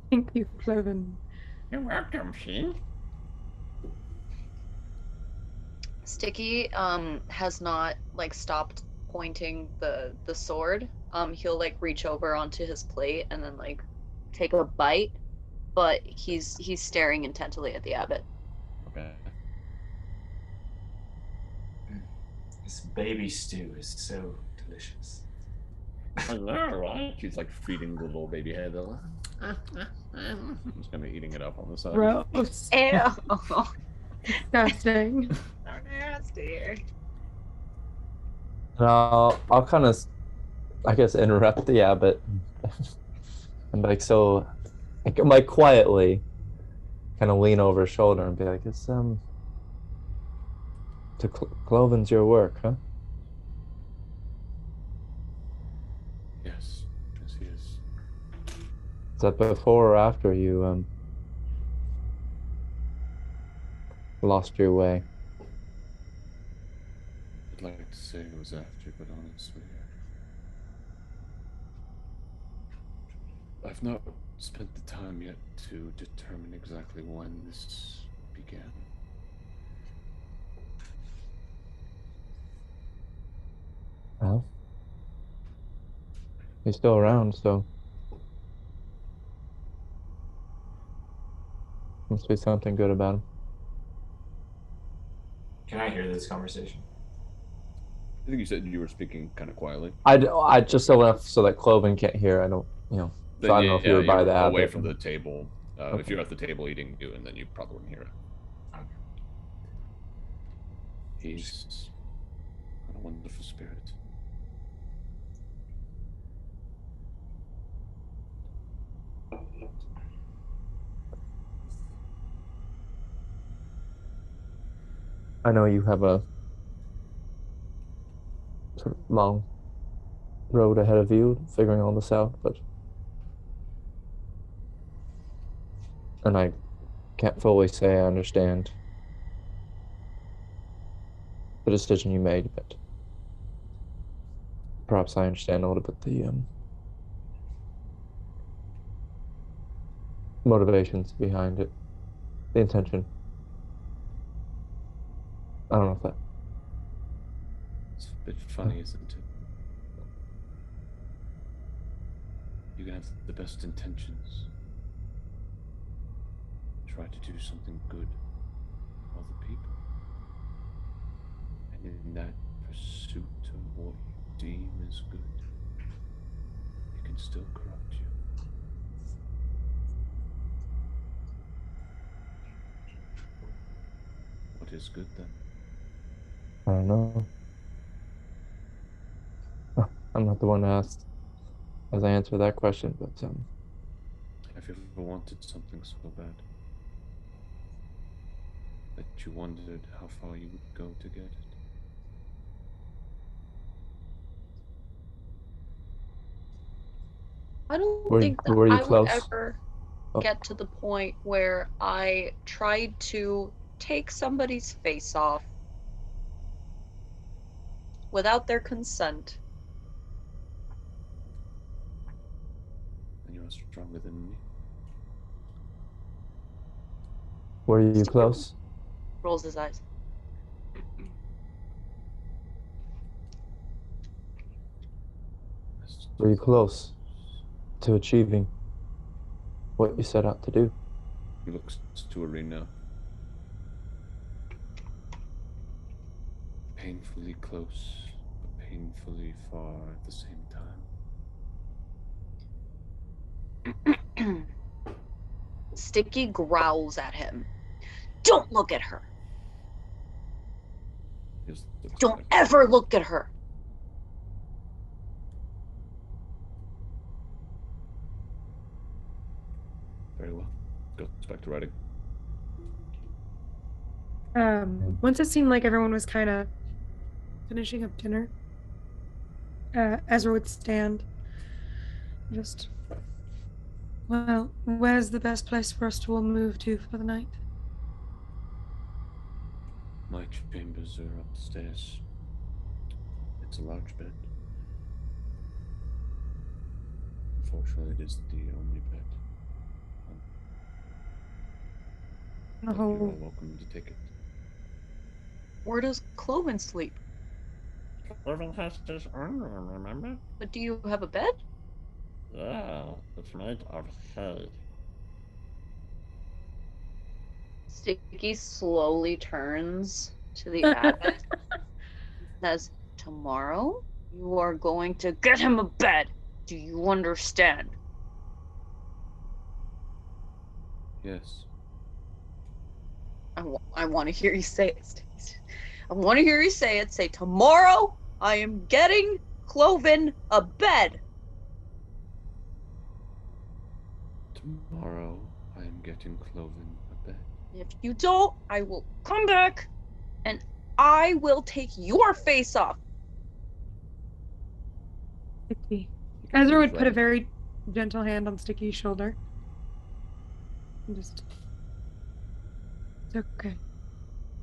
Thank you, Cloven. You're welcome, Shin. Stiki has not like stopped pointing the sword. He'll like reach over onto his plate and then like take a bite, but he's staring intently at the abbot. Okay. This baby stew is so delicious. I know, right? She's like feeding the little baby head. I'm just gonna be eating it up on the side. Gross. Ew. Disgusting. So nasty. And I'll kind of, I guess, interrupt the abbot, and like so, like quietly, kind of lean over his shoulder and be like, "It's to Cloven's your work, huh?" Yes, yes, he is. Is that before or after you lost your way? I'd like to say it was after, but honestly, I've not spent the time yet to determine exactly when this began. Well, he's still around, so must be something good about him. Can I hear this conversation? I think you said you were speaking kind of quietly. I just enough so that Cloven can't hear. I don't, so I don't know if you were by the away abbot. from the table. Okay. If you're at the table eating, and then you probably wouldn't hear it. He's a wonderful spirit. I know you have a sort of long road ahead of you, figuring all this out, and I can't fully say I understand the decision you made, but perhaps I understand a little bit the motivations behind it, the intention. I don't know if that... It's a bit funny, isn't it? You can have the best intentions, try to do something good for other people, and in that pursuit of what you deem is good, it can still corrupt you. What is good then? I don't know. I'm not the one to ask as I answer that question, but Have you ever wanted something so bad that you wondered how far you would go to get it? I don't Were think that you I close? would ever get to the point where I tried to take somebody's face off without their consent. And you are stronger than me. were you close? Rolls his eyes. Were you close to achieving what you set out to do? He looks to Arena. Painfully close, but painfully far at the same time. Stiki growls at him. Don't look at her. Don't ever look at her. Very well. Goes back to writing. Once it seemed like everyone was kind of finishing up dinner, Ezra would stand. Just, well, where's the best place for us to all move to for the night? My chambers are upstairs. It's a large bed. Unfortunately, it is the only bed. But you're all welcome to take it. Where does Cloven sleep? Cloven has his own room, remember? But do you have a bed? Yeah, it's made of hay. Stiki slowly turns to the Abbott and says, tomorrow you are going to get him a bed. Do you understand? Yes. I want to hear you say it, Stiki. I want to hear you say it. Say, tomorrow I am getting Cloven a bed. Tomorrow I am getting Cloven a bed. If you don't, I will come back and I will take your face off. Stiki. Ezra would put a very gentle hand on Stiki's shoulder. And just... It's okay.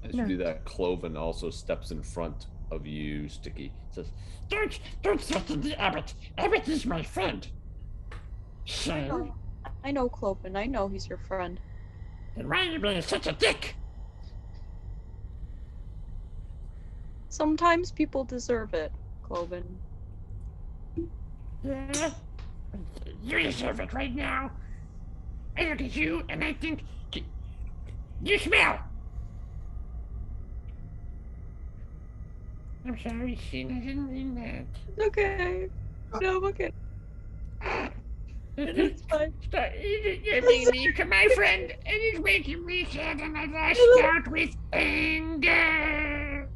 As you do that, Cloven also steps in front of you, Stiki. Says, don't threaten the Abbott. Abbott is my friend. Shame. I know Cloven. I know he's your friend. Then why are you being such a dick? Sometimes people deserve it, Cloven. Yeah? You deserve it right now. I look at you and I think... You smell! I'm sorry, Sheen. I didn't mean that. It's okay. No, I'm okay. It's fine. You're being mean to my friend, and it's making me sad, and I lash out with anger.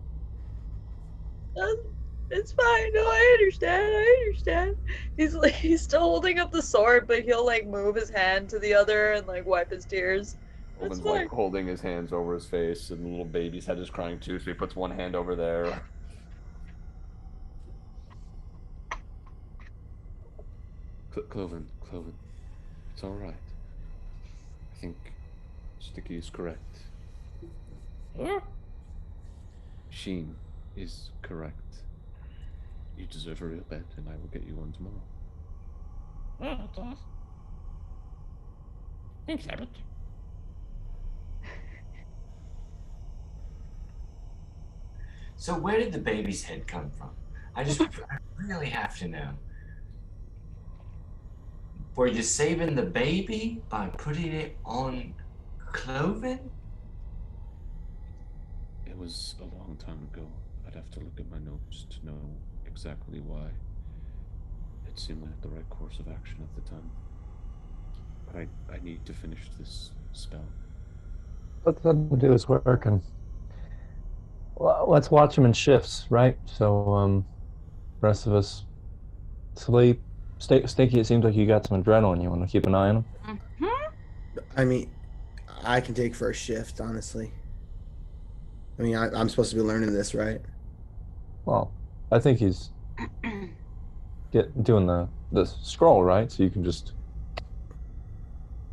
It's fine. No, I understand. He's still holding up the sword, but he'll like move his hand to the other and like wipe his tears. Cloven's like holding his hands over his face, and the little baby's head is crying too, so he puts one hand over there. Cloven, it's all right. I think Stiki is correct. Yeah? Sheen is correct. You deserve a real bed, and I will get you one tomorrow. Yeah, okay. Thanks, Abbott. So where did the baby's head come from? I really have to know. Were you saving the baby by putting it on Cloven? It was a long time ago. I'd have to look at my notes to know exactly why. It seemed like the right course of action at the time. But I need to finish this spell. Let's let him do his work, and let's watch him in shifts, right? So, rest of us sleep. Stiki, it seems like you got some adrenaline. You want to keep an eye on him? Mm-hmm. I mean, I can take first shift, honestly. I mean, I'm supposed to be learning this, right? Well, I think he's doing the scroll, right? So you can just...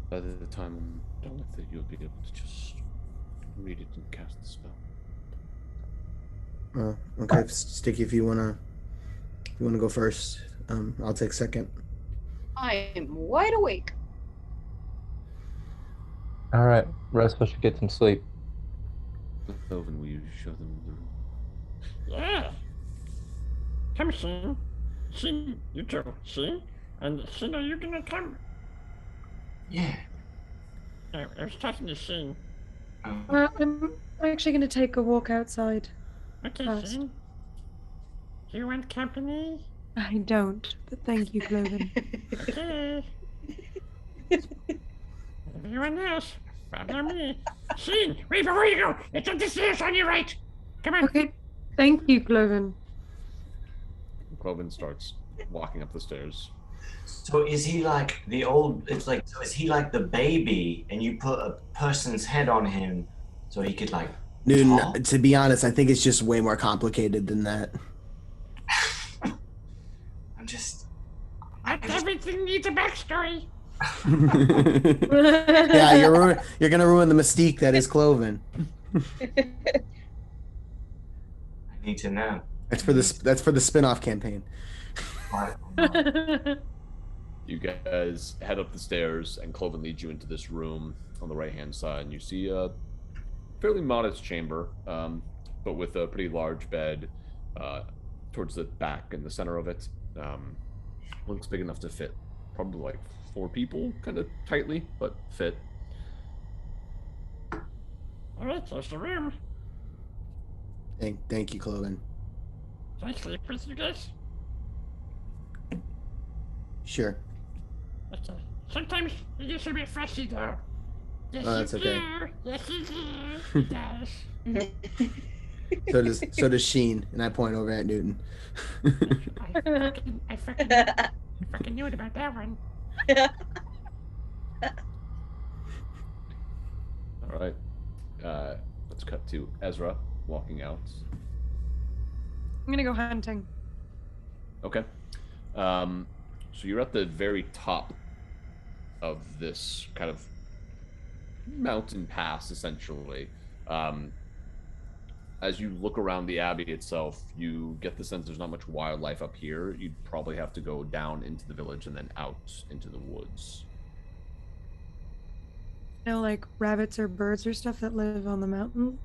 By the time I'm done with it, you'll be able to just read it and cast the spell. Okay, Stiki, if you wanna go first, I'll take second. I am wide awake. All right, rest of us should get some sleep. Cloven, will you show them the room? Yeah. Come, Sheen. Sheen, you too. Sheen? And Sheen, are you gonna come? Yeah. I was talking to Sheen. I'm actually going to take a walk outside. Okay, first. Sheen. Do you want company? I don't, but thank you, Cloven. Okay. Everyone else, follow me. Sheen, wait before you go. It's up the stairs on your right. Come on. Okay. Thank you, Cloven. Cloven starts walking up the stairs. So is he like the old? It's like, so is he like the baby, and you put a person's head on him, so he could like? Dude, talk? to be honest, I think it's just way more complicated than that. I'm just. Not everything needs a backstory. Yeah, you're gonna ruin the mystique that is Cloven. I need to know. That's for the spin-off campaign. You guys head up the stairs, and Cloven leads you into this room on the right-hand side, and you see a fairly modest chamber, but with a pretty large bed towards the back in the center of it. Looks big enough to fit probably like 4 people, kind of tightly, but fit. All right, there's the room. Thank you, Cloven. Can I sleep with you guys? Sure. Okay. Sometimes you get a bit fussy though. Yes, That's you okay. do. Yes, you do. He does. So does Sheen, and I point over at Newton. I fucking knew it about that one. All right. Let's cut to Ezra walking out. I'm gonna go hunting. Okay. So you're at the very top of this kind of mountain pass, essentially. As you look around the Abbey itself, you get the sense there's not much wildlife up here. You'd probably have to go down into the village and then out into the woods. No, like rabbits or birds or stuff that live on the mountain.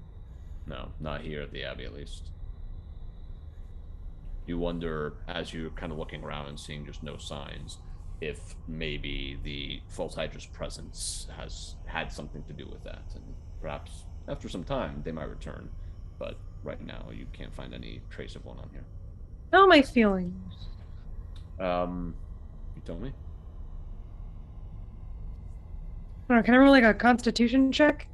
No, not here at the Abbey, at least. You wonder, as you're kind of looking around and seeing just no signs, if maybe the False Hydra's presence has had something to do with that, and perhaps after some time they might return. But right now you can't find any trace of one on here. How am I feeling? You tell me. I don't know, can I roll like a Constitution check?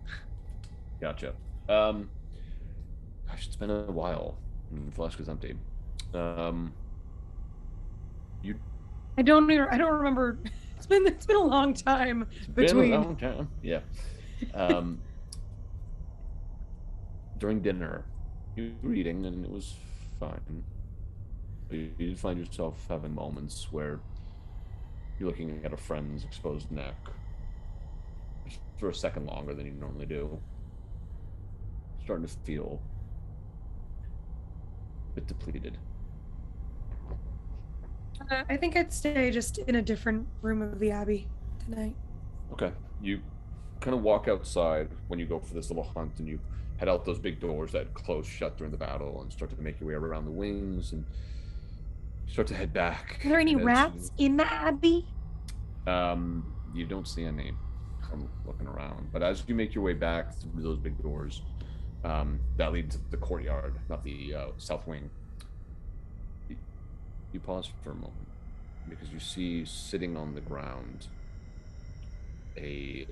Gotcha. Gosh, it's been a while. The flask is empty. You. I don't remember. It's been a long time between. Been a long time. Yeah. During dinner, you were eating and it was fine. But you did find yourself having moments where you're looking at a friend's exposed neck for a second longer than you normally do. Starting to feel a bit depleted. I think I'd stay just in a different room of the Abbey tonight. Okay. You kind of walk outside when you go for this little hunt, and you head out those big doors that closed shut during the battle and start to make your way around the wings and start to head back. Are there any rats in the Abbey? You don't see any from looking around, but as you make your way back through those big doors, that lead to the courtyard, not the south wing. You pause for a moment because you see sitting on the ground a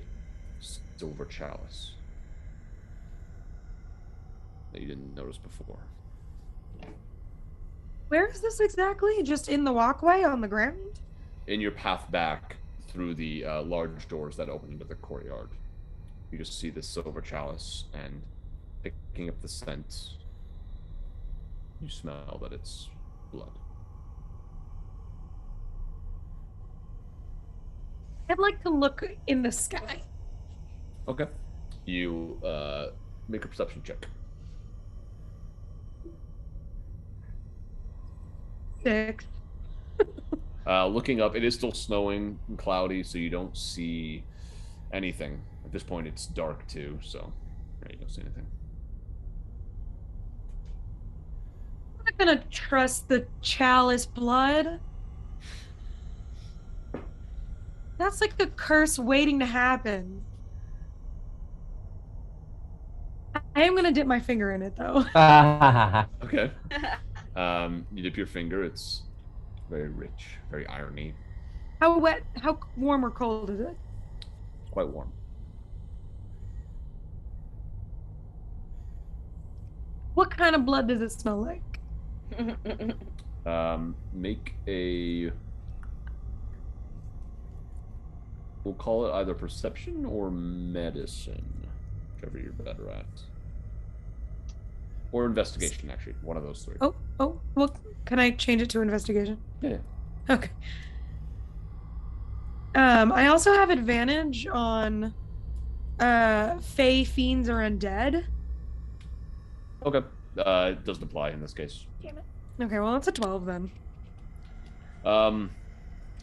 silver chalice that you didn't notice before. Where is this exactly? Just in the walkway on the ground? In your path back through the large doors that open into the courtyard, you just see this silver chalice, and picking up the scent, you smell that it's blood. I'd like to look in the sky. Okay. You make a perception check. 6. Looking up, it is still snowing and cloudy, so you don't see anything. At this point, it's dark too, so you don't see anything. I'm not gonna trust the chalice blood. That's like the curse waiting to happen. I am gonna dip my finger in it though. Okay. You dip your finger. It's very rich, very irony. How wet, how warm or cold is it? It's quite warm. What kind of blood does it smell like? Make a. We'll call it either perception or medicine, whichever you're better at. Or investigation, actually. One of those three. Oh, well, can I change it to investigation? Yeah. Okay. I also have advantage on Fey, Fiends, or Undead. Okay. It doesn't apply in this case. Damn it. Okay, well, it's a 12 then.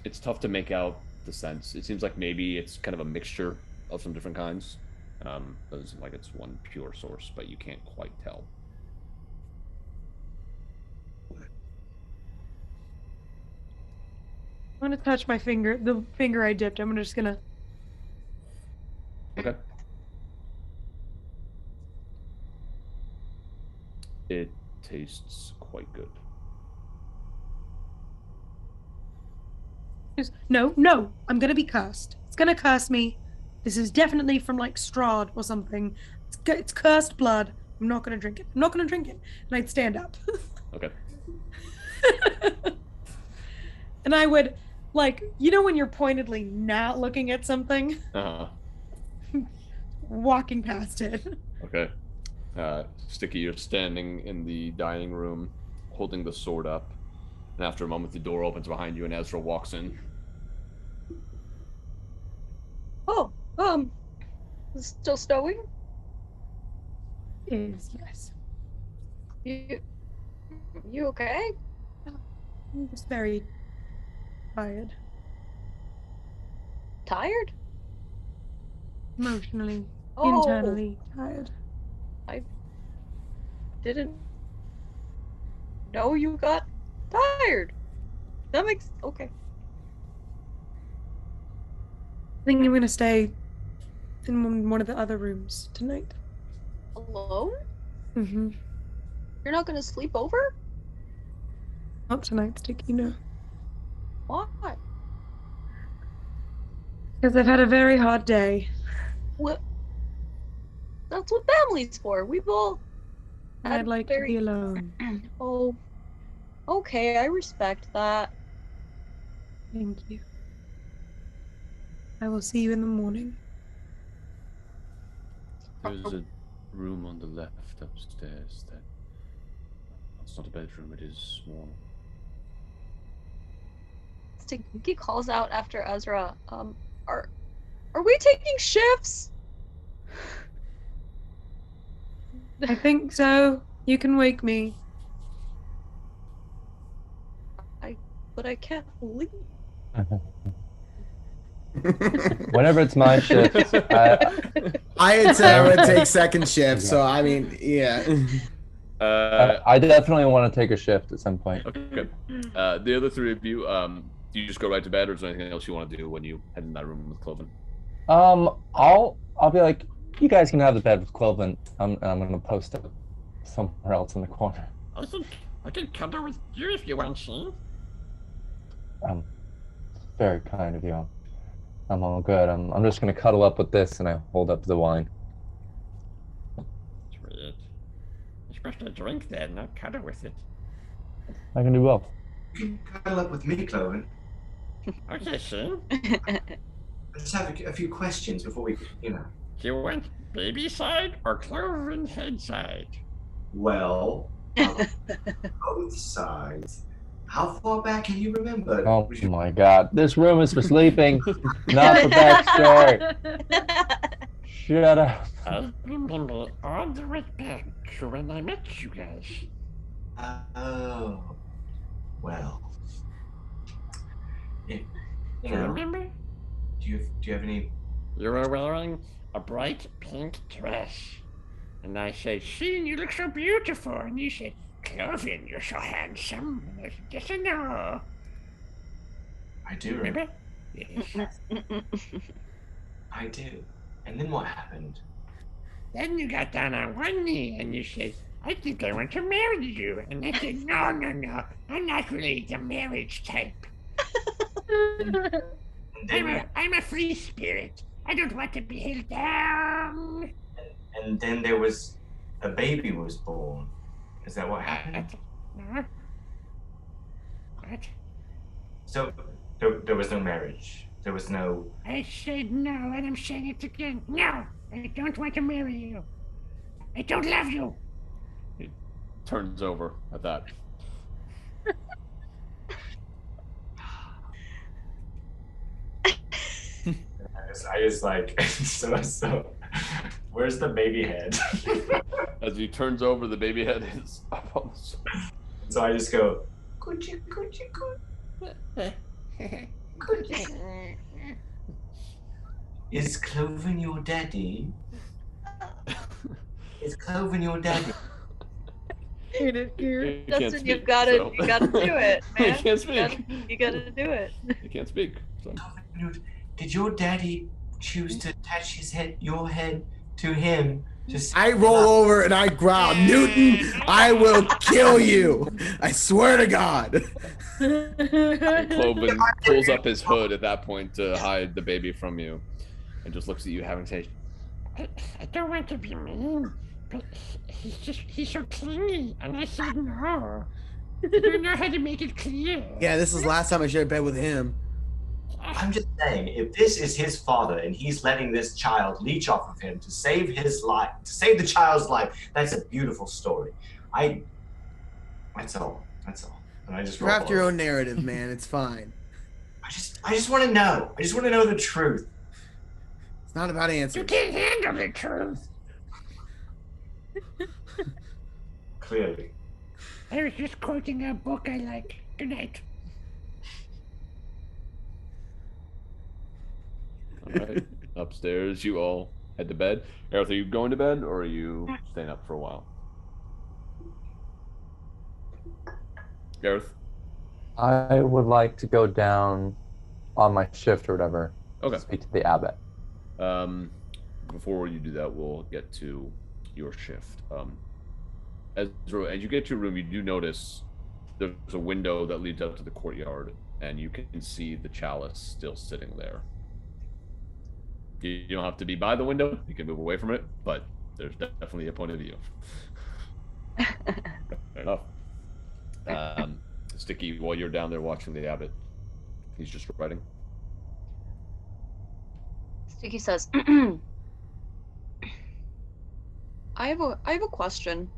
It's tough to make out the sense. It seems like maybe it's kind of a mixture of some different kinds. Doesn't seem like it's one pure source, but you can't quite tell. I'm gonna touch my finger, the finger I dipped. I'm just gonna. Okay. It tastes quite good. No, I'm gonna be cursed. It's gonna curse me. This is definitely from like Strahd or something. It's cursed blood. I'm not gonna drink it. I'm not gonna drink it. And I'd stand up. Okay. And I would, like, you know when you're pointedly not looking at something? Walking past it. Okay. Stiki, you're standing in the dining room, holding the sword up. And after a moment, the door opens behind you and Ezra walks in. Oh, is it still snowing? Yes. You okay? I'm just very tired. Tired? Emotionally, Oh. internally tired. I didn't know you got tired. That makes okay. I think I'm gonna stay in one of the other rooms tonight. Alone? Mm-hmm. You're not gonna sleep over? Not tonight, Stiki, no. Why? Because I've had a very hard day. What? That's what family's for. We've all. I'd like to be alone. Oh. Okay, I respect that. Thank you. I will see you in the morning. There's a room on the left upstairs that... It's not a bedroom, it is small. Stiki calls out after Ezra. Are we taking shifts? I think so. You can wake me. But I can't leave. Whenever it's my shift, I had said I would take second shift, so I mean, yeah. I definitely want to take a shift at some point. Okay. The other three of you, do you just go right to bed, or is there anything else you want to do when you head in that room with Cloven? I'll be like, you guys can have the bed with Cloven. I'm gonna post it somewhere else in the corner. I think I can cuddle with you if you want to. Very kind of you. I'm all good. I'm just gonna cuddle up with this, and I hold up the wine. It's weird. You're supposed to drink that, not cuddle with it. I can do both. You can cuddle up with me, Cloven. Okay, soon. I just have a few questions before we, Do you want baby side or Cloven head side? Well, both sides. How far back can you remember? Oh my god. This room is for sleeping, not for backstory. Shut up. I remember all the way back to when I met you guys. Oh. Well. Do you remember? Do you have any... You were wearing a bright pink dress. And I said, Sheen, you look so beautiful. And you said, Cloven, you're so handsome. And I said, yes, I know. I do Remember? Yes. I do. And then what happened? Then you got down on one knee and you said, I think I want to marry you. And I said, no, I'm not really the marriage type. I'm a free spirit. I don't want to be held down. And then there was... a baby was born. Is that what happened? No. What? So there was no marriage. There was no. I said no, and I'm saying it again. No, I don't want to marry you. I don't love you. He turns over at that. I just like so. Where's the baby head? As he turns over, the baby head is up on the sword. So I just go. Is Cloven your daddy? Is Cloven your daddy? Dustin, you gotta do it, man. He can't speak. You gotta do it. He can't speak. So. Did your daddy choose to attach your head to him? I roll over and I growl, Newton, I will kill you. I swear to God. Cloven pulls up his hood at that point to hide the baby from you, and just looks at you, having said, I don't want to be mean, but he's so clingy, and I said no. I don't know how to make it clear. Yeah, this is last time I shared bed with him. I'm just saying, if this is his father and he's letting this child leech off of him to save his life, to save the child's life, that's a beautiful story. That's all. And I just Craft your own narrative, man. It's fine. I just want to know. I just want to know the truth. It's not about answers. You can't handle the truth. Clearly. I was just quoting a book I like. Good night. all right, upstairs, you all head to bed. Gareth, are you going to bed, or are you staying up for a while? Gareth? I would like to go down on my shift or whatever. Okay. Speak to the Abbott. Before you do that, we'll get to your shift. Ezra, as you get to your room, you do notice there's a window that leads out to the courtyard, and you can see the chalice still sitting there. You don't have to be by the window. You can move away from it, but there's definitely a point of view. Fair enough. Stiki, while you're down there watching the Abbott, he's just writing. Stiki says, I have a question.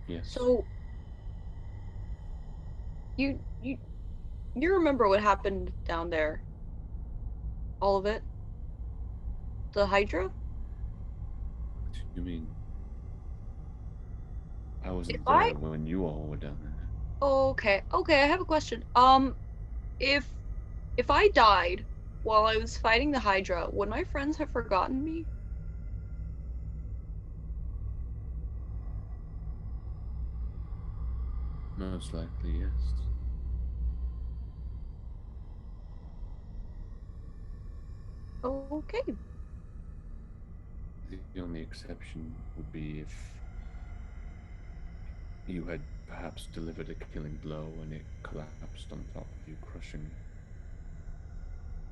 Yes. So you remember what happened down there? All of it? The Hydra? What do you mean? I wasn't there when you all were down there. Oh, okay. Okay, I have a question. If I died while I was fighting the Hydra, would my friends have forgotten me? Most likely, yes. Okay. The only exception would be if you had perhaps delivered a killing blow and it collapsed on top of you, crushing.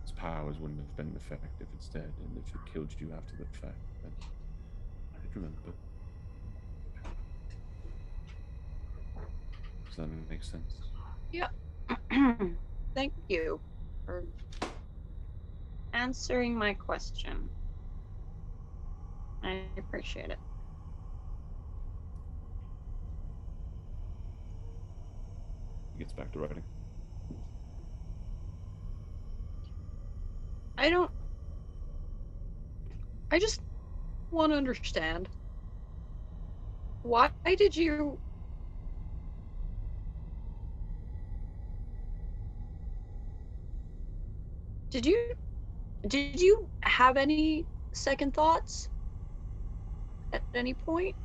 Its powers wouldn't have been effective instead, and if it killed you after the fact, then I'd remember. Does that make sense? Yeah. Thank you for answering my question. I appreciate it. He gets back to writing. I just want to understand. Why did you... Did you have any second thoughts at any point?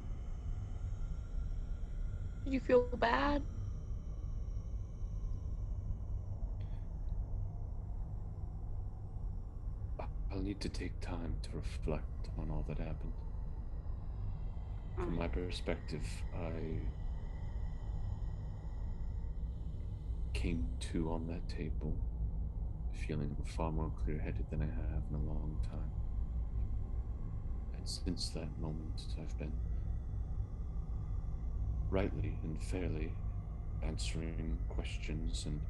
Did you feel bad? I'll need to take time to reflect on all that happened. From my perspective, I came to on that table feeling far more clear-headed than I have in a long time. And since that moment, I've been rightly and fairly answering questions and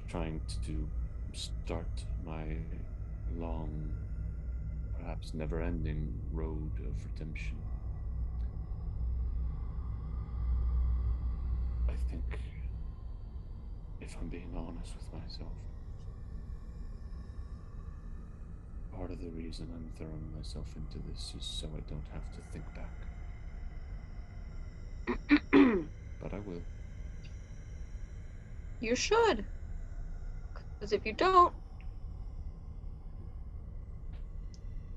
trying to start my long, perhaps never-ending road of redemption. I think, if I'm being honest with myself, part of the reason I'm throwing myself into this is so I don't have to think back. But I will. You should. Because if you don't,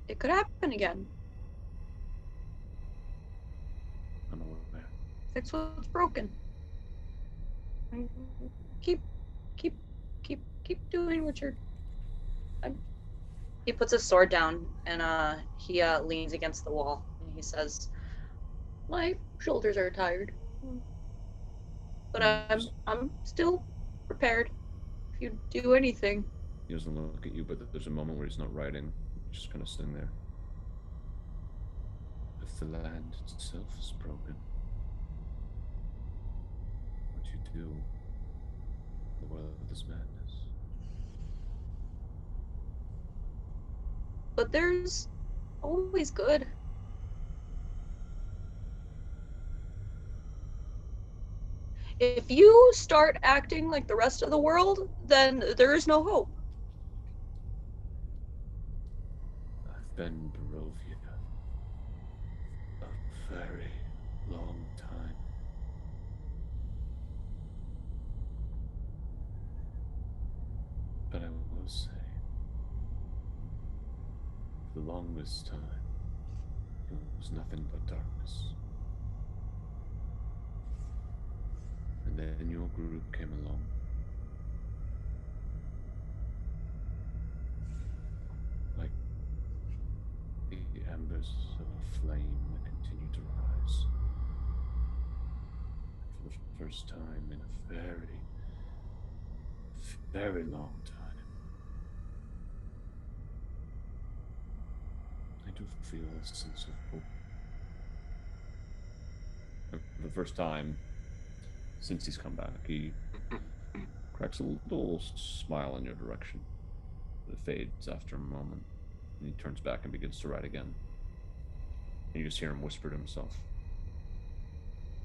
it could happen again. I'm aware. Fix what's broken. And keep doing what you're. He puts his sword down and he leans against the wall and he says, "My shoulders are tired, but I'm still prepared. If you do anything." He doesn't look at you, but there's a moment where he's not writing, just kind of sitting there. If the land itself is broken, what you do, the world is madness. But there's always good. If you start acting like the rest of the world, then there is no hope. I've been Barovia a very long time. But I will say, for the longest time, it was nothing but darkness. And then your group came along. Like the embers of a flame that continue to rise. For the first time in a very, very long time, I do feel a sense of hope. For the first time since he's come back, he cracks a little smile in your direction. It fades after a moment, and he turns back and begins to write again. And you just hear him whisper to himself,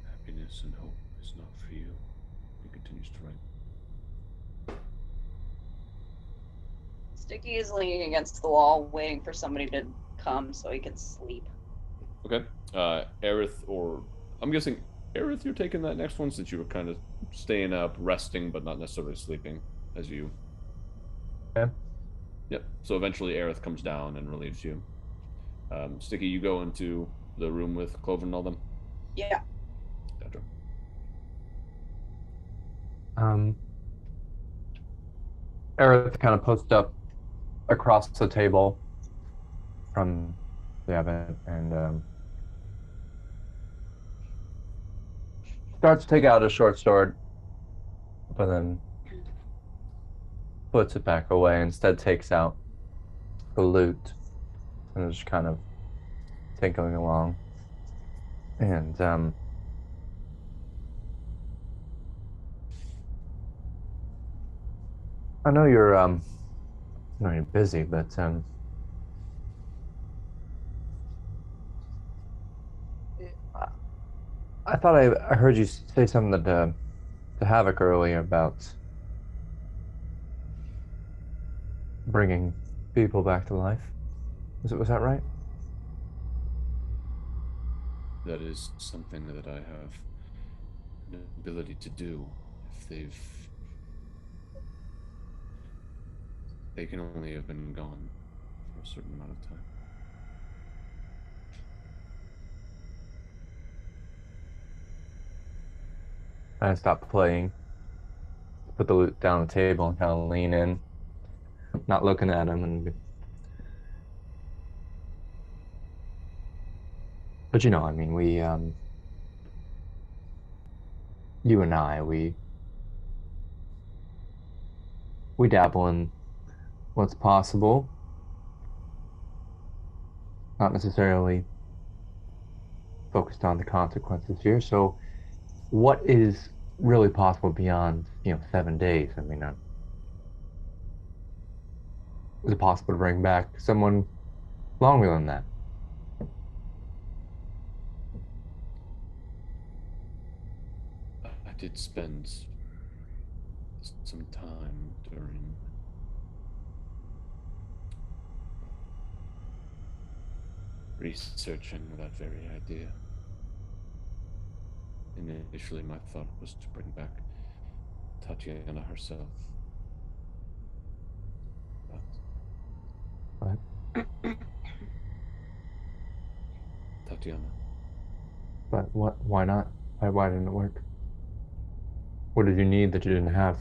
"Happiness and hope is not for you." He continues to write. Stiki is leaning against the wall, waiting for somebody to come so he can sleep. Okay. Aerith, or I'm guessing Aerith, you're taking that next one since you were kind of staying up, resting, but not necessarily sleeping as you. Okay. Yep. So eventually Aerith comes down and relieves you. Stiki, you go into the room with Clover and all them? Yeah. Gotcha. Aerith kind of posts up across the table from the Abbott and starts to take out a short sword, but then puts it back away. Instead, takes out the lute and is just kind of tinkling along. And I know you're busy, but I thought I heard you say something to Havok earlier about bringing people back to life. Was that right? That is something that I have an ability to do if they can only have been gone for a certain amount of time. I stopped playing, put the lute down on the table and kind of lean in, not looking at him. But you know, I mean, you and I, we dabble in what's possible. Not necessarily focused on the consequences here. So, what is really possible beyond 7 days? I mean, is it possible to bring back someone longer than that? I did spend some time during researching that very idea. Initially, my thought was to bring back Tatiana herself. What? Tatiana. But what? Why not? Why didn't it work? What did you need that you didn't have?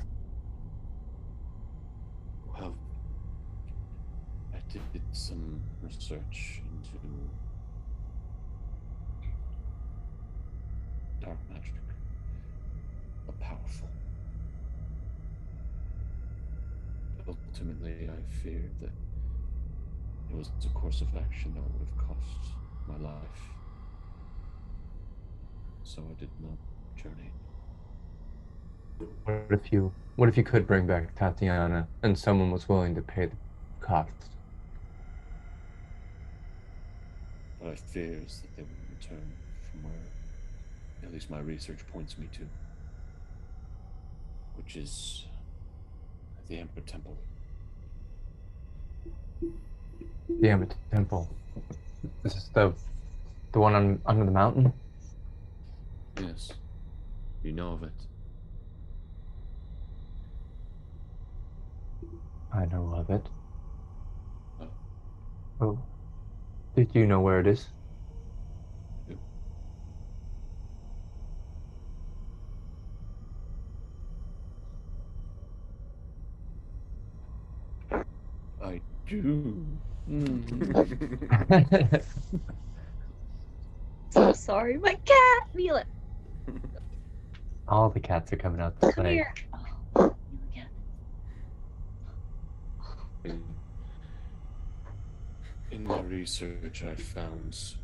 Well, I did some research into dark magic. A powerful. Ultimately, I feared that it was a course of action that would have cost my life. So I did not journey. What if you could bring back Tatiana and someone was willing to pay the cost? But I fear is that they will return from where at least my research points me to, which is the Emperor Temple. The Abbott Temple. This is the one under the mountain? Yes. You know of it. I know of it. Oh. Did you know where it is? I do. So sorry, my cat. Feel it. All the cats are coming out to Come play. here. Oh, you again. In my research, I found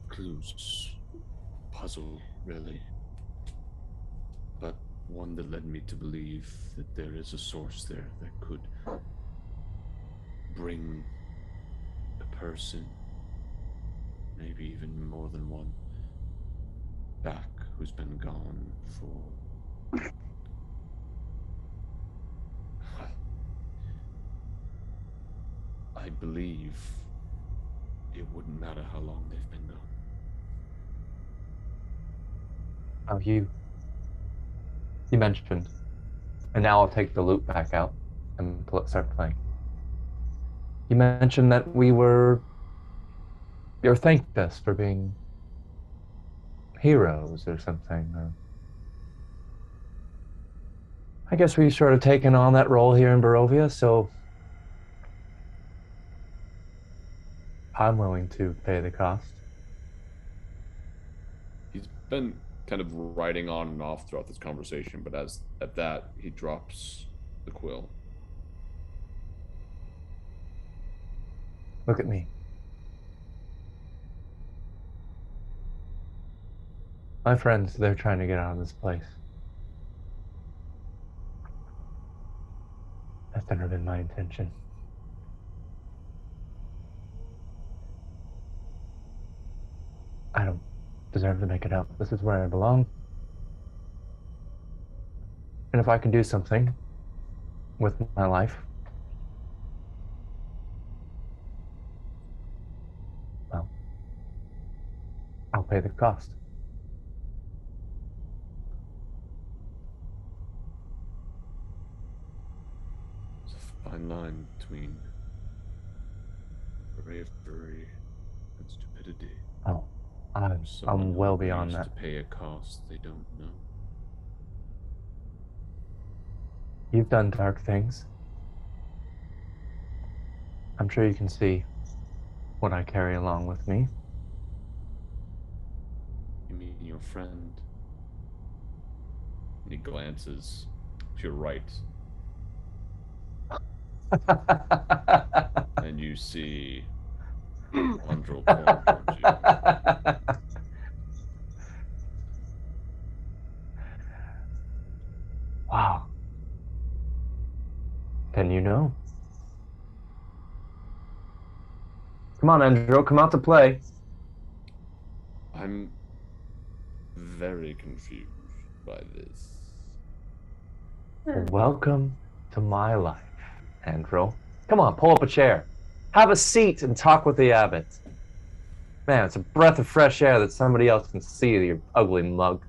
clues, puzzle, really, but one that led me to believe that there is a source there that could bring a person, maybe even more than one, back who's been gone for I believe it wouldn't matter how long they've been gone. Oh, you mentioned, and now I'll take the loop back out and start playing. You mentioned that you thanked us for being heroes or something. I guess we've sort of taken on that role here in Barovia, so I'm willing to pay the cost. He's been kind of riding on and off throughout this conversation, but at that, he drops the quill. Look at me. My friends, they're trying to get out of this place. That's never been my intention. I don't deserve to make it out. This is where I belong. And if I can do something with my life, well, I'll pay the cost. There's a fine line between bravery and stupidity. Oh, I'm well beyond that. To pay a cost they don't know. You've done dark things. I'm sure you can see what I carry along with me. You mean your friend? And he glances to your right. And you see Andrew cornered you. Wow. Then you know. Come on, Andrew, come out to play. I'm very confused by this. Welcome to my life, Andrew. Come on, pull up a chair. Have a seat and talk with the Abbott. Man, it's a breath of fresh air that somebody else can see, your ugly mug.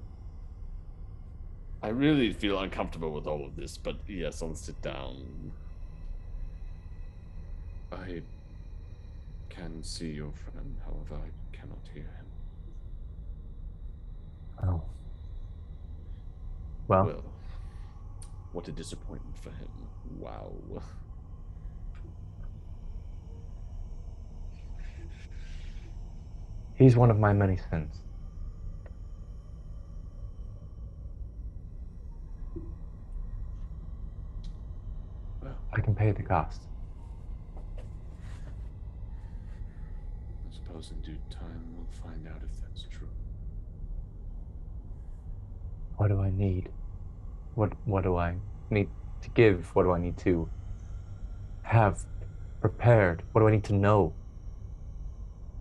I really feel uncomfortable with all of this, but yes, I'll sit down. I can see your friend, however, I cannot hear him. Oh. Well, what a disappointment for him. Wow. he's one of my many sins. I can pay the cost. I suppose in due time we'll find out if that's true. What do I need? What do I need to give? What do I need to have prepared? What do I need to know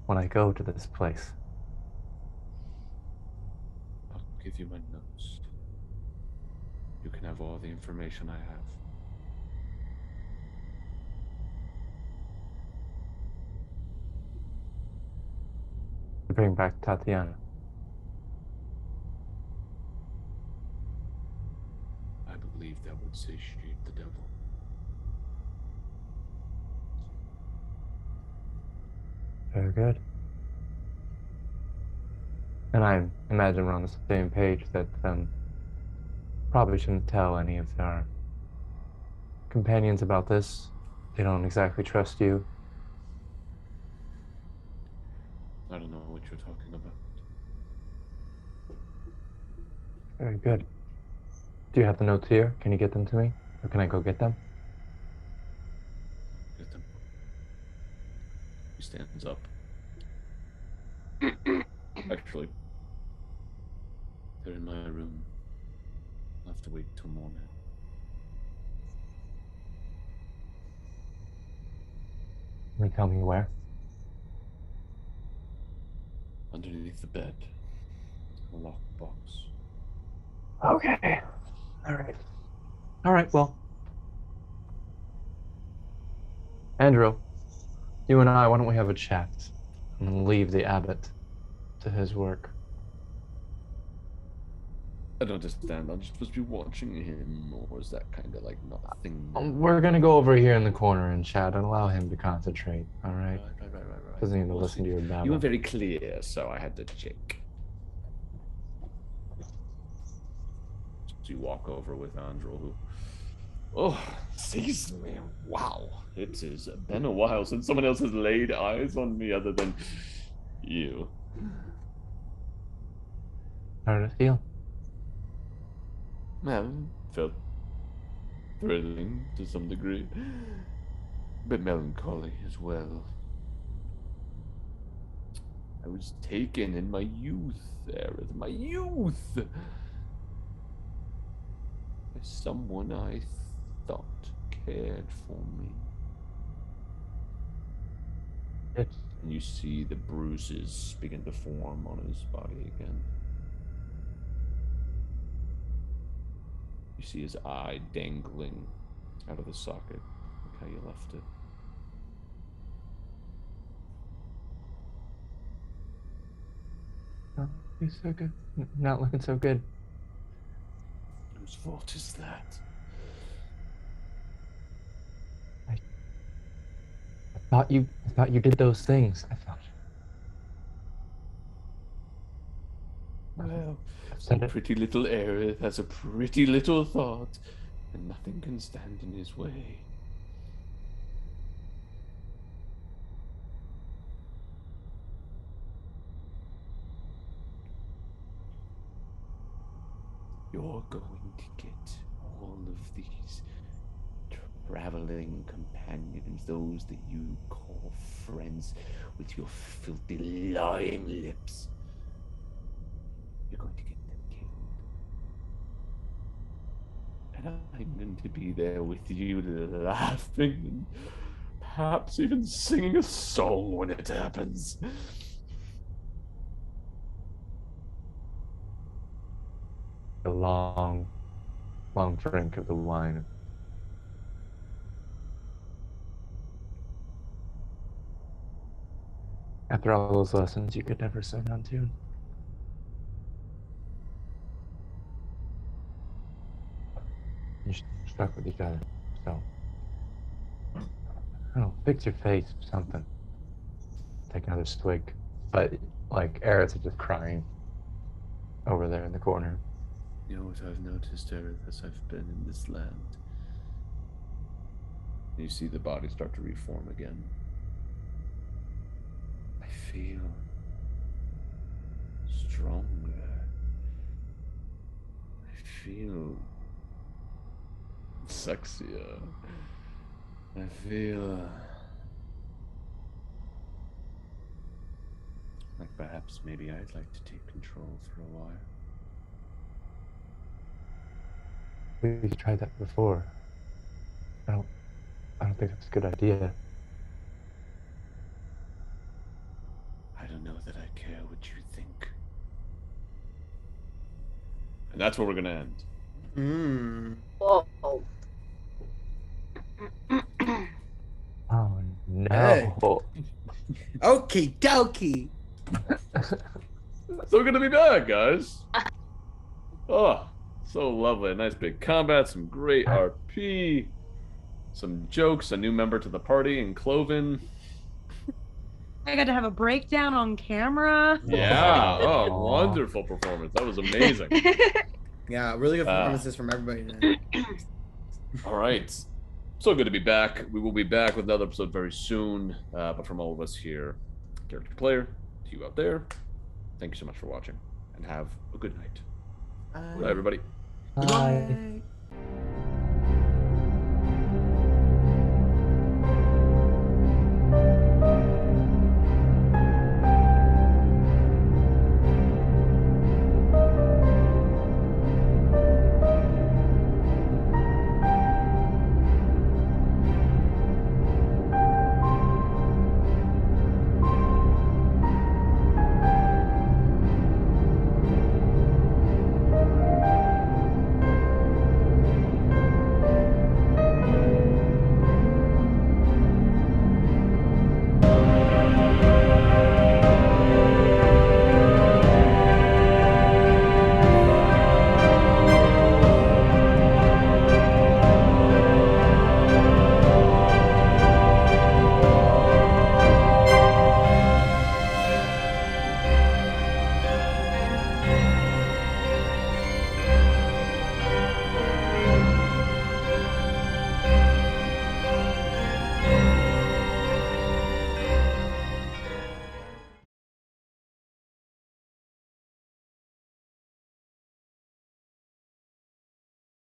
when I go to this place? I'll give you my notes. You can have all the information I have. To bring back Tatiana. I believe that would satiate the devil. Very good. And I imagine we're on the same page that probably shouldn't tell any of our companions about this. They don't exactly trust you. I don't know what you're talking about. Very good. Do you have the notes here? Can you get them to me? Or can I go get them? Get them. He stands up. Actually, they're in my room. I'll have to wait till morning. Can you tell me where? Underneath the bed. A locked box. Okay. Alright. Alright, well. Andrew, you and I, why don't we have a chat? And leave the Abbott to his work. I don't understand. I'm just supposed to be watching him, or is that kind of like not a thing? We're gonna go over here in the corner and chat and allow him to concentrate, alright? Right. Doesn't need to We'll listen see. to your babble. You were very clear, so I had to check. So you walk over with Andrew, who sees me. Wow, it has been a while since someone else has laid eyes on me other than you. How did it feel? Well, felt thrilling to some degree, but melancholy as well. I was taken in my youth, Aerith, my youth, by someone I thought cared for me. And you see the bruises begin to form on his body again. You see his eye dangling out of the socket, like how you left it. Oh, he's so good. Not looking so good. Whose fault is that? I thought you did those things. I thought. Well, some pretty little Aerith has a pretty little thought, and nothing can stand in his way. You're going to get all of these traveling companions, those that you call friends with your filthy lying lips. You're going to get them killed. And I'm going to be there with you, laughing and perhaps even singing a song when it happens. A long drink of the wine. After all those lessons, you could never sing on tune. You're stuck with each other, so I don't know, fix your face or something. Take another swig. But like Aerith is just crying over there in the corner. You know what I've noticed, Aerith, as I've been in this land? You see the body start to reform again. I feel stronger. I feel sexier. I feel like perhaps maybe I'd like to take control for a while. We've tried that before. I don't think that's a good idea. I don't know that I care what you think. And that's where we're gonna end. Whoa. Oh no. Hey. Okie dokie. So we're gonna be back, guys. Oh, so lovely. A nice big combat, some great RP, some jokes, a new member to the party in Cloven. I got to have a breakdown on camera. Yeah. Oh, wonderful performance. That was amazing. Yeah, really good performances from everybody today. All right. So good to be back. We will be back with another episode very soon. But from all of us here, character player, to you out there, thank you so much for watching and have a good night. Bye, everybody. Bye.